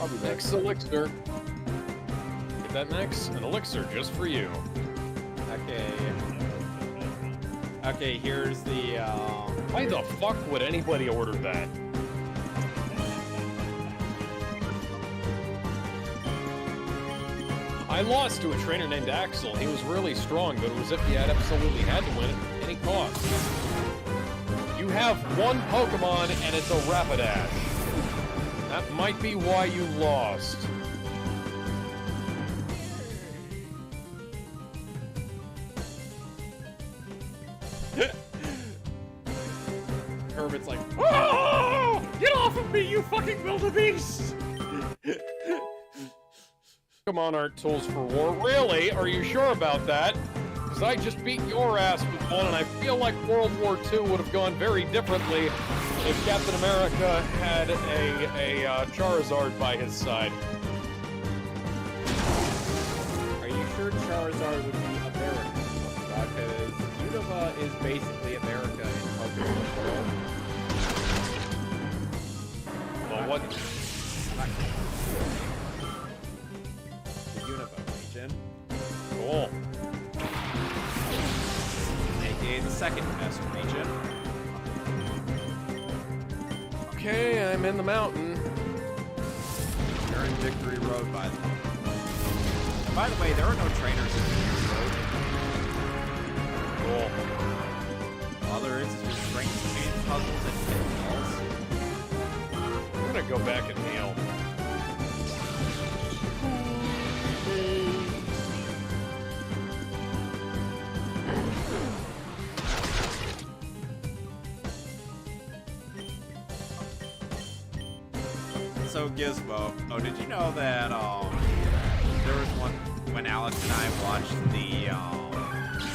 I'll be back. Next elixir. Get that next? An elixir just for you. Okay. Okay, here's the, Why the fuck would anybody order that? I lost to a trainer named Axel. He was really strong, but it was if he had absolutely had to win at any cost. You have one Pokemon, and it's a Rapidash. That might be why you lost. Kermit's like, "Oh! Get off of me, you fucking wildebeest!" Come on, Art Tools for War. Really? Are you sure about that? Because I just beat your ass with one, and I feel like World War II would have gone very differently if Captain America had a Charizard by his side. Are you sure Charizard would be American? Because Unova is basically America in Pokemon World. Well, what? The Unova region. Cool. AKA the second best region. Okay, I'm in the mountain. You're in Victory Road, by the way. And by the way, there are no trainers in Victory Road. Cool. All there is just strength chain puzzles and pitfalls. I'm gonna go back and heal. So Gizmo, oh, did you know that there was one when Alex and I watched the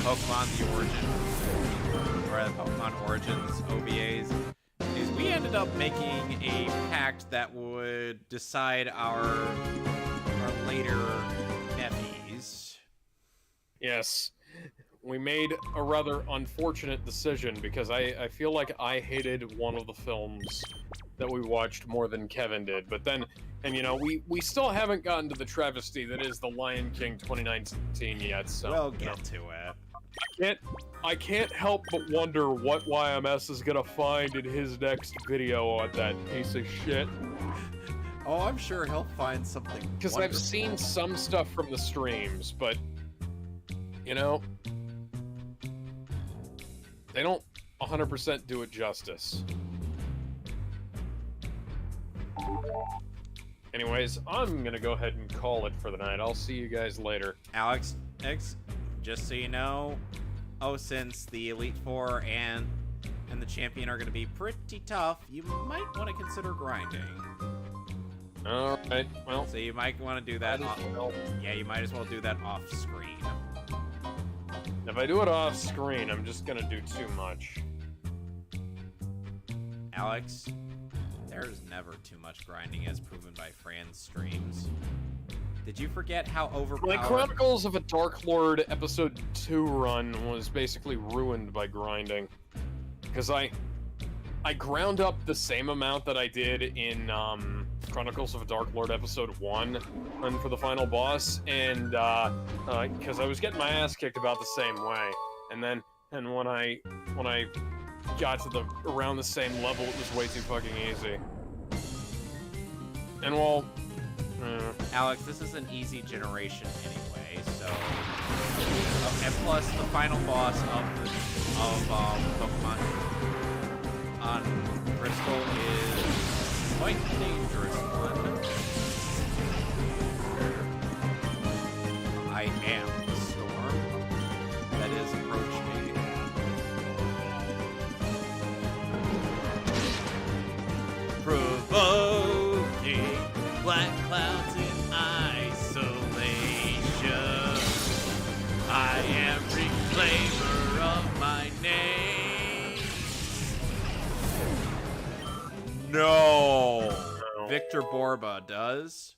Pokemon the Origin or the Pokemon Origins OVAs? Is we ended ended up making a pact that would decide our later nephews. Yes. We made a rather unfortunate decision because I feel like I hated one of the films that we watched more than Kevin did. But then, and you know, we still haven't gotten to the travesty that is The Lion King 2019 yet, so... We'll get to it. I can't help but wonder what YMS is gonna find in his next video on that piece of shit. Oh, I'm sure he'll find something Because I've seen some stuff from the streams, but... You know... They don't 100% do it justice. Anyways, I'm gonna go ahead and call it for the night. I'll see you guys later. Alex, just so you know, since the Elite Four and the Champion are going to be pretty tough, you might want to consider grinding. Alright, well... So you might want to do that off... Yeah, you might as well do that off-screen. If I do it off-screen, I'm just gonna do too much. Alex, there's never too much grinding as proven by Fran's streams. Did you forget how overpowered... My Chronicles of a Dark Lord Episode 2 run was basically ruined by grinding. Because I ground up the same amount that I did in Chronicles of a Dark Lord Episode 1 run for the final boss, and because I was getting my ass kicked about the same way. And when I got to around the same level, it was way too fucking easy. And well... Alex, this is an easy generation anyway, so... and plus, the final boss of Pokemon on Crystal is quite a dangerous one. I am the storm that is approaching. Provoking black clouds in isolation. I am reclaimer of my name. No. Victor Borba does.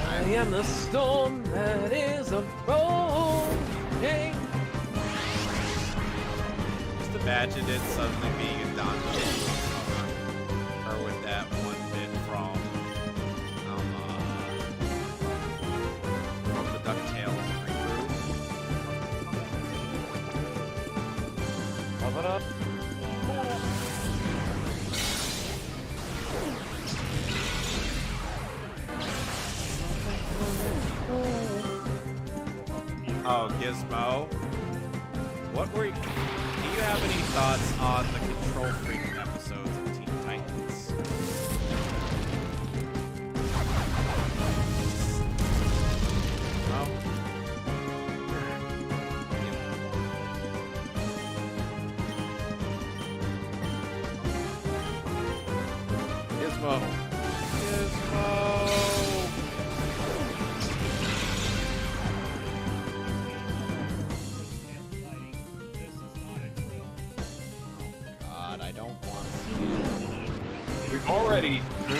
I am the storm that is approaching. Just imagine it suddenly being a Dante. Or with that one bit from the DuckTales reboot. Love it up. Oh, Gizmo. What were you... Do you have any thoughts on the Control Freak episodes of Teen Titans? No? Gizmo. Gizmo!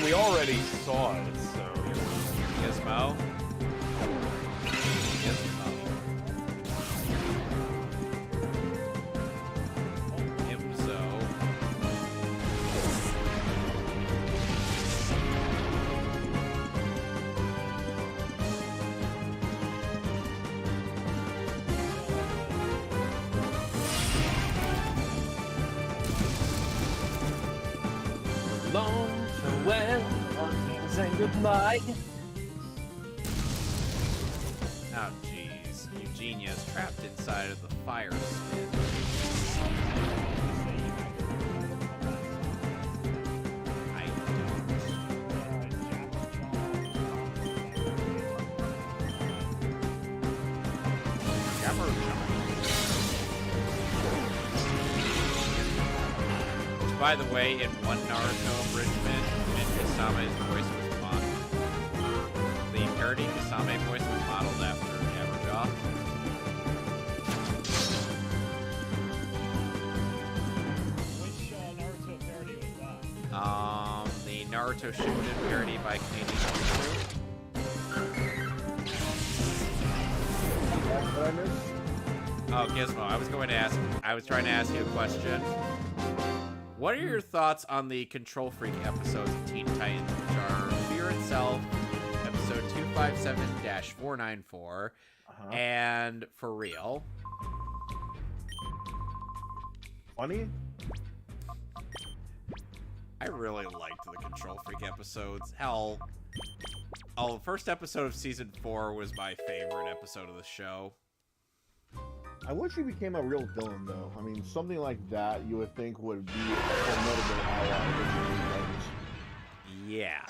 We already saw it, so... Gizmo? Gizmo. Gimzo. Long farewell and goodbye. Oh, jeez. Eugenia's trapped inside of the fire spit. I don't. By the way, in one Naruto abridgment, Kasame's voice was modeled. The parody Kasame voice was modeled after Jabberjaw. Naruto Shippuden parody by Canadian Crew? What I missed? Oh, Gizmo, I was trying to ask you a question. What are your thoughts on the Control Freak episodes of Teen Titans, which are Fear Itself, episode 257-494, and For Real? Funny? I really liked the Control Freak episodes. Hell, the first episode of season 4 was my favorite episode of the show. I wish he became a real villain, though. I mean, something like that you would think would be a formidable ally against the Titans. Yeah.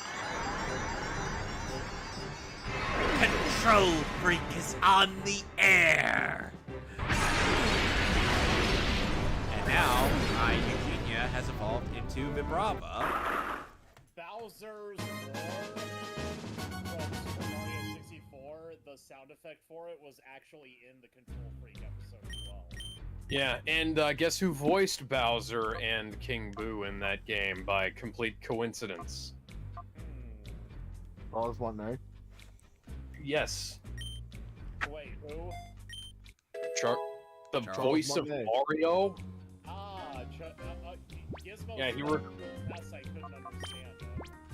Control Freak is on the air! And now, my Eugenia has evolved into Vibrava. Bowser's Roar from Super Mario 64, the sound effect for it was actually in the Control Freak episode as well. Yeah, and guess who voiced Bowser and King Boo in that game by complete coincidence? All is one night. Yes. Wait, who? The Charles voice of Martinet. Mario? Gizmo. Yeah, he I couldn't understand it.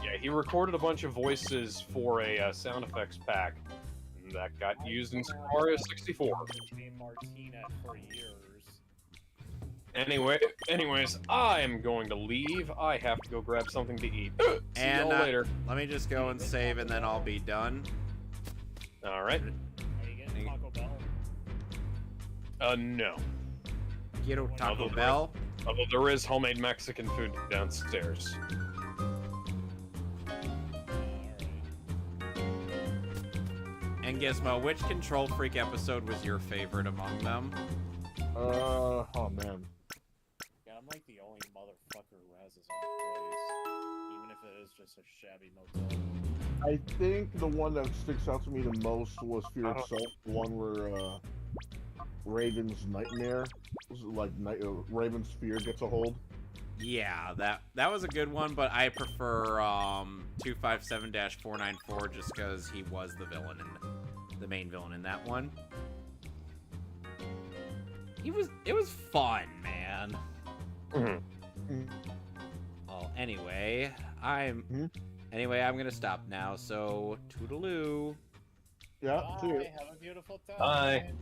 Yeah, he recorded a bunch of voices for a sound effects pack and that got used in Super Mario 64. Named Martinet for years. Anyways, I am going to leave. I have to go grab something to eat. See And y'all later. let me just go and save, and then I'll be done. All right. Are you getting Taco Bell? No. Quiero Taco Although Bell. Although there is homemade Mexican food downstairs. And Gizmo, which Control Freak episode was your favorite among them? Oh man. Yeah, I'm like the only motherfucker who has his own place, even if it is just a shabby motel. I think the one that sticks out to me the most was Fear Itself, the one where Raven's nightmare, like Raven's fear gets a hold. Yeah, that was a good one, but I prefer 257-494 just because he was the villain and the main villain in that one. It was fun, man. Well, anyway, I'm gonna stop now. So toodaloo. Yeah, see you. Bye, have a beautiful time. Bye.